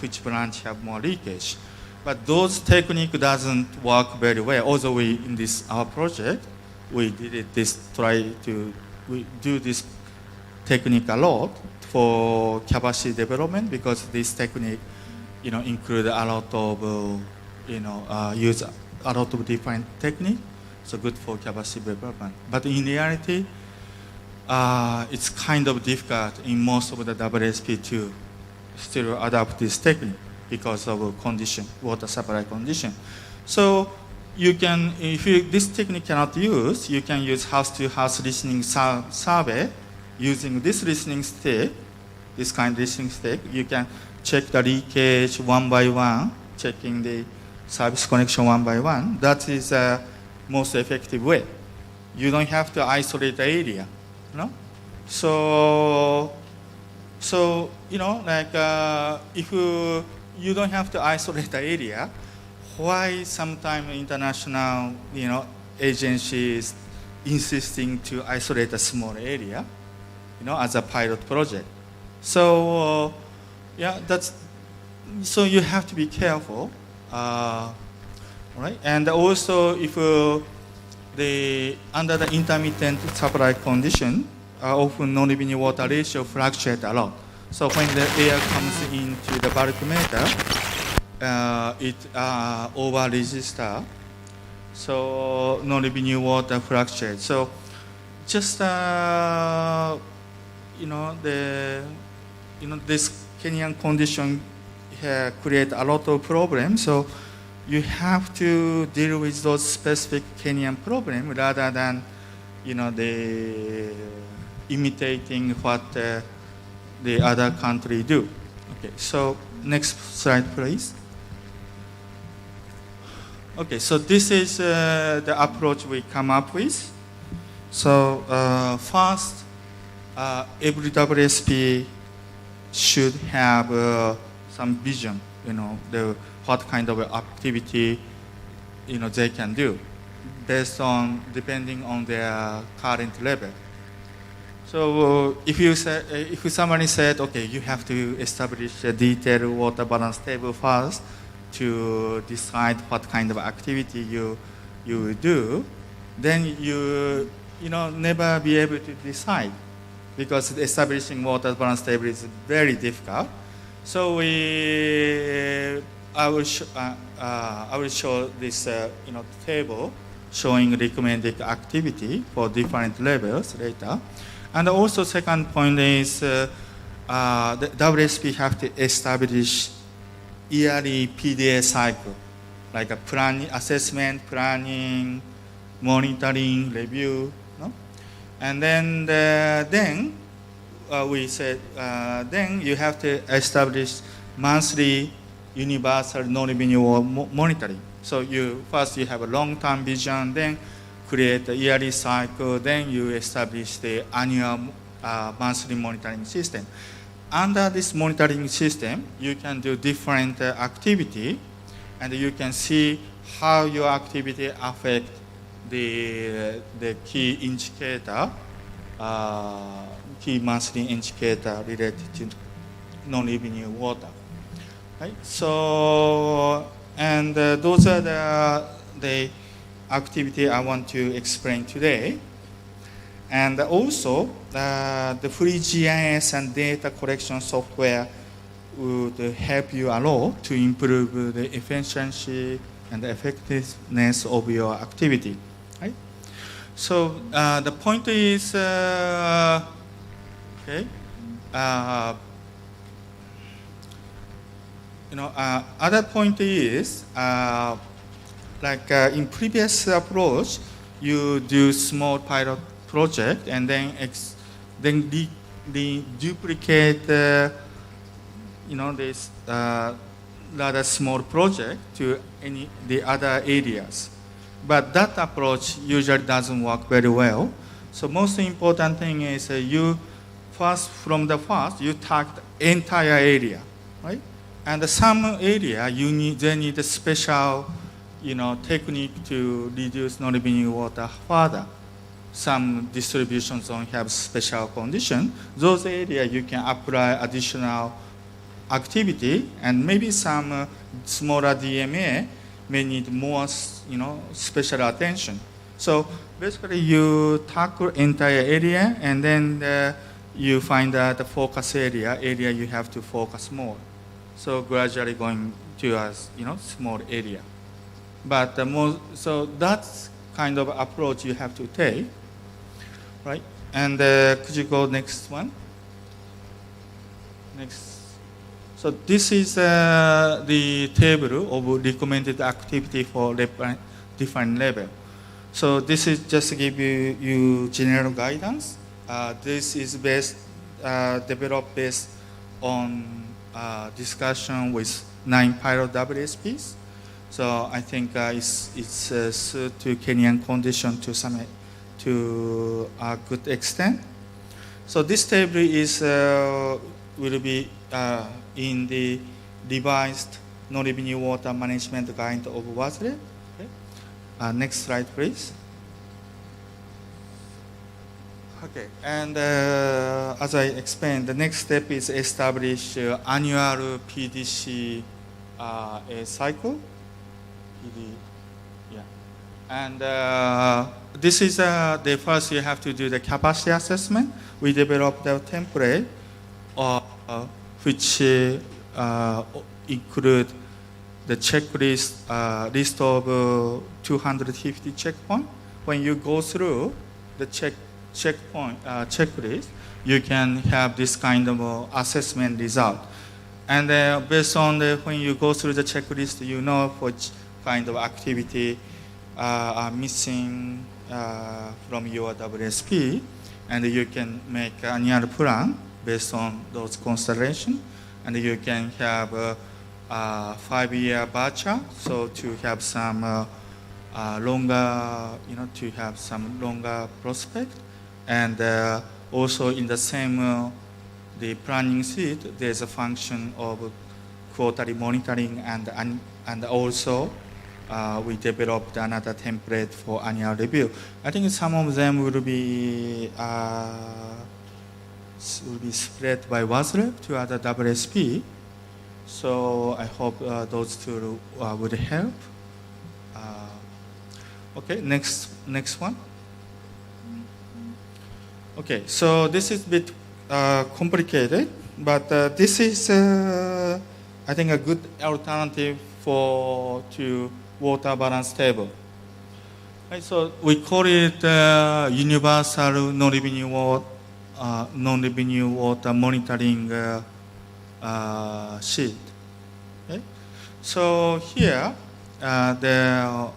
I: which branch have more leakage. But those technique doesn't work very well. Also, in our project, we do this technique a lot for capacity development because this technique, include a lot of, use a lot of different technique. So good for capacity development. But in reality, it's kind of difficult in most of the WSP to still adapt this technique because of condition, water supply condition. So you can, if this technique cannot use, you can use house-to-house listening survey using this listening stick, this kind of listening stick. You can check the leakage one by one, checking the service connection one by one. That is the most effective way. You don't have to isolate the area, So if you don't have to isolate the area, why sometimes international, agencies insisting to isolate a small area, as a pilot project? So so you have to be careful, right? And also, if under the intermittent supply condition, often non-revenue water ratio fluctuates a lot. So when the air comes into the bulk meter, it over-register. So non-revenue water fluctuates. So just this Kenyan condition create a lot of problems. So you have to deal with those specific Kenyan problems rather than imitating what the other country do. Okay, so next slide, please. Okay, so this is the approach we come up with. So first, every WSP should have some vision, what kind of activity, they can do, depending on their current level. So if somebody said, okay, you have to establish a detailed water balance table first to decide what kind of activity you will do, then you never be able to decide because establishing water balance table is very difficult. So I will show this table showing recommended activity for different levels later. And also second point is the WSP have to establish yearly PDA cycle, like a planning, assessment, planning, monitoring, review. And then we said then you have to establish monthly universal non-revenue monitoring. So you have a long-term vision, then create a yearly cycle, then you establish the annual monthly monitoring system. Under this monitoring system, you can do different activity, and you can see how your activity affect the key indicator, key monthly indicator related to non-revenue water. Right? So, and those are the activity I want to explain today. And also, the free GIS and data collection software would help you a lot to improve the efficiency and the effectiveness of your activity. Right? So the point is, other point is, in previous approach, you do small pilot project and then duplicate this rather small project to the other areas. But that approach usually doesn't work very well. So most important thing is you target the entire area, right? And some area they need a special technique to reduce non-revenue water further. Some distribution zones have special condition. Those areas you can apply additional activity, and maybe some smaller DMA may need more, special attention. So basically, you tackle entire area, and then you find that the focus area you have to focus more. So gradually going to a small area. But so that's kind of approach you have to take, right? And could you go next one? Next. So this is the table of recommended activity for different level. So this is just to give you general guidance. This is developed based on discussion with 9 pilot WSPs. So I think it's suited to Kenyan condition to a good extent. So this table is will be in the revised non-revenue water management guide of WASRE. Okay. Next slide, please. Okay, and as I explained, the next step is establish annual PDC cycle. And this is the first you have to do the capacity assessment. We developed a template which include the checklist, list of 250 checkpoints. When you go through the checklist, you can have this kind of assessment result. And based on when you go through the checklist, you know which kind of activity are missing from your WSP, and you can make an annual plan based on those considerations, and you can have a 5-year budget, so to have some longer, to have some longer prospect, and also in the same the planning sheet, there's a function of quarterly monitoring, and also we developed another template for annual review. I think some of them will be spread by WASRE to other WSP. So I hope those two would help. Okay, next one. Okay, so this is a bit complicated, but this is I think a good alternative to water balance table. Right, so we call it universal non-revenue water monitoring sheet. Okay? So here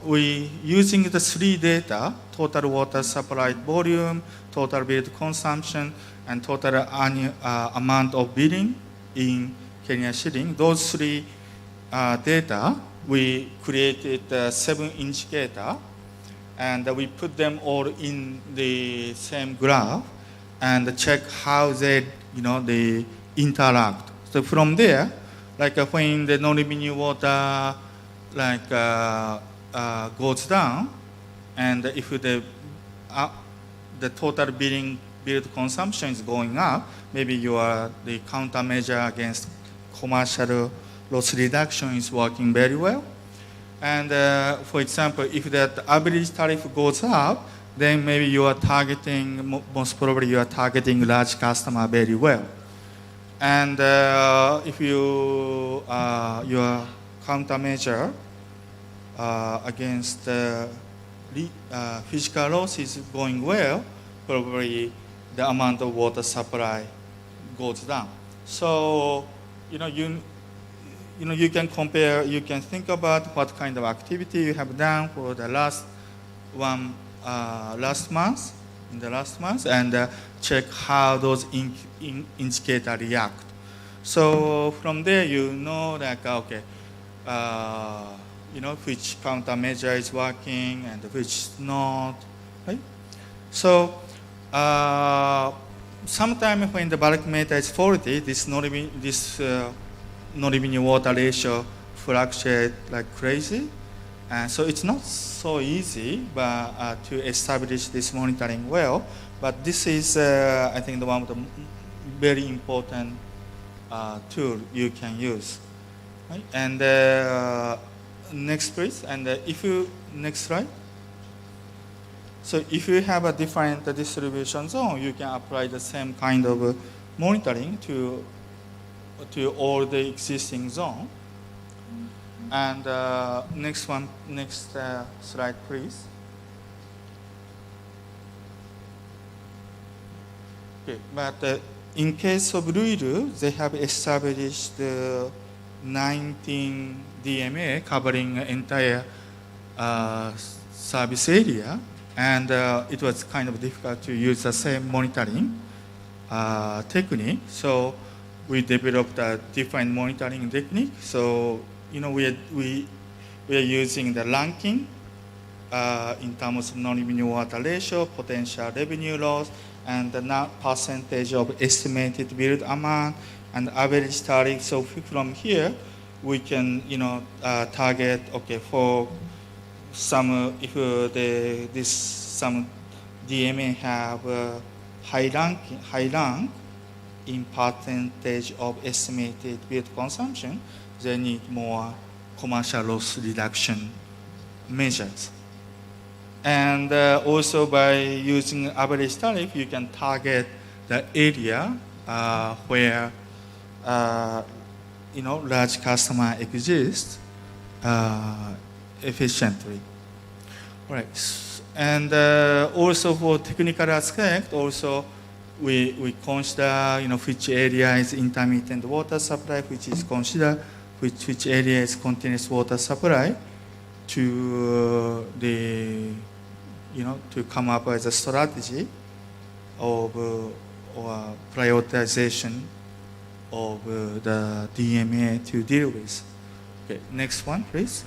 I: we using the 3 data: total water supplied volume, total billed consumption, and total annual amount of billing in Kenya shilling. Those 3 data, we created 7 indicator, and we put them all in the same graph and check how they interact. So from there, like when the non-revenue water goes down, and if the total billed consumption is going up, maybe the countermeasure against commercial loss reduction is working very well. And for example, if that average tariff goes up, then maybe most probably you are targeting large customer very well. And if your countermeasure against physical loss is going well, probably the amount of water supply goes down. So, you can compare, you can think about what kind of activity you have done for the last month, and check how those indicators react. So from there, okay, which countermeasure is working and which is not, right? So sometimes when the bulk meter is faulty, this non-revenue water ratio fluctuates like crazy. And so it's not so easy to establish this monitoring well, but this is, I think, one of the very important tool you can use. Right? And next, please. And next slide. So if you have a different distribution zone, you can apply the same kind of monitoring to all the existing zone. And next slide, please. Okay, but in case of Ruiru, they have established 19 DMA covering entire service area, and it was kind of difficult to use the same monitoring technique. So we developed a different monitoring technique. So we are using the ranking in terms of non-revenue water ratio, potential revenue loss, and the percentage of estimated billed amount and average tariff. So from here, we can target for some some DMA have high rank in percentage of estimated billed consumption, they need more commercial loss reduction measures. And also by using average tariff, you can target the area where large customer exists efficiently. Right. And also for technical aspect, also we consider which area is intermittent water supply, which is considered which area is continuous water supply to to come up with a strategy of or prioritization of the DMA to deal with. Okay, next one, please.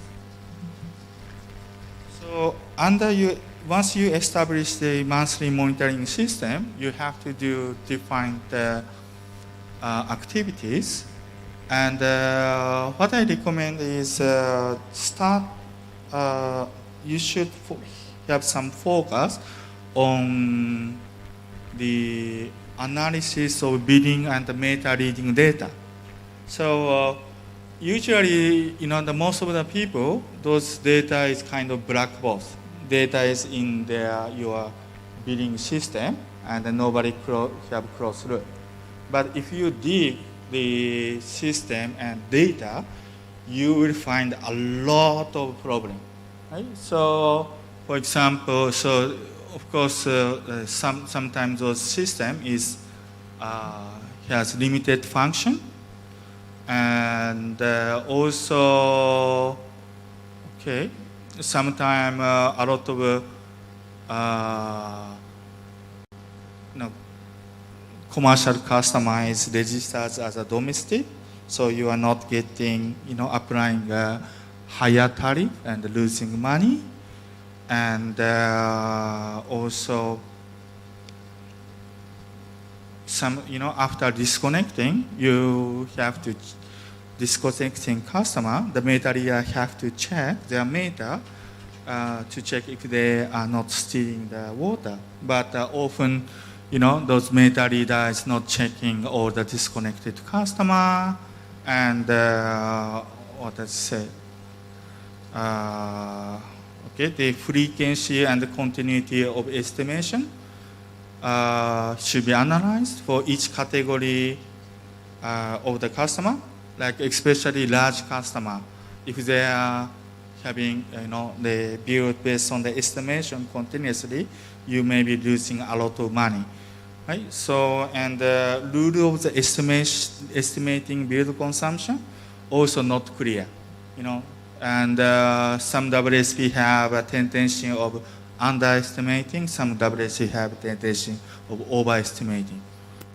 I: So once you establish the monthly monitoring system, you have to define the activities. And what I recommend is you should have some focus on the analysis of billing and the meter reading data. So usually, the most of the people, those data is kind of black box. Data is in your billing system, and nobody have cross-look. But if you dig the system and data, you will find a lot of problem. Right? So, for example, of course, sometimes those system has limited function, and also, sometimes a lot of commercial customer is registered as a domestic, so you are not getting, applying a higher tariff and losing money. And also, after disconnecting, you have to disconnecting customer. The meter reader have to check their meter to check if they are not stealing the water. But often, those meter reader is not checking all the disconnected customer, and what I say. The frequency and the continuity of estimation should be analyzed for each category of the customer, like especially large customer. If they are having, the bill based on the estimation continuously, you may be losing a lot of money, right? So, and the rule of the estimating bill consumption also not clear, And some WSP have a tendency of underestimating, some WSP have a tendency of overestimating.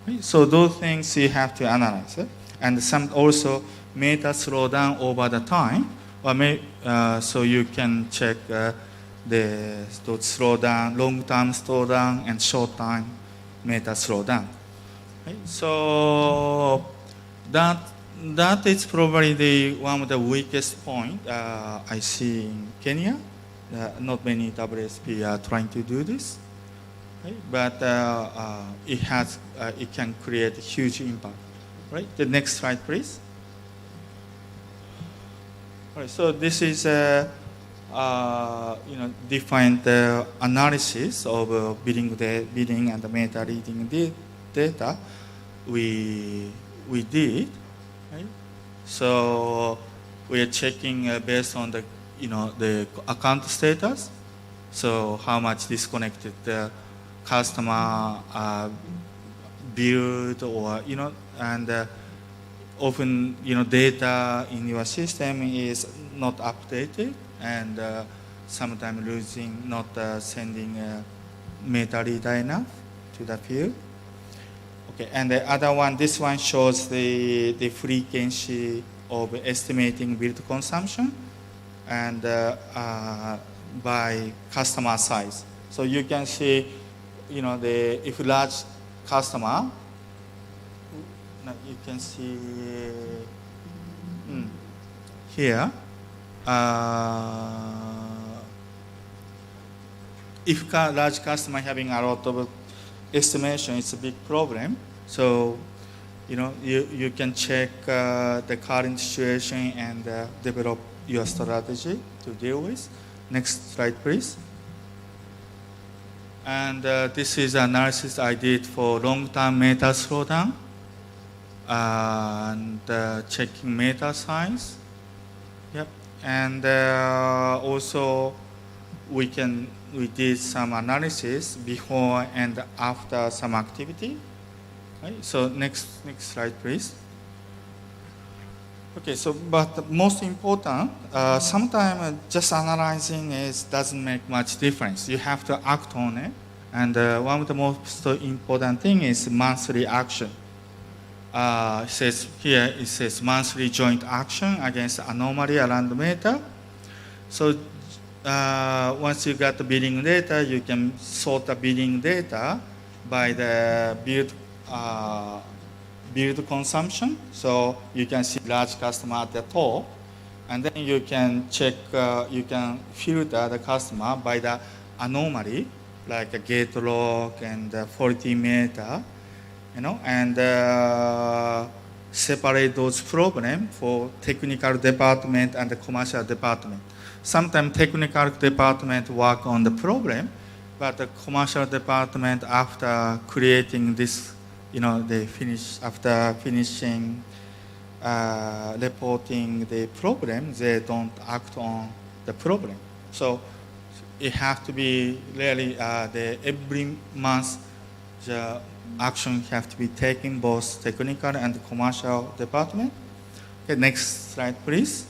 I: Right? So those things you have to analyze. And some also meter slow down over the time, or so you can check the slowdown, long-term slowdown, and short-term meter slowdown. Right? So that is probably one of the weakest point I see in Kenya. Not many WSP are trying to do this, right? But it can create a huge impact. Right? The next slide, please. All right, so this is different analysis of billing and meta reading data we did, right? So we are checking based on the the account status. So how much disconnected the customer billed, or and often data in your system is not updated, and sometimes losing, not sending metadata enough to the field. Okay, and the other one, this one shows the frequency of estimating build consumption, and by customer size. So you can see, if large customer, you can see here. If large customer having a lot of estimation, it's a big problem. So, you can check the current situation and develop your strategy to deal with. Next slide, please. And this is analysis I did for long-term meta slowdown and checking meta size. Yep. And also we did some analysis before and after some activity. Right? So next slide, please. Okay, so but the most important, sometimes just analyzing doesn't make much difference. You have to act on it, and one of the most important thing is monthly action. It says monthly joint action against anomaly around meta. So once you got the billing data, you can sort the billing data by the build consumption. So you can see large customer at the top, and then you can check, you can filter the customer by the anomaly, like a gate lock and faulty meta, and separate those problems for technical department and the commercial department. Sometimes technical department work on the problem, but the commercial department, after creating this, they finish, after finishing reporting the problem, they don't act on the problem. So it has to be really every month the action have to be taken, both technical and commercial department. Okay, next slide, please.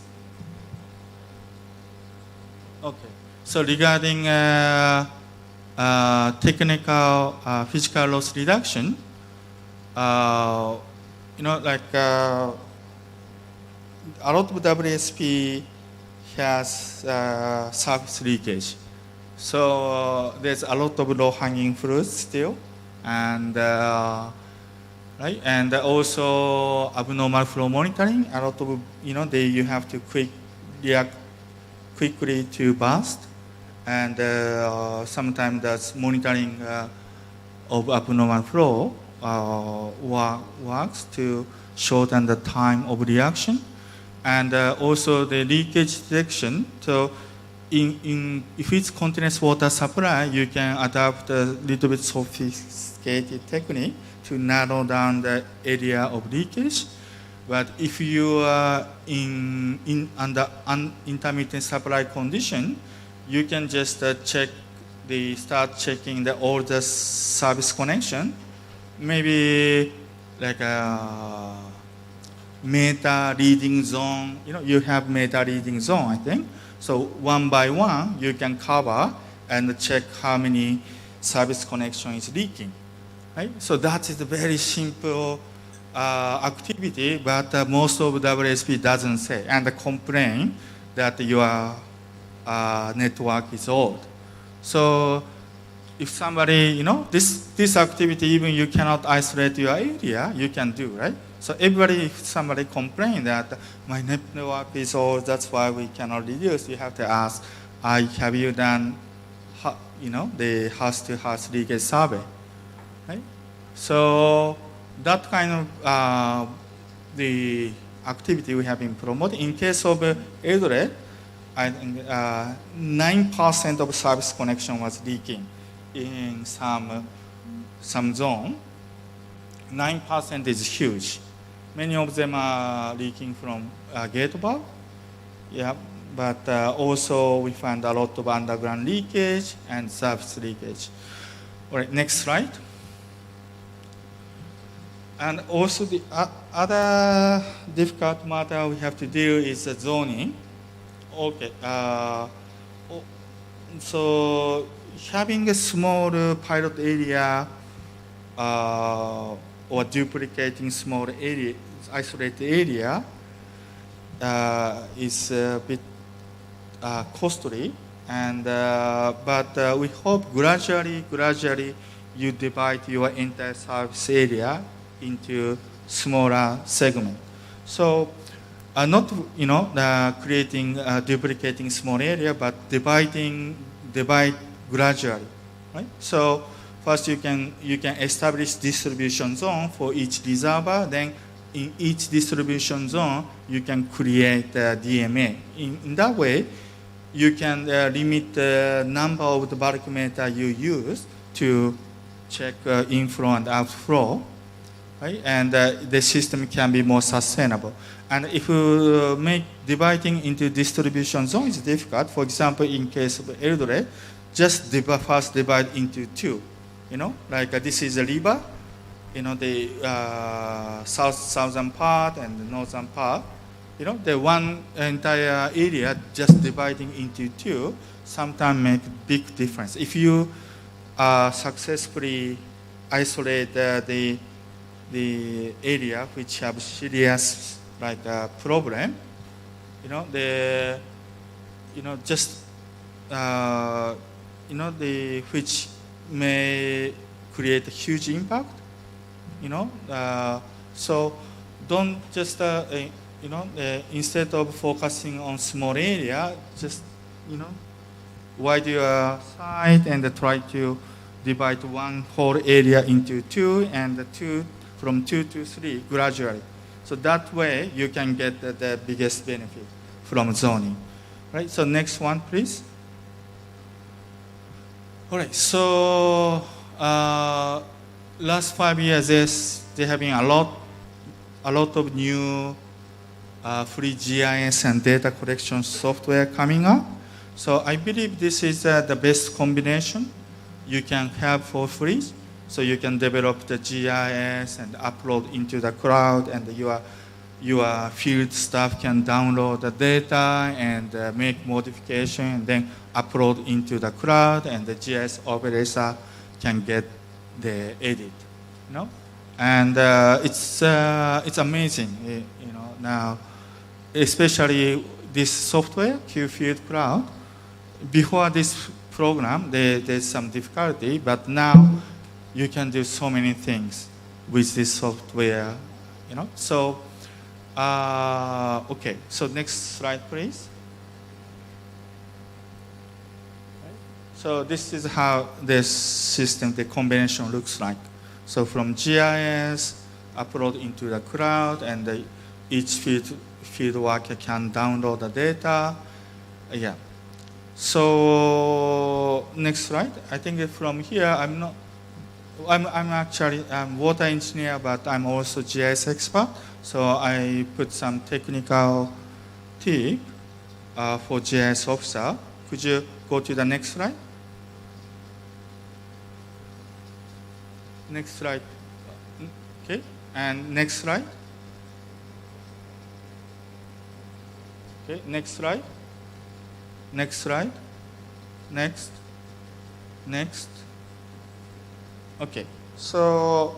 I: Okay, so regarding technical physical loss reduction, a lot of WSP has surface leakage. So there's a lot of low-hanging fruits still, and right, and also abnormal flow monitoring. A lot of you have to react quickly to burst, and sometimes that's monitoring of abnormal flow works to shorten the time of reaction, and also the leakage detection. So if it's continuous water supply, you can adapt a little bit sophisticated technique to narrow down the area of leakage. But if you are under intermittent supply condition, you can just start checking all the service connection. Maybe like a meta reading zone. You have meta reading zone, I think. So one by one, you can cover and check how many service connection is leaking. Right? So that is a very simple activity, but most of WSP doesn't say, and complain that your network is old. So if somebody, this activity, even you cannot isolate your area, you can do, right? So if somebody complain that my network is old, that's why we cannot reduce, you have to ask, have you done, the house-to-house leakage survey, right? So that kind of the activity we have been promoting. In case of Eldred, I think 9% of service connection was leaking in some zone. 9% is huge. Many of them are leaking from gate valve. Yeah, but also we find a lot of underground leakage and surface leakage. All right, next slide. And also the other difficult matter we have to deal is the zoning. Okay, so having a small pilot area or duplicating small area, isolated area is a bit costly, and but we hope gradually you divide your entire service area into smaller segment. So not creating duplicating small area, but divide gradually, right? So first you can establish distribution zone for each reservoir. Then in each distribution zone you can create a DMA. In that way, you can limit the number of the bulk meter you use to check inflow and outflow. Right? And the system can be more sustainable. And if you make dividing into distribution zone is difficult, for example, in case of Eldoret, just first divide into two. Like this is a river, the southern part and the northern part. The one entire area just dividing into two sometimes make big difference. If you successfully isolate the area which have serious problem, which may create a huge impact, so don't just instead of focusing on small area, just widen your site and try to divide one whole area into two, and from 2 to 3 gradually. So that way you can get the biggest benefit from zoning. Right? So next one, please. All right. So last 5 years, there have been a lot of new free GIS and data collection software coming up. So I believe this is the best combination you can have for free. So you can develop the GIS and upload into the cloud, and your field staff can download the data and make modification and then upload into the cloud, and the GIS operator can get the edit. And it's amazing, now, especially this software, QField Cloud. Before this program, there's some difficulty, but now you can do so many things with this software, So, okay. So next slide, please. So this is how this system, the combination looks like. So from GIS, upload into the cloud, and each field worker can download the data. Yeah. So next slide. I think from here, I'm actually water engineer, but I'm also GIS expert. So I put some technical tip for GIS officer. Could you go to the next slide? Next slide. Okay, and next slide. Okay, next slide. Next slide. Next. Next. Okay, so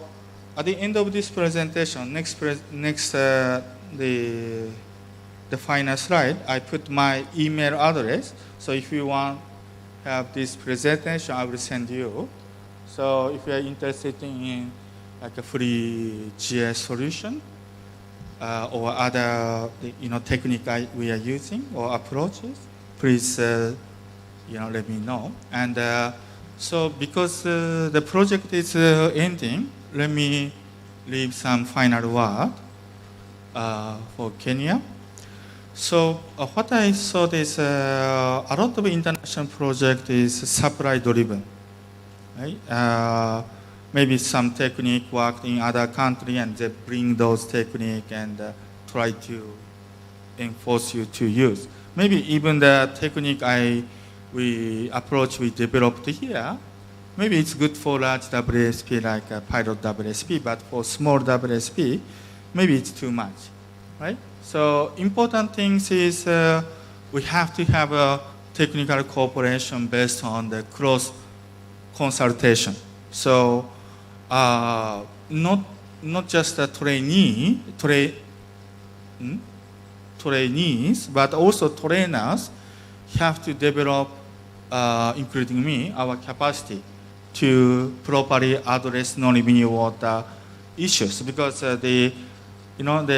I: at the end of this presentation, the final slide, I put my email address. So if you want to have this presentation, I will send you. So if you are interested in like a free GIS solution or other technique we are using or approaches, please let me know. And so because the project is ending, let me leave some final word for Kenya. So what I thought is a lot of international project is supply driven, right? Maybe some technique worked in other country and they bring those technique and try to enforce you to use. Maybe even the technique we developed here, maybe it's good for large WSP like a pilot WSP, but for small WSP, maybe it's too much, right? So important things is we have to have a technical cooperation based on the cross consultation. So not just the trainees, but also trainers have to develop, including me, our capacity to properly address non-revenue water issues, because the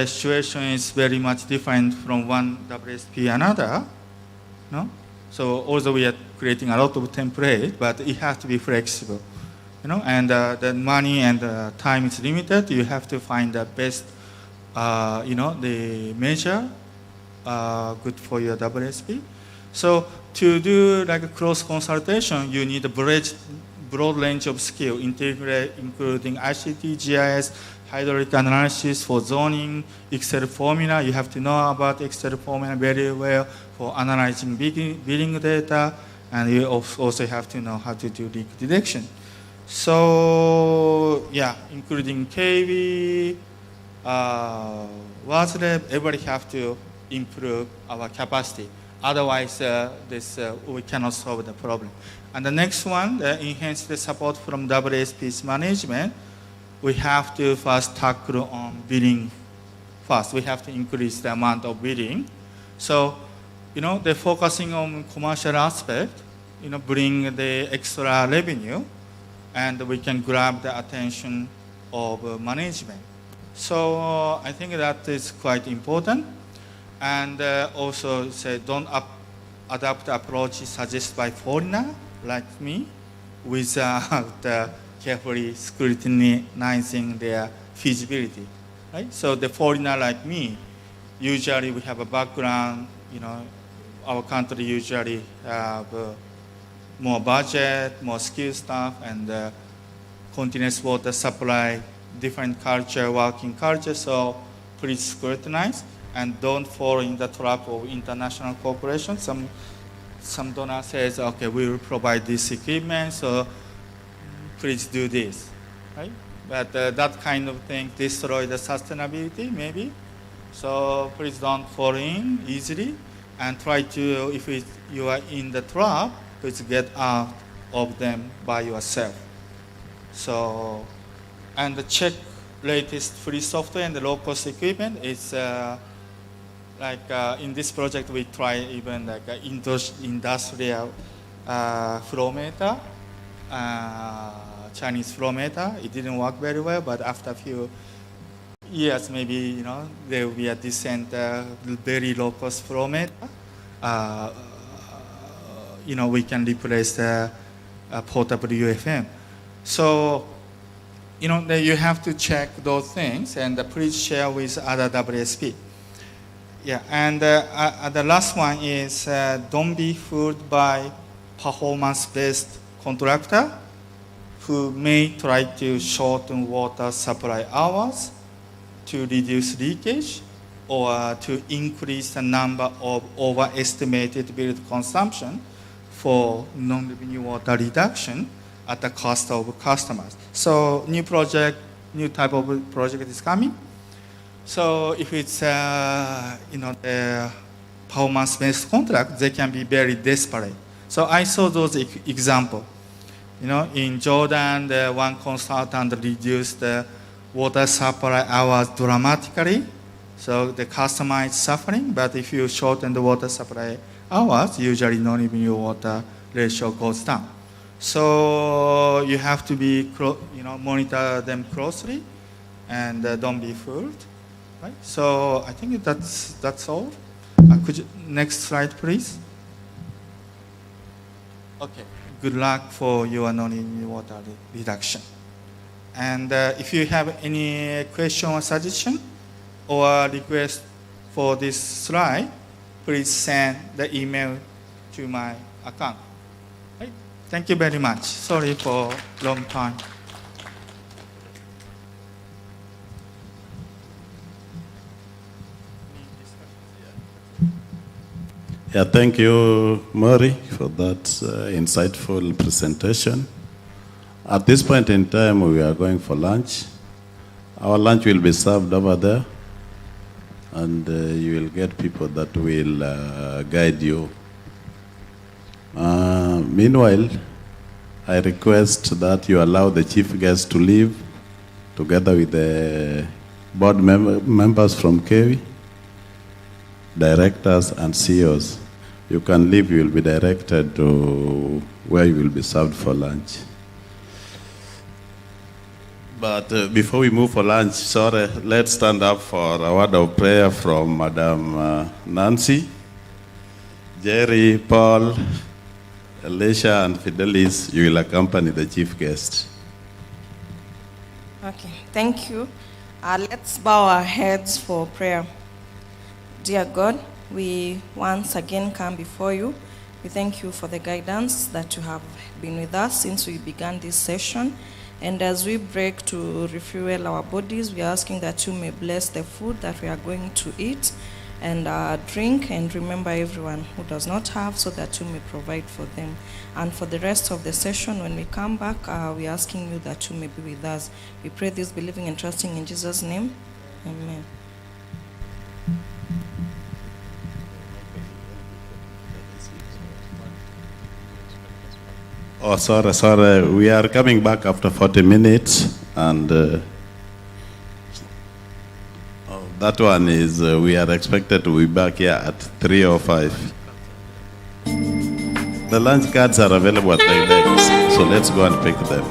I: situation is very much different from one WSP another. No? So although we are creating a lot of template, but it has to be flexible. And the money and the time is limited. You have to find the best, the measure good for your WSP. So to do like a cross consultation, you need a broad range of skill, including ICT, GIS, hydraulic analysis for zoning, Excel formula. You have to know about Excel formula very well for analyzing billing data, and you also have to know how to do leak detection. So yeah, including KV, WASLab, everybody have to improve our capacity. Otherwise, we cannot solve the problem. And the next one, enhance the support from WSP's management. We have to first tackle on billing first. We have to increase the amount of billing. So, they're focusing on commercial aspect, bring the extra revenue, and we can grab the attention of management. So I think that is quite important. And also say don't adopt the approach suggested by foreigner like me without carefully scrutinizing their feasibility. Right? So the foreigner like me, usually we have a background, our country usually have more budget, more skill staff, and continuous water supply, different culture, working culture, so please scrutinize. And don't fall in the trap of international cooperation. Some donor says, okay, we will provide this equipment, so please do this, right? But that kind of thing destroy the sustainability, maybe. So please don't fall in easily, and try to, if you are in the trap, please get out of them by yourself. So, and check latest free software and the low-cost equipment. It's in this project, we try even like industrial flow meter, Chinese flow meter. It didn't work very well, but after a few years, maybe there will be a decent, very low-cost flow meter. We can replace the portable UFM. So, you have to check those things and please share with other WSP. Yeah, and the last one is don't be fooled by performance-based contractor who may try to shorten water supply hours to reduce leakage or to increase the number of overestimated billed consumption for non-revenue water reduction at the cost of customers. So new type of project is coming. So if it's the performance-based contract, they can be very desperate. So I saw those examples. In Jordan, the one consultant reduced the water supply hours dramatically. So the customer is suffering, but if you shorten the water supply hours, usually non-revenue water ratio goes down. So you have to be, monitor them closely, and don't be fooled. Right? So I think that's all. Could you, next slide, please? Okay. Good luck for your non-revenue water reduction. And if you have any question or suggestion or request for this slide, please send the email to my account. Right? Thank you very much. Sorry for long time.
A: Yeah, thank you, Murray, for that insightful presentation. At this point in time, we are going for lunch. Our lunch will be served over there, and you will get people that will guide you. Meanwhile, I request that you allow the chief guest to leave together with the board members from KEWI, directors and CEOs. You can leave, you will be directed to where you will be served for lunch. But before we move for lunch, sorry, let's stand up for a word of prayer from Madam Nancy, Jerry, Paul, Elisha, and Fidelis. You will accompany the chief guest.
E: Okay, thank you. Let's bow our heads for prayer. Dear God, we once again come before you. We thank you for the guidance that you have been with us since we began this session. And as we break to refuel our bodies, we are asking that you may bless the food that we are going to eat and drink, and remember everyone who does not have, so that you may provide for them. And for the rest of the session, when we come back, we are asking you that you may be with us. We pray this believing and trusting in Jesus' name. Amen.
A: Oh, sorry. We are coming back after 40 minutes, and that one is, we are expected to be back here at 3:05. The lunch cards are available at the desk, so let's go and pick them.